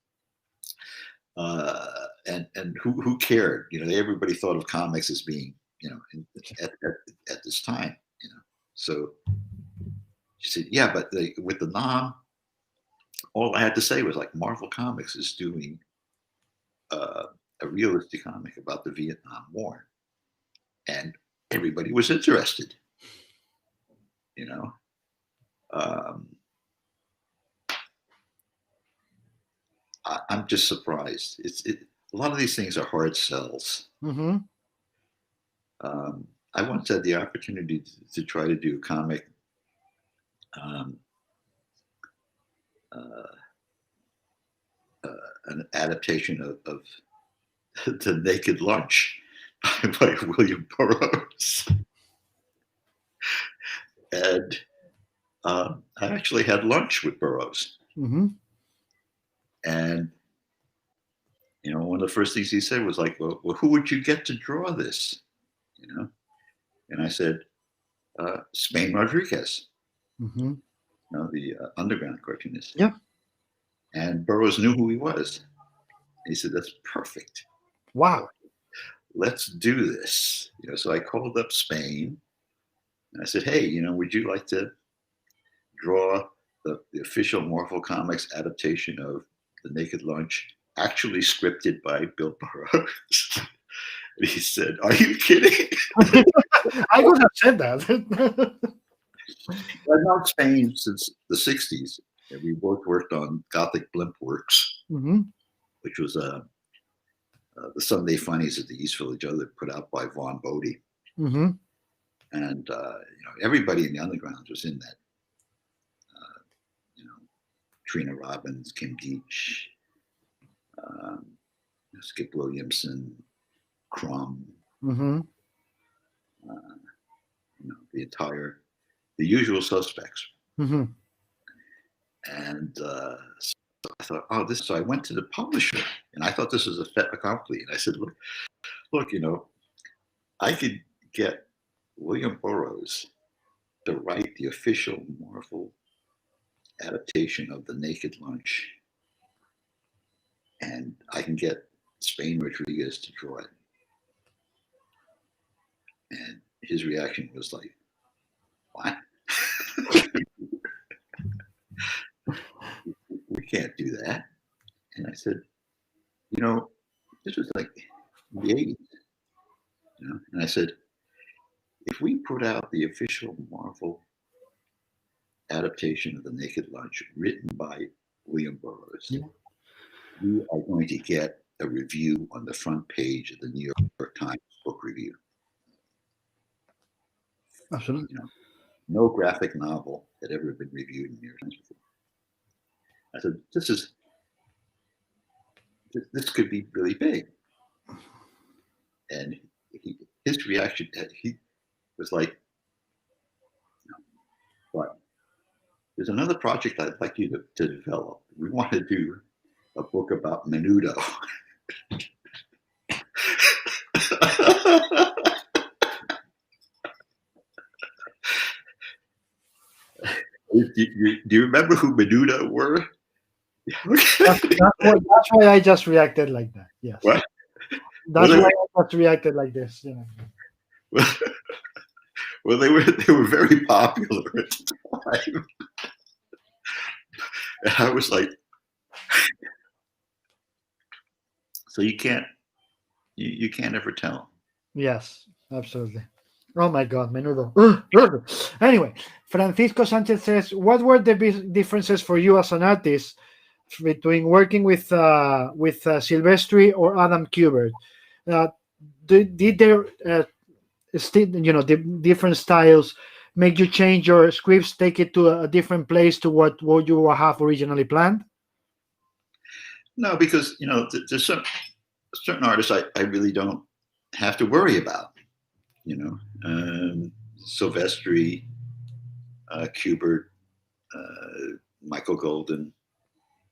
Speaker 2: And who cared? Everybody thought of comics as being, at this time, So she said, yeah, but with the nom, all I had to say was like Marvel Comics is doing a realistic comic about the Vietnam War, and everybody was interested. I'm just surprised. A lot of these things are hard sells.
Speaker 1: Mm-hmm.
Speaker 2: I once had the opportunity to try to do a comic. An adaptation of The Naked Lunch by William Burroughs. And I actually had lunch with Burroughs.
Speaker 1: Mm-hmm.
Speaker 2: And, one of the first things he said was like, well, who would you get to draw this? And I said, Spain Rodriguez,
Speaker 1: Mm-hmm.
Speaker 2: the underground cartoonist.
Speaker 1: Yeah.
Speaker 2: And Burroughs knew who he was. He said, that's perfect.
Speaker 1: Wow.
Speaker 2: Let's do this. So I called up Spain and I said, hey, would you like to draw the official Marvel Comics adaptation of The Naked Lunch, actually scripted by Bill Burroughs? And he said, are you kidding?
Speaker 1: I would have said that.
Speaker 2: I've known Spain since the 60s. And we both worked on Gothic Blimp Works,
Speaker 1: Mm-hmm.
Speaker 2: which was the Sunday Funnies at the East Village Other put out by Vaughn Bodie.
Speaker 1: Mm-hmm.
Speaker 2: And, everybody in the underground was in that. Trina Robbins, Kim Deitch, Skip Williamson, Crumb,
Speaker 1: Mm-hmm.
Speaker 2: the usual suspects.
Speaker 1: Mm-hmm.
Speaker 2: And so I thought, so I went to the publisher, and I thought this was a fait accompli. And I said, look, I could get William Burroughs to write the official Marvel adaptation of The Naked Lunch, and I can get Spain Rodriguez to draw it. And his reaction was like, what? We can't do that. And I said, this was like in the 80s. And I said, if we put out the official Marvel adaptation of The Naked Lunch written by William Burroughs, we are going to get a review on the front page of the New York Times book review.
Speaker 1: Absolutely.
Speaker 2: No graphic novel had ever been reviewed in New York Times before. I said, this could be really big. And his reaction, he was like, what? there's another project I'd like you to develop. We want to do a book about Menudo. Do you remember who Menudo were?
Speaker 1: That's why I just reacted like that. Yes.
Speaker 2: What?
Speaker 1: That's why I just reacted like this. You know.
Speaker 2: Well, they were very popular at the time. And I was like, so you can't ever tell.
Speaker 1: Yes, absolutely. Oh my God, menudo. Anyway, Francisco Sanchez says, "What were the big differences for you as an artist between working with Silvestri or Adam Kubert? Uh, did their the different styles make you change your scripts, take it to a different place to what you have originally planned?"
Speaker 2: No, because there's certain artists I really don't have to worry about. Silvestri, Kubert, Michael Golden.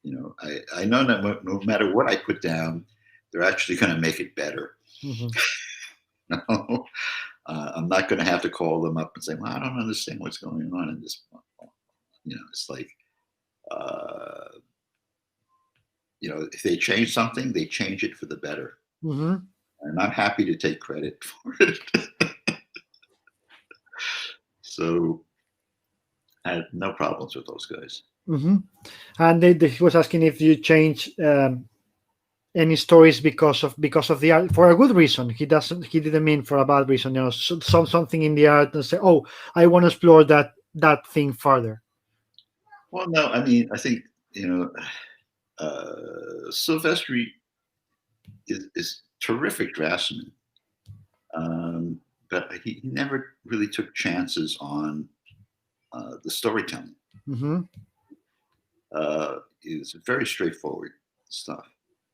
Speaker 2: I know that no matter what I put down, they're actually going to make it better. No, I'm not going to have to call them up and say, "Well, I don't understand what's going on in this." It's like, if they change something, they change it for the better, and I'm happy to take credit for it. So I had no problems with those guys.
Speaker 1: And he was asking if you change any stories because of the art for a good reason. He didn't mean for a bad reason. Something in the art and say, "Oh, I want to explore that thing further."
Speaker 2: Well, no, I mean, I think Silvestri is terrific draftsman, but he never really took chances on the storytelling. It's very straightforward stuff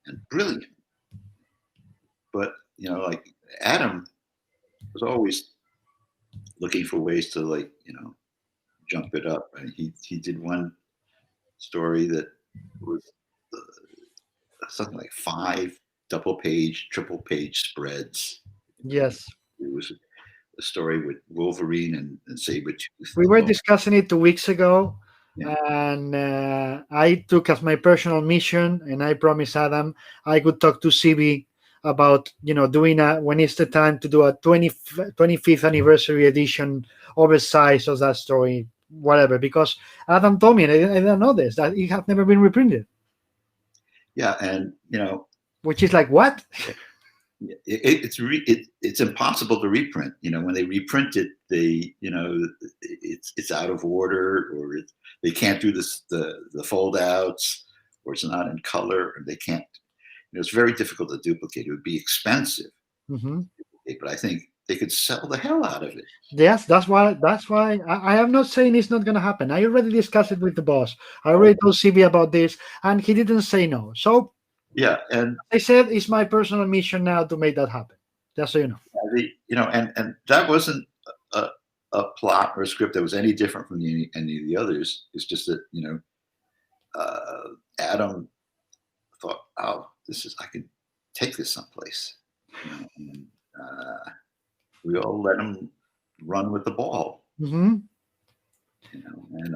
Speaker 2: and brilliant. But like Adam was always looking for ways to jump it up. And he did one story that was something like 5 double-page, triple-page spreads.
Speaker 1: Yes.
Speaker 2: It was a story with Wolverine and Sabretooth.
Speaker 1: We were discussing it 2 weeks ago.
Speaker 2: Yeah.
Speaker 1: And I took as my personal mission, and I promised Adam I could talk to CB about doing when it's the time to do a 25th anniversary edition, oversized of that story, whatever. Because Adam told me, and I didn't know this, that it had never been reprinted.
Speaker 2: Yeah, and
Speaker 1: which is like what?
Speaker 2: It's impossible to reprint. When they reprint it, it's out of order, or they can't do the fold outs, or it's not in color, or they can't. It's very difficult to duplicate. It would be expensive, but I think they could sell the hell out of it.
Speaker 1: Yes, that's why I am not saying it's not going to happen. I already discussed it with the boss. I already told CB about this, and he didn't say no. So
Speaker 2: yeah, and
Speaker 1: I said it's my personal mission now to make that happen. Just so you know.
Speaker 2: And that wasn't a plot or a script that was any different from any of the others. It's just that Adam thought, "Oh, I can take this someplace." And, we all let him run with the ball. And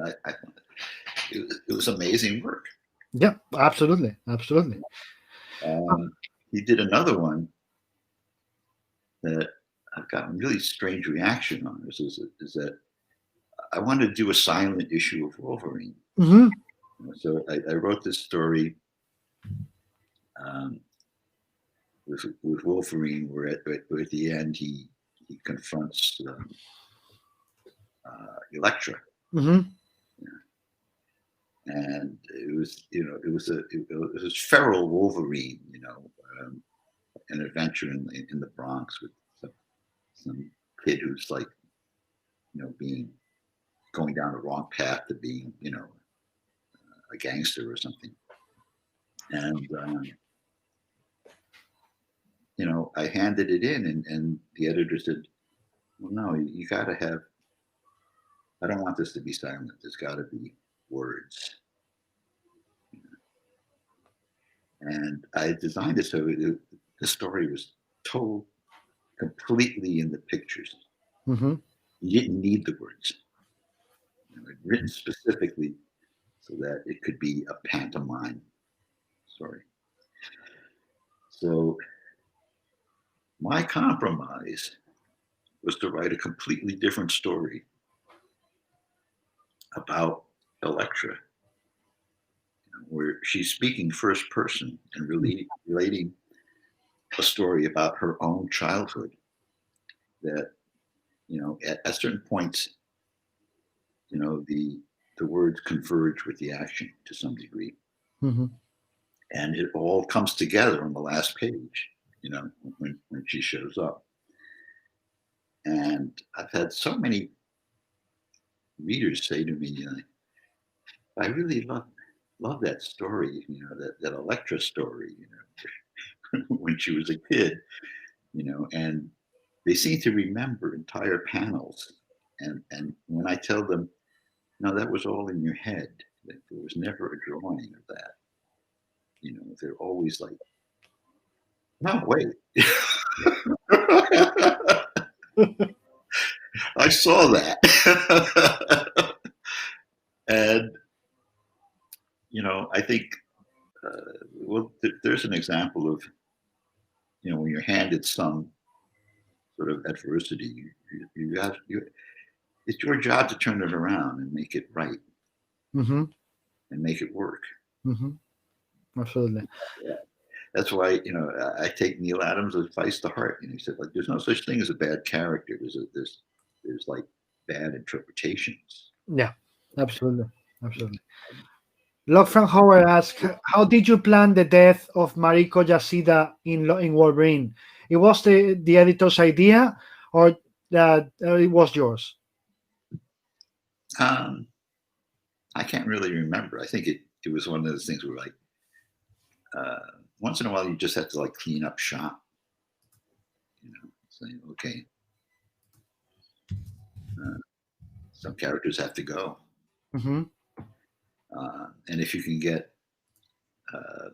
Speaker 2: I thought it was amazing work.
Speaker 1: Yeah, absolutely.
Speaker 2: He did another one that I've gotten really strange reaction on. Is that I wanted to do a silent issue of Wolverine. So I wrote this story with Wolverine, where at the end he confronts Elektra. And it was feral Wolverine, an adventure in the Bronx with some kid who's like, going down the wrong path to being, a gangster or something. And I handed it in, and the editor said, "Well, no, you got to have. I don't want this to be silent. There's got to be words. And I designed it so the story was told completely in the pictures.
Speaker 1: Mm-hmm.
Speaker 2: You didn't need the words. Written specifically so that it could be a pantomime story. So my compromise was to write a completely different story about Electra, where she's speaking first person and really relating a story about her own childhood that, at certain points, the words converge with the action to some degree.
Speaker 1: Mm-hmm.
Speaker 2: And it all comes together on the last page, when she shows up. And I've had so many readers say to me, I really love that story, that Electra story, when she was a kid, and they seem to remember entire panels. And when I tell them, no, that was all in your head, that there was never a drawing of that, they're always like, no, wait. I saw that. And, I think, there's an example of, when you're handed some sort of adversity, it's your job to turn it around and make it right.
Speaker 1: Mm-hmm.
Speaker 2: And make it work.
Speaker 1: Mm-hmm. Absolutely.
Speaker 2: Yeah. That's why, I take Neil Adams' advice to heart. He said, like, there's no such thing as a bad character. There's like bad interpretations.
Speaker 1: Yeah, absolutely. Locke Frank Howard asks, how did you plan the death of Mariko Yasuda in Wolverine? It was the editor's idea, or that it was yours?
Speaker 2: I can't really remember. I think it was one of those things where, like, once in a while you just have to, like, clean up shop. Saying, okay, some characters have to go.
Speaker 1: Mm-hmm.
Speaker 2: And if you can get a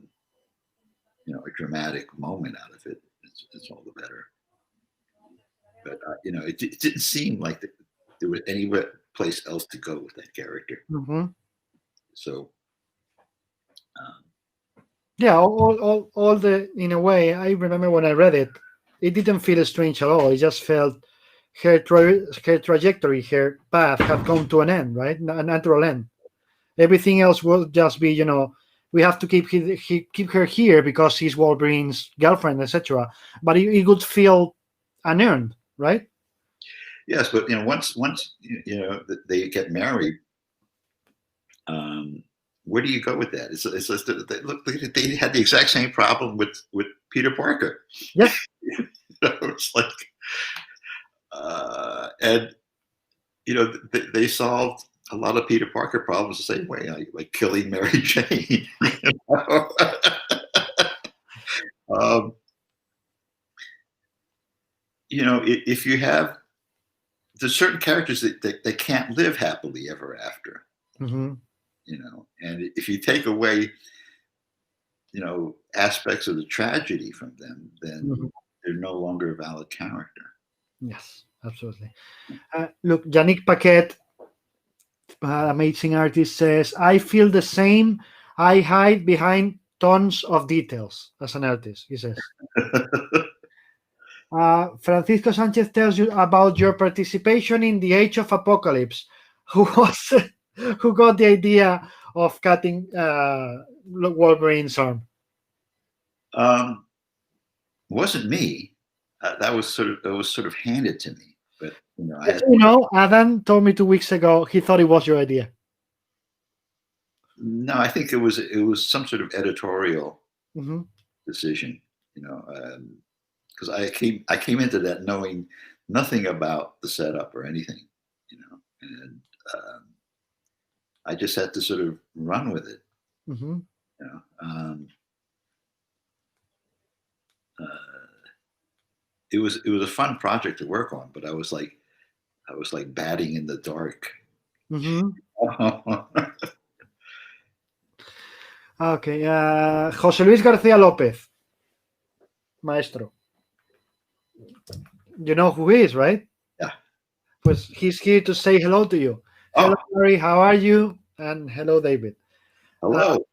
Speaker 2: dramatic moment out of it, it's all the better. But it didn't seem like there was any place else to go with that character.
Speaker 1: Mm-hmm.
Speaker 2: So
Speaker 1: yeah, all the, in a way, I remember when I read it, it didn't feel strange at all. It just felt her trajectory, her path had come to an end, right? A natural end. Everything else will just be, we have to keep her here because she's Wolverine's girlfriend, etc. But it would feel unearned, right?
Speaker 2: yes, but once they get married, where do you go with that? It's just they had the exact same problem with Peter Parker.
Speaker 1: Yes.
Speaker 2: It's like, and they solved a lot of Peter Parker problems the same way, like killing Mary Jane. If you have, there's certain characters that can't live happily ever after.
Speaker 1: Mm-hmm.
Speaker 2: And if you take away, aspects of the tragedy from them, then
Speaker 1: Mm-hmm.
Speaker 2: they're no longer a valid character.
Speaker 1: Yes, absolutely. Look, Yannick Paquet, amazing artist, says, I feel the same. I hide behind tons of details as an artist, he says. Francisco Sanchez tells you about your participation in the Age of Apocalypse. Who got the idea of cutting Wolverine's arm?
Speaker 2: Wasn't me. That was sort of handed to me. But
Speaker 1: Adam told me 2 weeks ago he thought it was your idea.
Speaker 2: No, I think it was some sort of editorial
Speaker 1: mm-hmm.
Speaker 2: decision. Because I came into that knowing nothing about the setup or anything, and I just had to sort of run with it.
Speaker 1: Mm-hmm.
Speaker 2: It was a fun project to work on, but I was like batting in the dark.
Speaker 1: Mm-hmm. Okay. José Luis García López, maestro. You know who he is, right?
Speaker 2: Yeah.
Speaker 1: Pues he's here to say hello to you. Hello,
Speaker 2: Oh,
Speaker 1: Larry. How are you? And hello, David.
Speaker 2: hello.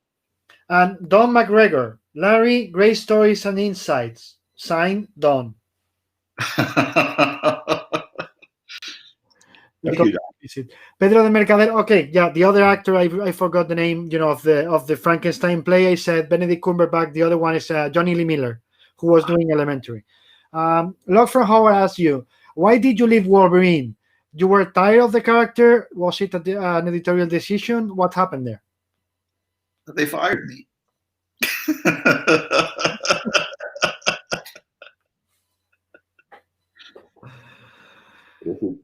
Speaker 1: And Don McGregor. Larry, great stories and insights. Signed, Don.
Speaker 2: Thank you.
Speaker 1: Is it Pedro de Mercader? Okay, yeah, the other actor I forgot the name, of the Frankenstein play. I said Benedict Cumberbatch. The other one is Johnny Lee Miller, who was doing Elementary. Locke from Howard asked you, why did you leave Wolverine? You were tired of the character? Was it an editorial decision? What happened there?
Speaker 2: They fired me.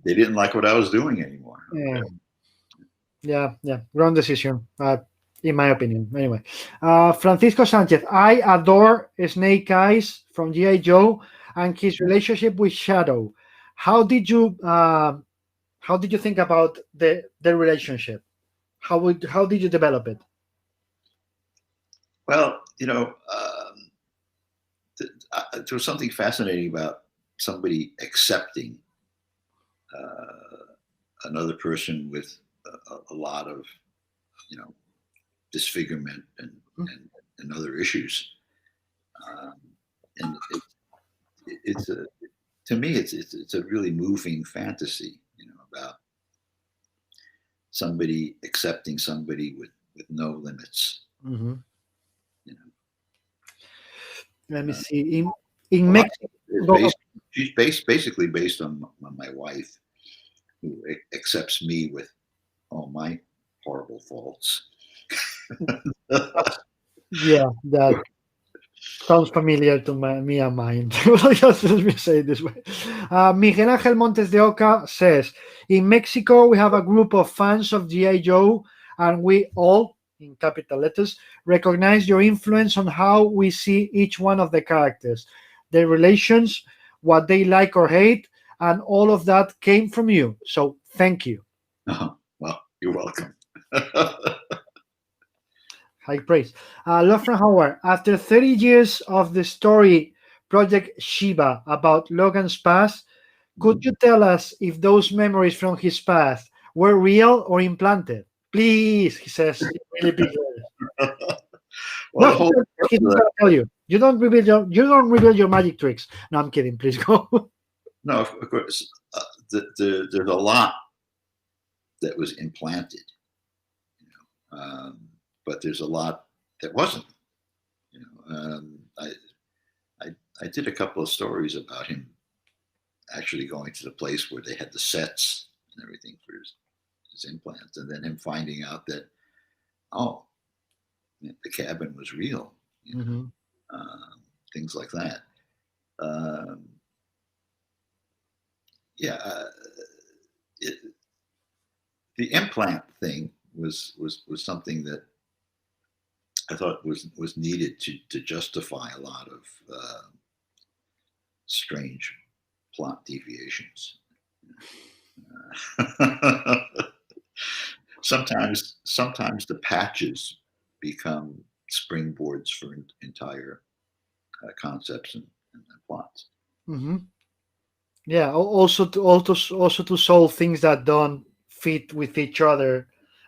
Speaker 2: They didn't like what I was doing anymore.
Speaker 1: Yeah, wrong decision, in my opinion. Anyway, Francisco Sanchez, I adore Snake Eyes from G.I. Joe and his relationship with Shadow. How did you think about the relationship? How did you develop it?
Speaker 2: Well, there was something fascinating about somebody accepting another person with a lot of, disfigurement and other issues. And it's a, to me, it's a really moving fantasy, about somebody accepting somebody with no limits.
Speaker 1: Mm-hmm.
Speaker 2: You know,
Speaker 1: Let me see. In
Speaker 2: well,
Speaker 1: Mexico,
Speaker 2: she's basically based on my wife, who accepts me with all my horrible faults.
Speaker 1: yeah, that sounds familiar to me and mine. Just let me say it this way. Miguel Ángel Montes de Oca says, in Mexico, we have a group of fans of G.I. Joe, and we all, in capital letters, recognize your influence on how we see each one of the characters, their relations, what they like or hate, and all of that came from you. So thank you.
Speaker 2: Well, you're welcome.
Speaker 1: High praise. Love from Howard. After 30 years of the story Project Shiva about Logan's past, could you tell us if those memories from his past were real or implanted? Please, he says. Really big letters.
Speaker 2: Well,
Speaker 1: No, he's not gonna tell you. You don't reveal your magic tricks. No, I'm kidding. Please go.
Speaker 2: no, of course, there's a lot that was implanted, but there's a lot that wasn't. I did a couple of stories about him actually going to the place where they had the sets and everything for his implants, and then him finding out that, oh, the cabin was real, things like that. The implant thing was something that I thought was needed to justify a lot of strange plot deviations. Sometimes the patches become springboards for entire concepts and plots.
Speaker 1: Mm-hmm. Yeah. Also to solve things that don't fit with each other.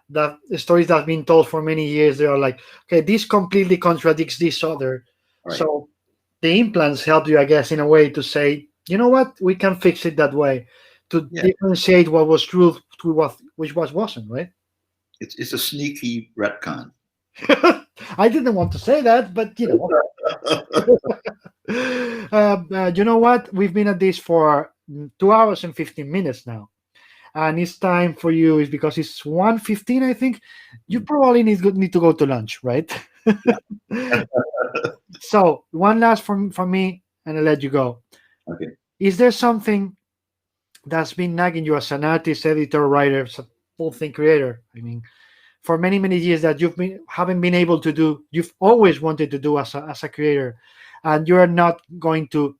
Speaker 1: That the stories that have been told for many years, they are like, okay, this completely contradicts this other.
Speaker 2: Right.
Speaker 1: So the implants help you, I guess, in a way to say, you know what, we can fix it that way to differentiate what was true to which wasn't, right?
Speaker 2: It's a sneaky retcon.
Speaker 1: I didn't want to say that, but you know what? We've been at this for 2 hours and 15 minutes now. And it's time for you, is because it's 1:15, I think. You probably need to go to lunch, right? So one last from me, and I'll let you go.
Speaker 2: Okay.
Speaker 1: Is there something that's been nagging you as an artist, editor, writer, whole thing creator? I mean, for many, many years that haven't been able to do, you've always wanted to do as a creator, and you're not going to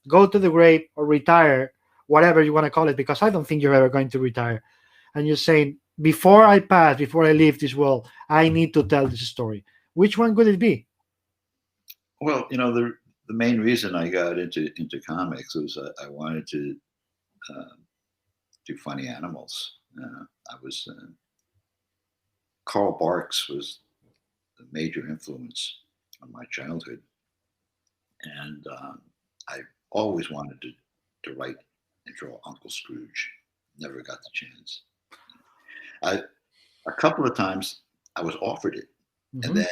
Speaker 1: go to the grave or retire, whatever you want to call it, because I don't think you're ever going to retire. And you're saying, before I pass, before I leave this world, I need to tell this story. Which one could it be?
Speaker 2: Well, the main reason I got into comics was I wanted to do funny animals. I was Carl Barks was a major influence on my childhood, and I always wanted to write and draw Uncle Scrooge. Never got the chance. A couple of times I was offered it, and then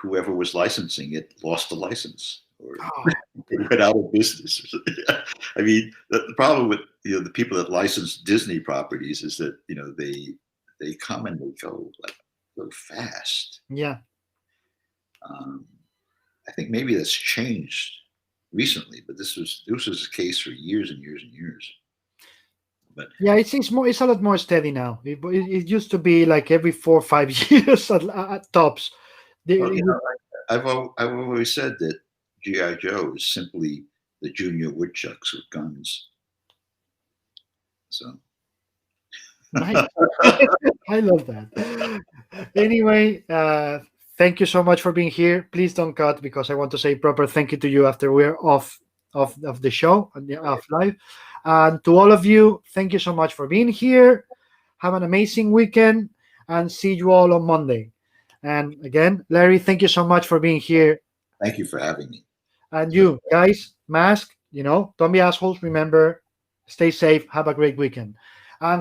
Speaker 2: whoever was licensing it lost the license or it went out of business. I mean, the problem with the people that license Disney properties is that they come and they go like so fast.
Speaker 1: Yeah.
Speaker 2: I think maybe that's changed recently, but this was the case for years and years and years. But
Speaker 1: yeah, it's a lot more steady now. It used to be like every 4 or 5 years at tops.
Speaker 2: I've always said that G.I. Joe is simply the Junior Woodchucks with guns. So
Speaker 1: nice. I love that. Anyway, thank you so much for being here. Please don't cut because I want to say proper thank you to you after we're off the show and off live. And to all of you, thank you so much for being here. Have an amazing weekend and see you all on Monday. And again, Larry, thank you so much for being here.
Speaker 2: Thank you for having me.
Speaker 1: And you guys, mask, don't be assholes. Remember, stay safe. Have a great weekend.